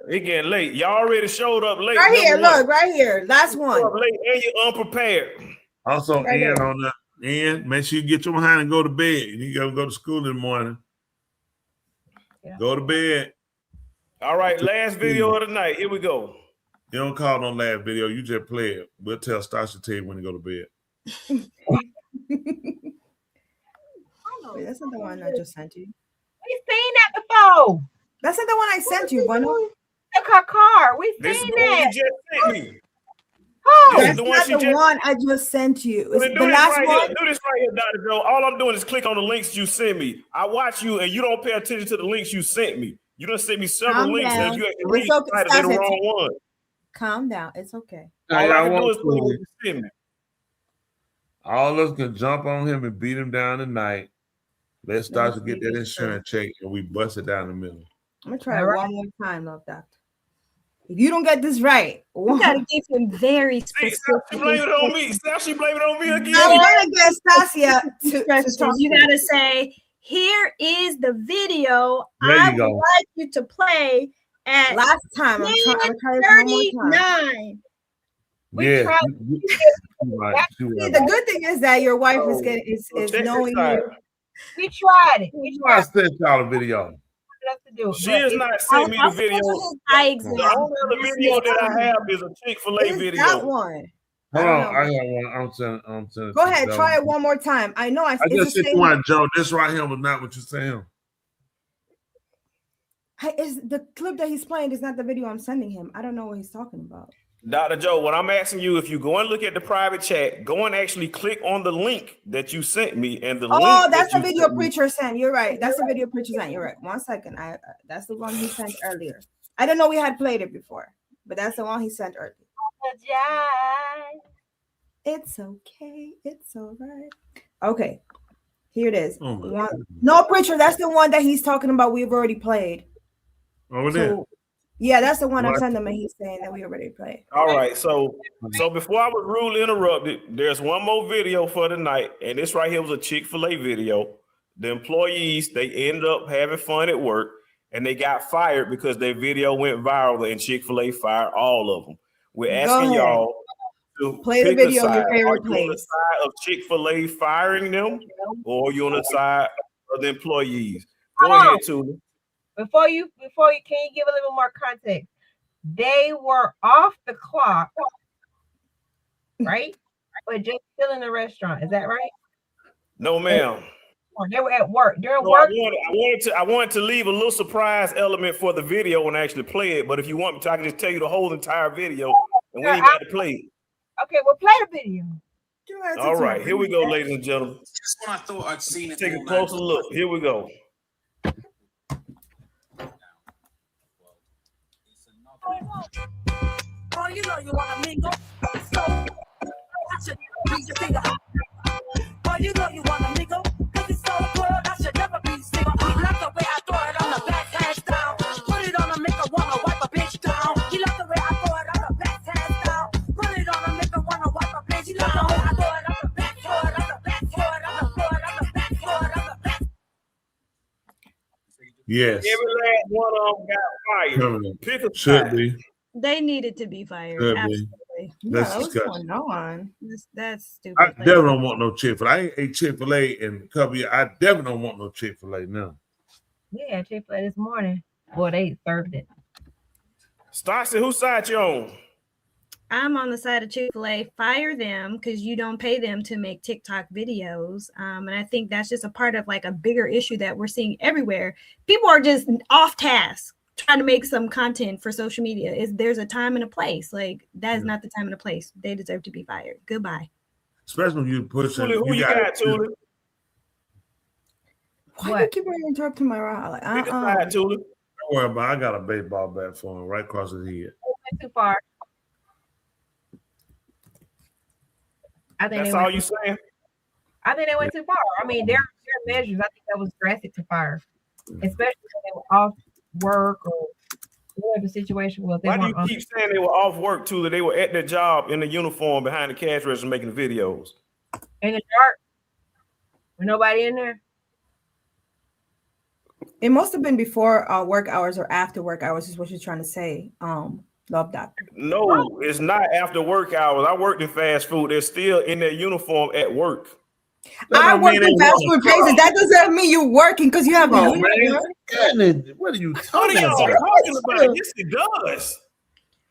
S12: It getting late. Y'all already showed up late.
S5: Right here, look, right here. Last one.
S12: Late and you're unprepared.
S6: Also,
S5: Right
S6: Ian
S5: there.
S6: on that. Ian, make sure you get your behind and go to bed. You gotta go to school in the morning.
S4: Yeah.
S6: Go to bed.
S12: All right, last video of the night. Here we go.
S6: You don't call no last video. You just play it. We'll tell Stasha to tell you when to go to bed.
S5: Wait, that's not the one I just sent you.
S4: We seen that before.
S5: That's not the one I sent you, Bono.
S4: Took her car. We
S12: This is
S4: seen
S12: the one
S4: that.
S12: you just sent me.
S4: Oh,
S12: This is
S5: That's
S12: the one
S5: not
S12: she
S5: the
S12: just.
S5: one I just sent you.
S12: Well,
S5: It's
S12: then
S5: the
S12: do this
S5: last
S12: right
S5: one.
S12: here. Do this right here, Dr. Joe. All I'm doing is click on the links you send me. I watch you, and you don't pay attention to the links you sent me. You done sent me several
S5: Calm
S12: links,
S5: down.
S12: and you actually
S5: It's
S12: read
S5: okay.
S12: the wrong one.
S5: Calm down. It's okay.
S12: All I
S6: y'all
S12: can do
S6: want
S12: is click
S6: to-
S12: what you send me.
S6: All of us can jump on him and beat him down tonight. Let's start to get that insurance check and we bust it down the middle.
S5: I'm gonna try it one more time, love doctor. If you don't get this right,
S1: You gotta give him very specific.
S12: She blame it on me. Now she blame it on me again.
S5: I'm gonna get Stasia to talk
S1: You
S5: to
S1: gotta say, here is the video
S6: There
S1: I
S6: you
S1: would
S6: go.
S1: like you to play at
S5: last time. I'm trying one more time.
S1: 39.
S6: Yeah.
S5: tried-
S6: Right.
S5: See, the good thing is that your wife is getting is
S6: check
S5: knowing
S6: this out.
S5: you.
S4: We tried it. We
S6: I
S4: tried.
S6: sent y'all a video.
S4: else to do.
S12: She has not sent me the video. The only other video that I have is a Chick-fil-A video.
S5: That one.
S6: Hold on, I got one. I'm telling.
S5: Go ahead, try it one more time. I know.
S6: I just said one, Joe. This right here was not what you're saying.
S5: Is the clip that he's playing is not the video I'm sending him. I don't know what he's talking about.
S12: Dr. Joe, what I'm asking you, if you go and look at the private chat, go and actually click on the link that you sent me, and the link.
S5: Oh, that's the video Preacher sent. You're right. That's the video Preacher sent. You're right. 1 second. That's the one he sent earlier. I don't know we had played it before, but that's the one he sent earlier. It's okay. It's all right. Okay. Here it is.
S6: Oh
S5: no, Preacher, that's the one that he's talking about. We've already played.
S6: Over there.
S5: Yeah, that's the one I'm sending him, and he's saying that we already played.
S12: All right, so before I was rudely interrupted, there's one more video for tonight, and this right here was a Chick-fil-A video. The employees, they ended up having fun at work, and they got fired because their video went viral, and Chick-fil-A fired all of them. We're asking y'all to
S5: play the video of your favorite
S12: place. Are you on the side of Chick-fil-A firing them, or are you on the side of the employees? Go ahead, Tula.
S4: Before you can you give a little more context? They were off the clock, right? But just still in the restaurant. Is that right?
S12: No, ma'am.
S4: Or they were at work. During
S12: So
S4: work.
S12: I wanted to leave a little surprise element for the video and actually play it. But if you want me to, I can just tell you the whole entire video, and we ain't got to play it.
S4: Okay, well, play the video.
S12: All right, here we go, ladies and gentlemen.
S13: Just when I thought I'd seen it.
S12: Take a closer look. Here we go.
S13: Oh, you know you wanna mingle. So I should beat your finger. Oh, you know you wanna mingle. Cause it's so good, I should never be single. He liked the way I throw it on the back, hands down. Put it on a make her wanna wipe a bitch down. He liked the way I throw it on the back, hands down. Put it on a make her wanna wipe a bitch down. He liked the way I throw it on the back, throw it on the back, throw it on the back, throw it on the back.
S6: Yes.
S12: Every last one of them got fired. Pick a
S6: Should
S12: side.
S6: be.
S1: They needed to be fired.
S6: Could be.
S1: Absolutely.
S6: That's
S5: what's
S6: disgusting.
S5: going on?
S1: That's stupid.
S6: I definitely don't want no Chick-fil-A. I ain't ate Chick-fil-A in a couple years. I definitely don't want no Chick-fil-A now.
S4: Yeah, Chick-fil-A this morning. Boy, they served it.
S12: Stassi, whose side you on?
S1: I'm on the side of Chick-fil-A. Fire them because you don't pay them to make TikTok videos. And I think that's just a part of like a bigger issue that we're seeing everywhere. People are just off task trying to make some content for social media. There's a time and a place. Like that is not the time and the place. They deserve to be fired. Goodbye.
S6: Especially when you push it.
S12: Who you got, Tula?
S5: Why do you keep interrupting my ride? Like,
S12: Pick a side, Tula.
S6: Don't worry about it. I got a baseball bat for him right across his head.
S4: Went too far. I think
S12: That's
S4: they
S12: all
S4: went
S12: you
S4: too-
S12: saying?
S4: I think they went too far. I mean, their measures, I think that was drastic to fire, especially when they were off work or whatever the situation was. They
S12: Why do
S4: weren't
S12: you
S4: on-
S12: keep saying they were off work, Tula? They were at their job in the uniform behind the cash register making videos.
S4: in the dark with nobody in there?
S5: It must have been before work hours or after work hours, is what you're trying to say. Love Doctor.
S12: No, it's not after work hours. I worked in fast food. They're still in their uniform at work.
S5: I work in fast food places. That doesn't mean you're working because you have
S6: Come on,
S5: the
S6: man.
S5: uniform.
S6: What are you
S12: What are
S6: talking
S12: y'all
S6: about?
S12: talking about? Yes, it does.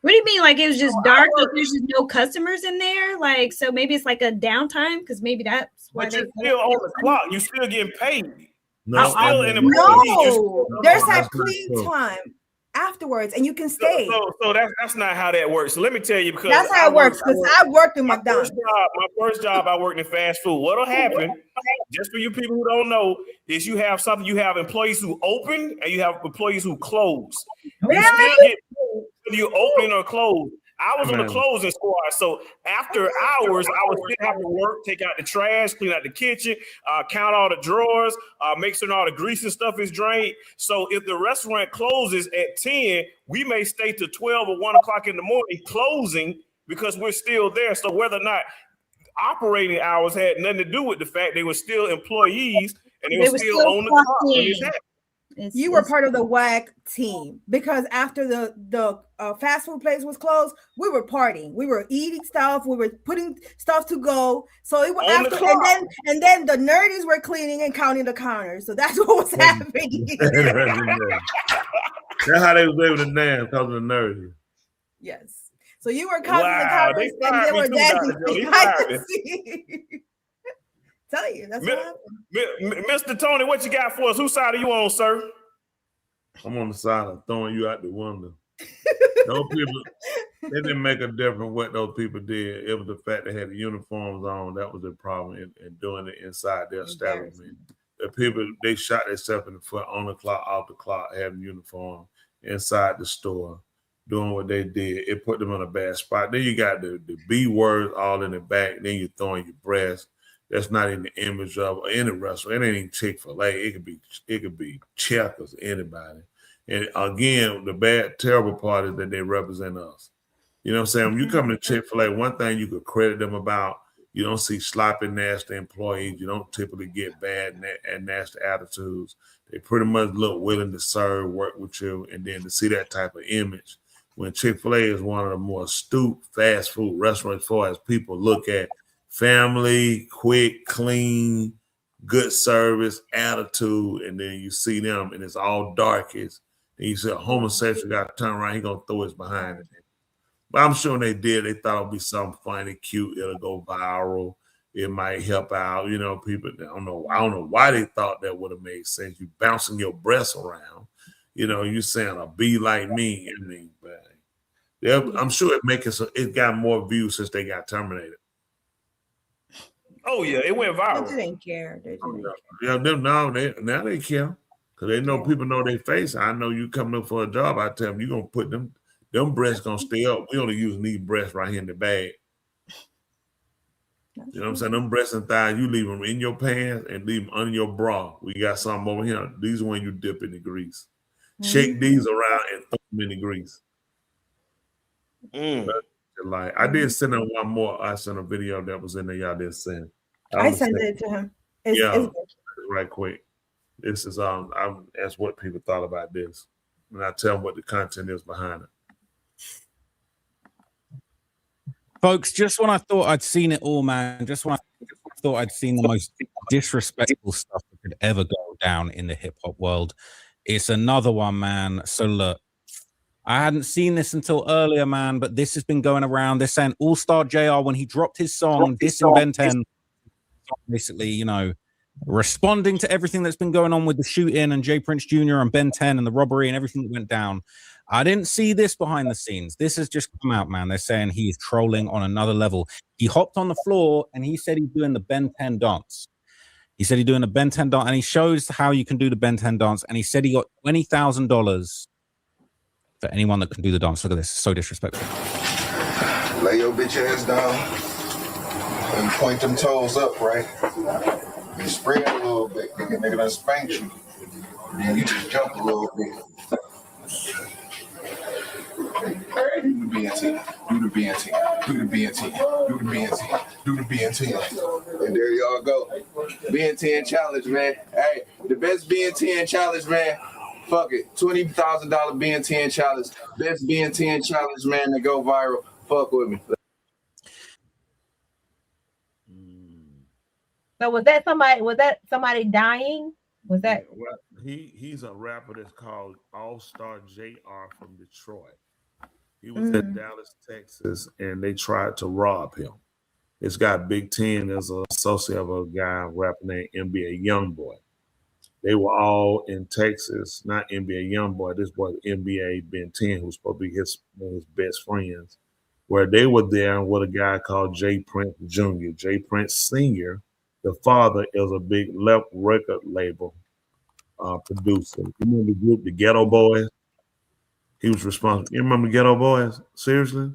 S1: What do you mean? Like it was just dark? So there's just no customers in there? Like, so maybe it's like a downtime because maybe that's why
S12: But
S1: they
S12: you're still on the clock. You're still getting paid.
S6: No,
S12: You're still in the
S5: No, there's that
S6: That's not
S5: clean
S6: true.
S5: time afterwards, and you can stay.
S12: So that's not how that works. So let me tell you, because
S5: That's how it works. Because I worked in McDonald's.
S12: My first job, I worked in fast food. What'll happen, just for you people who don't know, is you have employees who open and you have employees who close. You still get paid whether you open or close. I was on the closing squad, so after hours, I would still have to work, take out the trash, clean out the kitchen, count all the drawers, make sure all the grease and stuff is drained. So if the restaurant closes at 10, we may stay to 12 or 1 o'clock in the morning closing because we're still there. So whether or not operating hours had nothing to do with the fact they were still employees and they were still on the clock when this happened.
S5: You were part of the WAC team because after the fast food place was closed, we were partying, we were eating stuff, we were putting stuff to go. So it was after, and then the nerdies were cleaning and counting the counters. So that's what was happening.
S6: That's how they was able to dance because of the nerdies.
S5: Yes. So you were counting the counters and they were dancing behind the scenes. Tell you, that's what happened.
S12: Mr. Tony, what you got for us? Whose side are you on, sir?
S6: I'm on the side of throwing you out the window. Those people, they didn't make a difference what those people did. It was the fact they had the uniforms on. That was the problem in doing it inside their establishment. The people, they shot themselves in the foot on the clock, off the clock, having uniform inside the store, doing what they did. It put them in a bad spot. Then you got the B words all in the back. Then you're throwing your breast. That's not in the image of any restaurant. It ain't even Chick-fil-A. It could be Checkers, anybody. And again, the bad, terrible part is that they represent us. You know what I'm saying? When you come to Chick-fil-A, one thing you could credit them about, you don't see sloppy, nasty employees. You don't typically get bad and nasty attitudes. They pretty much look willing to serve, work with you, and then to see that type of image. When Chick-fil-A is one of the more astute fast food restaurants as far as people look at family, quick, clean, good service, attitude, and then you see them and it's all darkest. And you see a homosexual got to turn around, he gonna throw his behind it. But I'm sure they did. They thought it'd be something funny, cute, it'll go viral, it might help out. You know, people I don't know why they thought that would have made sense. You bouncing your breasts around, you know, you saying a be like me. I mean, but I'm sure it got more views since they got terminated.
S12: Oh yeah, it went viral.
S5: They didn't care.
S6: Yeah, now they care because they know people know their face. I know you coming up for a job. I tell them you gonna put them breasts gonna stay up. We only use these breasts right here in the bag. You know what I'm saying? Them breasts and thighs, you leave them in your pants and leave them under your bra. We got some over here. These are when you dip in the grease. Shake these around and throw them in the grease. Like I did send out one more. I sent a video that was in there. Y'all did send.
S5: I sent it to him.
S6: It's right quick. This is I'm asked what people thought about this, and I tell them what the content is behind it.
S14: Folks, just when I thought I'd seen it all, man, just when I thought I'd seen the most disrespectful stuff that could ever go down in the hip hop world, it's another one, man. So look. I hadn't seen this until earlier, man, but this has been going around. They're saying All-Star JR, when he dropped his song, dissing Ben 10, basically, you know, responding to everything that's been going on with the shooting and Jay Prince Jr. and Ben 10 and the robbery and everything that went down. I didn't see this behind the scenes. This has just come out, man. They're saying he is trolling on another level. He hopped on the floor and he said he's doing the Ben 10 dance. He said he's doing a Ben 10 dance and he shows how you can do the Ben 10 dance. And he said he got $20,000 for anyone that can do the dance. Look at this. It's so disrespectful.
S15: Lay your bitch ass down and point them toes up, right? You spread a little bit. Nigga done spanked you. And you just jump a little bit. Do the BNT. Do the BNT. Do the BNT. Do the BNT. Do the BNT. And there y'all go. BNT challenge, man. Hey, the best BNT challenge, man. Fuck it. $20,000 BNT challenge. Best BNT challenge, man, to go viral. Fuck with me.
S4: So was that somebody dying? Was that
S6: he's a rapper that's called All-Star JR from Detroit. He was in Dallas, Texas, and they tried to rob him. It's got Big Ten as an associate of a guy rapping named NBA Youngboy. They were all in Texas, not NBA Youngboy. This was NBA Ben 10, who's supposed to be his best friends, where they were there with a guy called Jay Prince Jr. Jay Prince Sr., the father, is a big left record label producer. You remember the group, the Ghetto Boys? He was responsible. You remember Ghetto Boys? Seriously?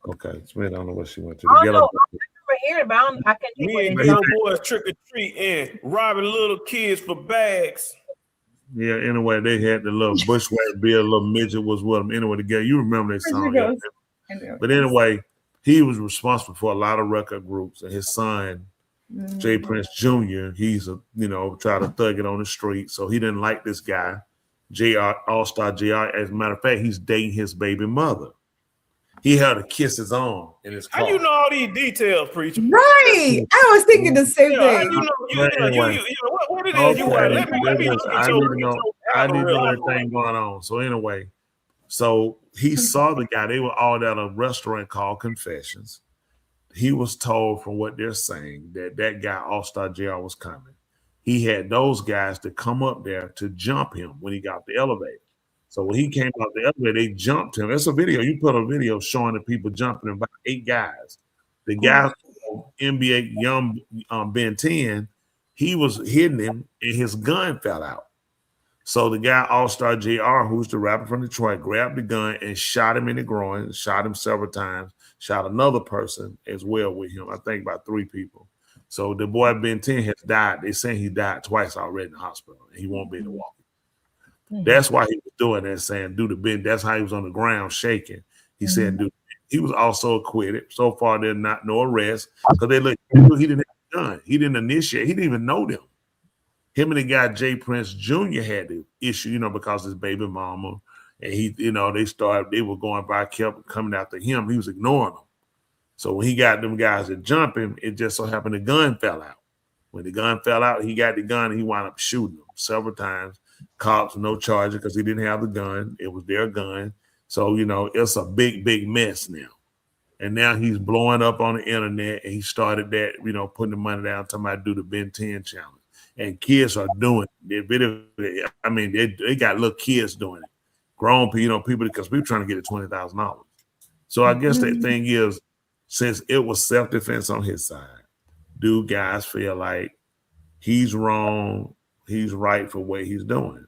S6: Okay, Smith, I don't know what she went to. The Ghetto Boys.
S4: Hear about I can't think
S12: Me and Ghetto Boys trick or treat and robbing little kids for bags.
S6: Yeah, anyway, they had the little bushwhack Bill, little midget was with them. Anyway, together, you remember that song. But anyway, he was responsible for a lot of record groups, and his son Jay Prince Jr., he's try to thug it on the street. So he didn't like this guy, JR, All-Star JR. As a matter of fact, he's dating his baby mother. He had to kiss his arm in his car.
S12: How you know all these details, preacher?
S5: Right. I was thinking the same
S12: How
S5: thing.
S12: you know? What it is? Let me
S6: I need to know everything going on. So anyway, so he saw the guy. They were all at a restaurant called Confessions. He was told from what they're saying that guy, All-Star JR, was coming. He had those guys to come up there to jump him when he got the elevator. So when he came out the elevator, they jumped him. That's a video. You put a video showing the people jumping him, about 8 guys. The guy, NBA young Ben 10, he was hitting him and his gun fell out. So the guy, All-Star JR, who's the rapper from Detroit, grabbed the gun and shot him in the groin, shot him several times, shot another person as well with him. I think about 3 people. So the boy Ben 10 has died. They say he died twice already in the hospital and he won't be able to walk. That's why he was doing that, saying do the bend. That's how he was on the ground shaking. He said, dude, he was also acquitted. So far, there's not no arrest because they look. He didn't have a gun. He didn't initiate. He didn't even know them. Him and the guy Jay Prince Jr. had the issue, because his baby mama and he, they were going by, kept coming after him. He was ignoring them. So when he got them guys to jump him, it just so happened the gun fell out. When the gun fell out, he got the gun and he wound up shooting them several times. Cops, no charges because he didn't have the gun. It was their gun. So, it's a big, big mess now. And now he's blowing up on the internet and he started that, putting the money down, talking about do the Ben 10 challenge. And kids are doing it. I mean, they got little kids doing it. Grown people, because we're trying to get it $20,000. So I guess that thing is, since it was self-defense on his side, do guys feel like he's wrong, he's right for what he's doing?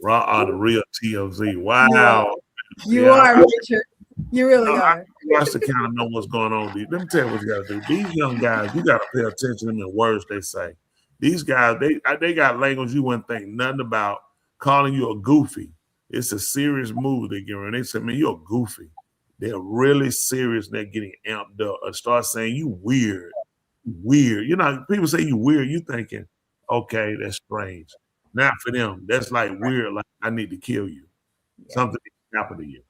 S6: Raw are the real TLZ. Wow.
S5: You are, Richard. You really are.
S6: Watch to kind of know what's going on. Let me tell you what you got to do. These young guys, you got to pay attention to the words they say. These guys, they got language you wouldn't think nothing about. Calling you a goofy. It's a serious move they're giving. They say, man, you're a goofy. They're really serious. They're getting amped up. Or start saying you weird. Weird. People say you weird. You thinking, okay, that's strange. Not for them. That's like weird. Like I need to kill you. Something happened to you.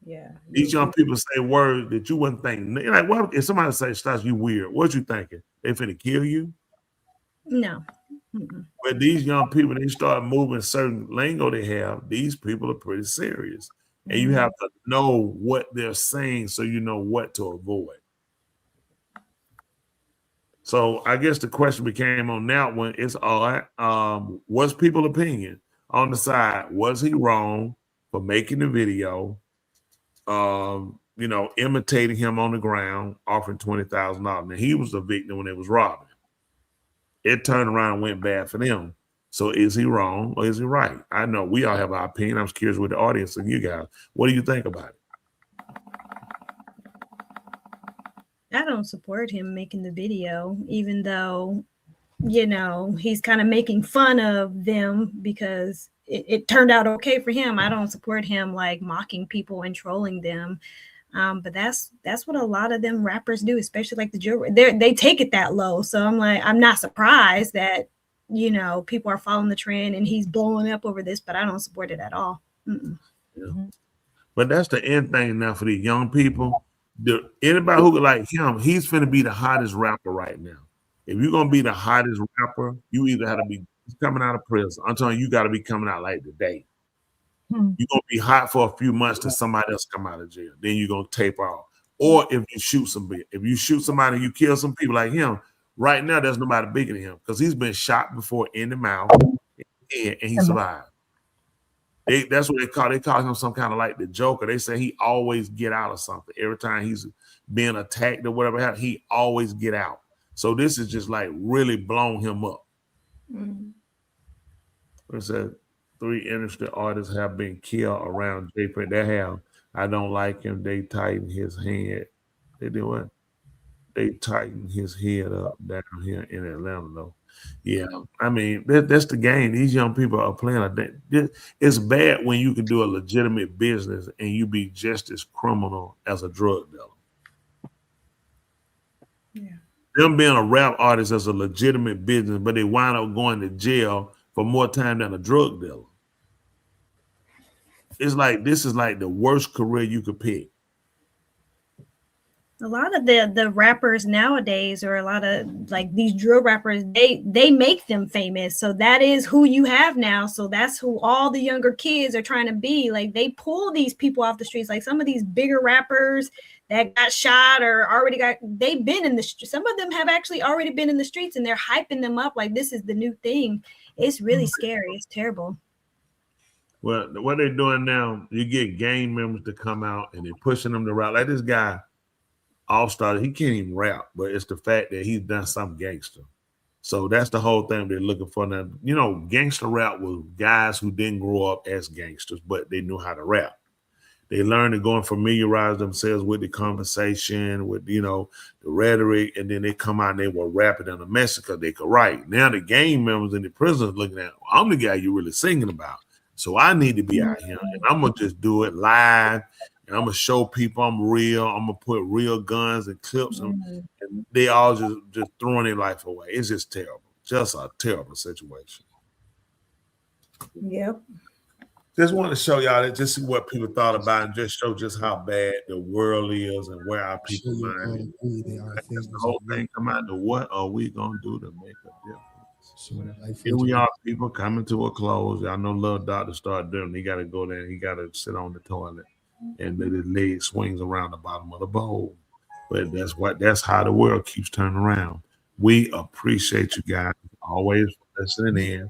S5: Yeah.
S6: These young people say words that you wouldn't think. Like, what if somebody say, "Stas, you weird"? What you thinking? They finna kill you?
S1: No.
S6: But these young people, they start moving certain lingo they have. These people are pretty serious, and you have to know what they're saying so you know what to avoid. So I guess the question became on that one is, all right, what's people's opinion on the side? Was he wrong for making the video? Imitating him on the ground, offering $20,000. Now he was the victim when it was robbing. It turned around and went bad for them. So is he wrong or is he right? I know we all have our opinion. I'm curious with the audience and you guys. What do you think about it?
S1: I don't support him making the video, even though, he's kind of making fun of them because it turned out okay for him. I don't support him like mocking people and trolling them. But that's what a lot of them rappers do, especially like the Joe. They take it that low. So I'm not surprised that, people are following the trend and he's blowing up over this, but I don't support it at all.
S6: Yeah. But that's the end thing now for these young people. Anybody who like him, he's finna be the hottest rapper right now. If you're gonna be the hottest rapper, you either have to be coming out of prison. I'm telling you got to be coming out like today. You're gonna be hot for a few months till somebody else come out of jail. Then you're gonna tape off. Or if you shoot somebody, you kill some people like him. Right now, there's nobody bigger than him because he's been shot before in the mouth and he survived. That's what they call him some kind of like the Joker. They say he always get out of something. Every time he's being attacked or whatever, he always get out. So this is just like really blown him up. It said 3 industry artists have been killed around Jay Prince. They have. I don't like him. They tighten his head. They do what? They tighten his head up down here in Atlanta, though. Yeah, I mean, that's the game. These young people are playing. It's bad when you can do a legitimate business and you be just as criminal as a drug dealer. Them being a rap artist is a legitimate business, but they wind up going to jail for more time than a drug dealer. It's like this is like the worst career you could pick.
S1: A lot of the rappers nowadays, or a lot of like these drill rappers, they make them famous. So that is who you have now. So that's who all the younger kids are trying to be. Like they pull these people off the streets. Like some of these bigger rappers that got shot or they've been in the streets. Some of them have actually already been in the streets, and they're hyping them up like this is the new thing. It's really scary. It's terrible.
S6: Well, what they're doing now, you get gang members to come out and they're pushing them to rap. Like this guy, All-Star, he can't even rap, but it's the fact that he's done some gangster. So that's the whole thing they're looking for now. You know, gangster rap was guys who didn't grow up as gangsters, but they knew how to rap. They learned to go and familiarize themselves with the conversation, with, you know, the rhetoric, and then they come out and they were rapping in a message because they could write. Now the gang members and the prisoners looking at, I'm the guy you're really singing about. So I need to be out here, and I'm going to just do it live. And I'm gonna show people I'm real. I'm gonna put real guns and clips, and they all just throwing their life away. It's just terrible, just a terrible situation.
S5: Yep.
S6: Just want to show y'all that, just see what people thought about, and just show just how bad the world is and where our people mind is. That's the whole thing come out to what are we gonna do to make a difference? Here we are, people coming to a close. Y'all know Little Doctor started doing. He got to go there. He got to sit on the toilet. And then his leg swings around the bottom of the bowl. But that's how the world keeps turning around. We appreciate you guys always listening in.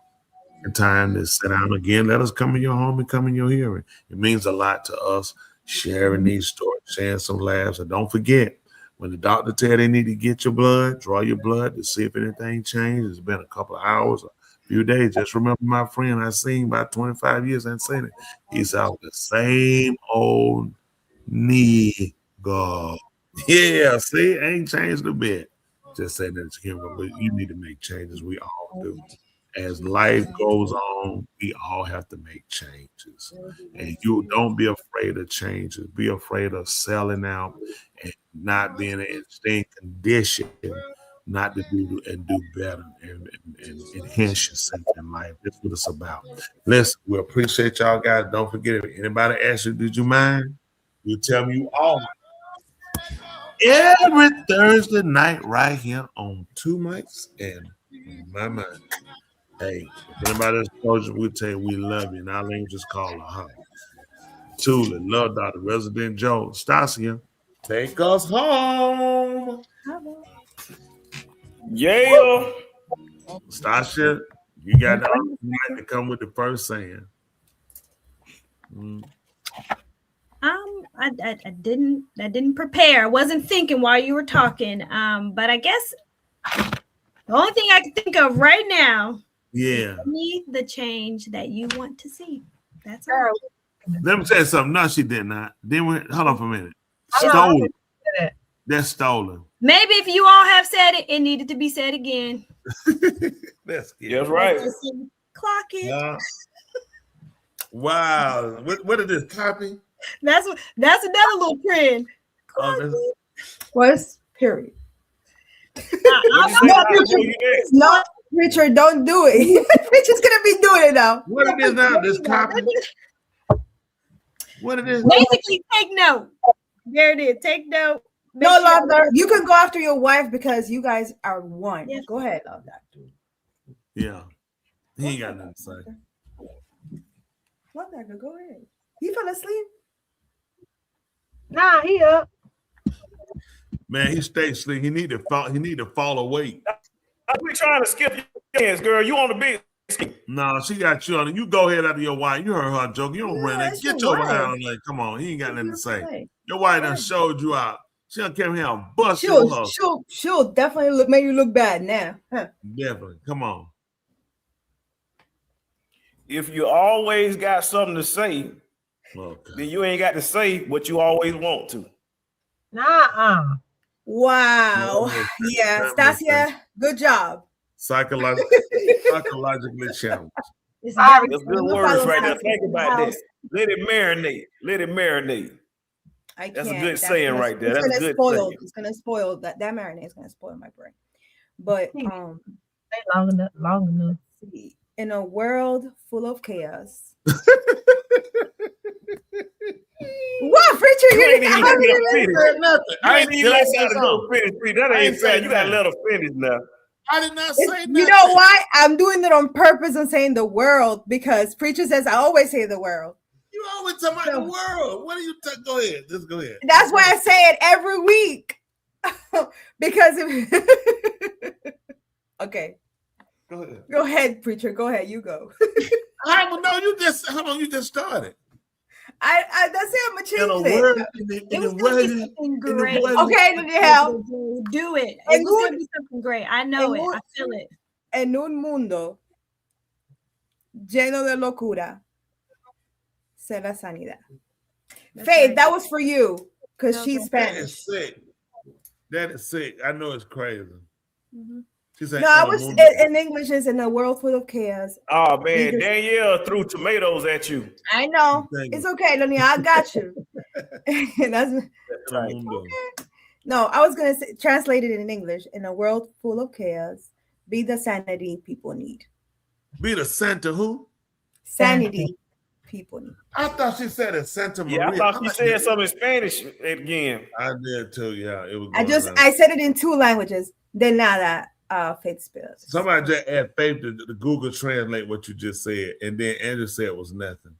S6: And time to sit down again. Let us come in your home and come in your hearing. It means a lot to us sharing these stories, sharing some laughs. And don't forget, when the doctor tell they need to get your blood, draw your blood to see if anything changed. It's been a couple of hours, a few days. Just remember my friend I seen about 25 years and seen it. He's out the same old nigga. Yeah, see, ain't changed a bit. Just saying that to him, but you need to make changes. We all do. As life goes on, we all have to make changes. And you don't be afraid of changes. Be afraid of selling out and not being in staying conditioned, not to do and do better and enhance yourself in life. That's what it's about. Listen, we appreciate y'all guys. Don't forget, if anybody asks you, did you mind? You tell me you all. Every Thursday night right here on Two Mics and My Mind. Hey, if anybody else told you, we'll tell you we love you. And our language is called a hug. Tula, Love Doctor, Resident Joe, Stasia, take us home.
S12: Yeah.
S6: Stasia, you got the opportunity to come with the first saying.
S1: I didn't prepare. I wasn't thinking while you were talking. But I guess the only thing I can think of right now.
S6: Yeah.
S1: Be the change that you want to see. That's all.
S6: Let me tell you something. No, she did not. Hold on for a minute. Stolen. That's stolen.
S1: Maybe if you all have said it, it needed to be said again.
S6: That's
S12: right.
S1: Clock it.
S6: Wow. What is this? Copy?
S1: That's another little trend.
S5: What's period? Not Richard, don't do it. Richard's gonna be doing it now.
S6: What it is now? This copy. What it is?
S1: Basically, take note. There it is. Take note.
S5: No, Love Doctor. You can go after your wife because you guys are one. Yeah. Go ahead, Love Doctor.
S6: Yeah. He ain't got nothing to say.
S5: Love Doctor, go ahead. He fell asleep.
S4: Nah, he up.
S6: Man, he stayed asleep. He need to fall awake.
S12: We trying to skip your hands, girl. You on the big skip.
S6: No, she got you on it. You go ahead after your wife. You heard her joke. You don't run that. Get your behind on that. Come on. He ain't got nothing to say. Your wife done showed you out. She done came here and bust your love.
S5: She'll definitely make you look bad now. Huh?
S6: Definitely. Come on.
S12: If you always got something to say, then you ain't got to say what you always want to.
S4: Nuh-uh.
S5: Wow. Yeah, Stasia, good job.
S6: Psychologically challenged.
S12: That's good words right there. Think about this. Let it marinate. Let it marinate.
S5: I
S12: That's a
S5: can't.
S12: good
S5: That's
S12: saying
S5: gonna,
S12: right there.
S5: it's
S12: That's a
S5: gonna
S12: good
S5: spoil.
S12: saying.
S5: It's gonna spoil that marinade is gonna spoil my brain. But
S4: Stay long enough.
S5: see, in a world full of chaos. What, Preacher?
S12: You ain't even
S5: how
S12: let
S5: did
S12: her
S5: you
S12: finish.
S5: listen?
S6: nothing.
S12: You ain't even let
S6: say
S12: her go
S6: something.
S12: finish, Free. That
S6: I
S12: ain't
S6: didn't say
S12: fair. You gotta
S6: nothing.
S12: let her finish now.
S6: I did not say nothing.
S5: You know why? I'm doing it on purpose and saying the world because Preacher says I always say the world.
S6: You always talk about the world. What are you go ahead. Just go ahead.
S5: That's why I say it every week. Because if okay.
S6: Go ahead.
S5: Go ahead, Preacher. Go ahead. You go.
S6: You just started.
S5: I that's it. I'm gonna change
S6: In a
S5: it.
S6: world,
S1: It was gonna be something great.
S5: Okay, Danielle.
S1: Do it.
S5: En
S1: It was gonna
S5: un-
S1: be something great. I know
S5: en
S1: it.
S5: un-
S1: I feel it.
S5: En un mundo lleno de locura, se la sanidad. Faith, that was for you because she's
S6: That
S5: Spanish.
S6: is sick. That is sick. I know it's crazy.
S5: Mhm.
S6: She said,
S5: No, I
S6: "En
S5: was
S6: el mundo."
S5: in English. Is in a world full of chaos.
S12: Oh man,
S5: Because-
S12: Danielle threw tomatoes at you.
S5: I know it's okay, Lonia. I got you. That's
S6: En el mundo.
S5: no. I was gonna say, translate it in English. In a world full of chaos, be the sanity people need.
S6: Be the Santa who?
S5: Sanity people need.
S6: I thought she said it Santa Maria.
S12: Yeah, I thought you said something in Spanish again.
S6: I did too. Yeah, it was.
S5: I
S6: going down.
S5: said it in two languages. De nada, Faith Spills.
S6: Somebody just add Faith to Google Translate what you just said, and then Andrew said it was nothing.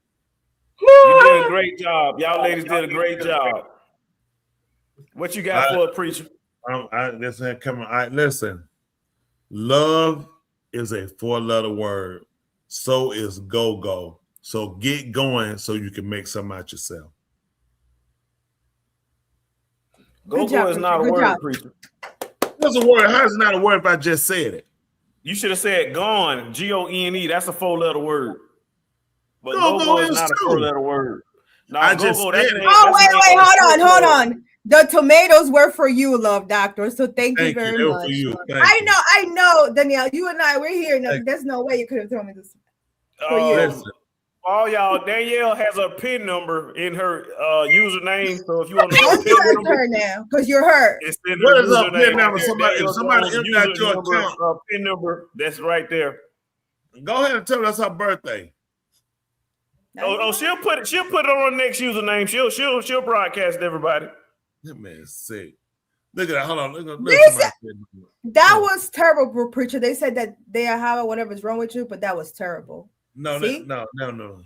S12: You did a great job. Y'all ladies did a great job. What you got for a preacher?
S6: Listen, come on. Listen. Love is a 4-letter word. So is go. So get going so you can make something out yourself.
S12: Go-go is not a word, preacher.
S6: What's a word? How is it not a word if I just said it?
S12: You should have said gone, G-O-N-E. That's a 4-letter word. But
S6: Go-go
S12: go-go is
S6: is
S12: not a
S6: too.
S12: 4-letter word. No,
S6: I just
S12: go-go,
S6: said
S12: that's
S6: it.
S5: Oh, wait, hold on. The tomatoes were for you, love doctor. So thank you
S6: Thank you.
S5: very
S6: They were
S5: much.
S6: for you. Thank
S5: I
S6: you.
S5: know, Danielle. You and I, we're here. No,
S6: Thank
S5: there's no way you could have told me this for you.
S6: Listen.
S12: All y'all, Danielle has a PIN number in her username. So if you want to know
S5: Don't
S12: the
S5: do
S12: PIN
S5: that to
S12: number,
S5: her now, because you're her.
S12: it's in
S6: What
S12: her
S6: is up,
S12: username.
S6: PIN number?
S12: Right there.
S6: Somebody- if
S12: Danielle's
S6: somebody
S12: own
S6: emptied out
S12: user
S6: your
S12: number,
S6: account.
S12: PIN number, that's right there.
S6: Go ahead and tell us her birthday.
S12: Oh, she'll put it on the next username. She'll broadcast to everybody.
S6: That man's sick. Look at that. Hold on. Look
S5: They
S6: at
S5: said- That was terrible, preacher. They said that they have whatever's wrong with you, but that was terrible.
S6: No.
S5: See?
S6: No. Hold on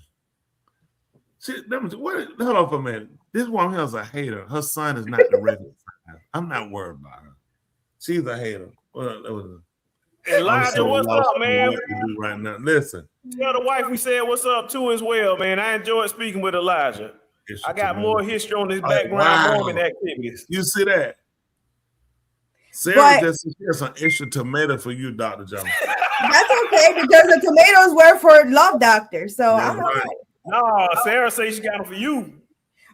S6: for a minute. This woman here is a hater. Her son is not the regular son. I'm not worried about her. She's a hater.
S12: Elijah, what's up, man?
S6: What to do right now. Listen.
S12: Tell the wife we said what's up too as well, man. I enjoyed speaking with Elijah. I got more history on his background Mormon activities.
S6: You see that? Sarah
S5: But-
S6: just said some extra tomato for you, Dr. Jones.
S5: That's okay because the tomatoes were for love doctor. So I'm all right.
S12: No, Sarah says she got them for you.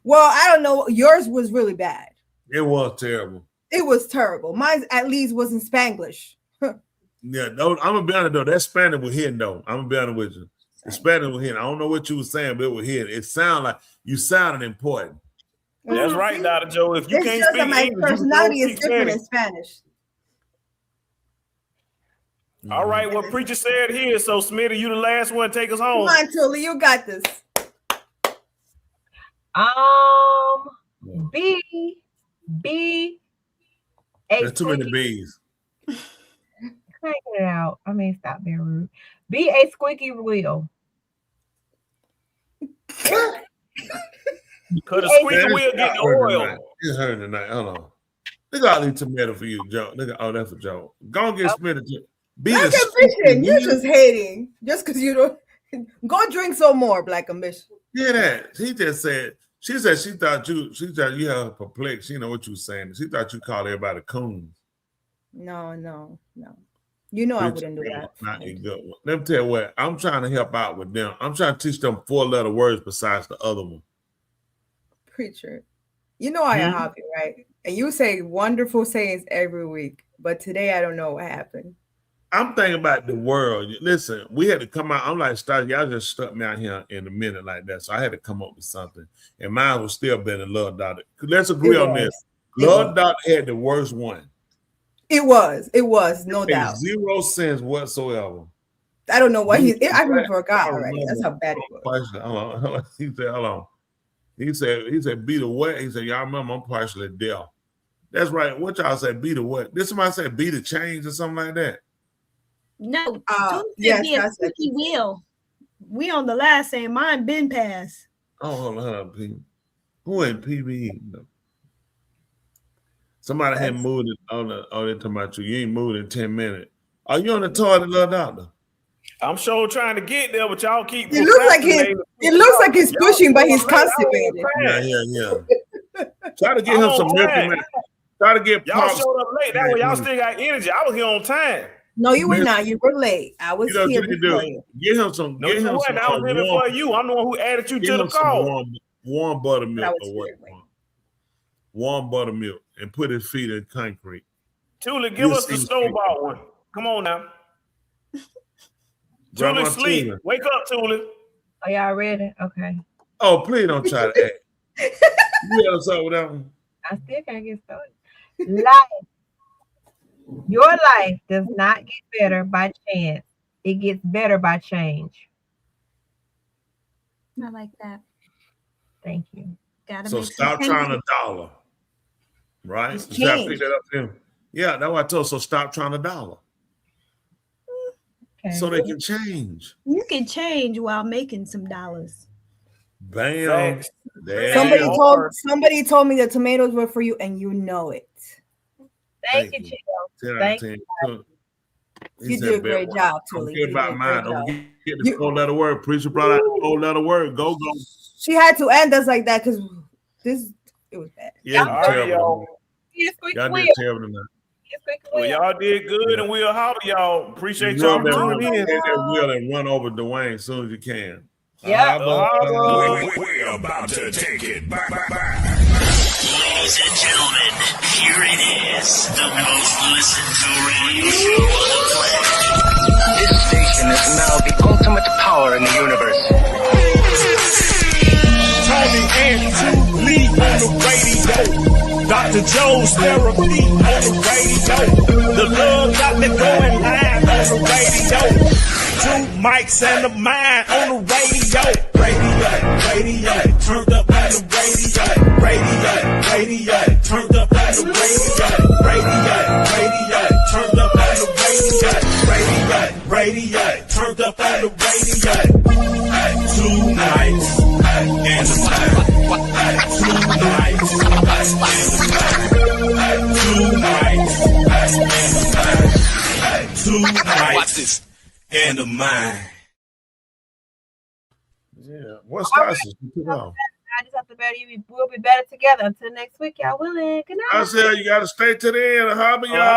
S5: Well, I don't know. Yours was really bad.
S6: It was terrible.
S5: It was terrible. Mine at least was in Spanglish.
S6: Yeah, no, I'm gonna be honest though. That Spanish was hitting though. I'm gonna be honest with you. The Spanish was hitting. I don't know what you were saying, but it was hitting. It sounded like you sounded important.
S12: That's right, Dr. Joe. If you
S5: It's
S12: can't
S5: just
S12: speak
S5: that my
S12: English,
S5: personality
S12: you
S5: is
S12: can
S5: different in
S12: Spanish.
S5: Spanish.
S12: All right, what preacher said here. So Smitty, you the last one. Take us home.
S5: Come on, Tully, you got this.
S4: B.
S6: There's too many B's.
S4: Can't get it out. I mean, stop being rude. Be a squeaky wheel.
S12: Cause the squeaky wheel get the oil.
S6: It's hurting tonight. Hold on. Look at all these tomato for you, Joe. Look at that's for Joe. Go and get Smitty. Be
S5: Black
S6: the
S5: ambition. You're
S6: squeaky
S5: just hating. Just because you don't go drink some more, Black ambition.
S6: Yeah, that. He just said, she said she thought you had her perplexed. She know what you were saying. She thought you called everybody coons.
S5: No. You know I wouldn't do that.
S6: Not a good one. Let me tell you what, I'm trying to help out with them. I'm trying to teach them 4-letter words besides the other one.
S5: Preacher. You know I am happy, right? And you say wonderful sayings every week. But today I don't know what happened.
S6: I'm thinking about the world. Listen, we had to come out. I'm like, y'all just stuck me out here in a minute like that. So I had to come up with something. And mine was still better than Love Doctor. Let's agree on this. Love Doctor had the worst one.
S5: It was, no
S6: It made
S5: doubt.
S6: 0 sense whatsoever.
S5: I don't know what I forgot already. That's how bad it was.
S6: Hold on. He said, hold on. He said, be the what? He said, y'all remember I'm partially deaf. That's right. What y'all say, be the what? Did somebody say be the change or something like that?
S1: No,
S5: yes,
S1: be a squeaky wheel. We on the last saying mine been passed.
S6: Oh, hold on, P. Who ain't PBE? No. Somebody had moved it on the talking about you. You ain't moved in 10 minutes. Are you on the toilet, Love Doctor?
S12: I'm sure trying to get there, but y'all keep.
S5: It looks like he's pushing, but he's constipated.
S6: Yeah. Try to get him some milk. Try to get
S12: y'all showed up late. That way y'all still got energy. I was here on time.
S5: No, you were not. You were late. I was here before you.
S6: Get him some.
S12: No, you wasn't. I was here before you. I'm the one who added you to the call.
S6: Warm buttermilk or what? Warm buttermilk and put his feet in concrete.
S12: Tuli, give us the store-bought one. Come on now. Tuli, sleep. Wake up, Tuli.
S4: Are y'all ready? Okay.
S6: Oh, please don't try to act. You got us up with that one.
S4: I still can't get started. Life. Your life does not get better by chance. It gets better by change.
S1: I like that.
S4: Thank you.
S6: So stop trying to dollar. Right? Did I pick that up to him? Yeah, that's what I told. So stop trying to dollar.
S4: Okay.
S6: So they can change.
S1: You can change while making some dollars.
S6: Bam.
S5: Somebody told me the tomatoes were for you, and you know it.
S4: Thank you, Chico. Thank you.
S5: You did a great job, Tuli.
S6: Forget about mine. Don't get the 4-letter word. Preacher brought out the 4-letter word. Go.
S5: She had to end us like that because it was bad.
S6: Yeah,
S12: all right, y'all.
S6: Y'all did terrible tonight.
S12: Well, y'all did good, and we'll holler y'all. Appreciate y'all tuning in.
S6: That wheel and run over Dwayne as soon as you can.
S12: Yeah.
S17: We're about to take it back. Ladies and gentlemen, here it is, the most listened to radio show on the planet.
S18: This station is now the ultimate power in the universe.
S17: Tony and Lee on the radio. Dr. Joe's therapy on the radio. The love got me going live on the radio. 2 mics and a mind on the radio. Radio, turned up on the radio. Radio, turned up on the radio. Radio, turned up on the radio. Radio, turned up on the radio. 2 nights and a mind. 2 nights and a mind. 2 nights and a mind. 2 nights and a mind.
S6: Yeah, what's spices?
S4: I just have to better you. We'll be better together. Until next week, y'all willing. Good night.
S6: I said you got to stay to the end. How about y'all?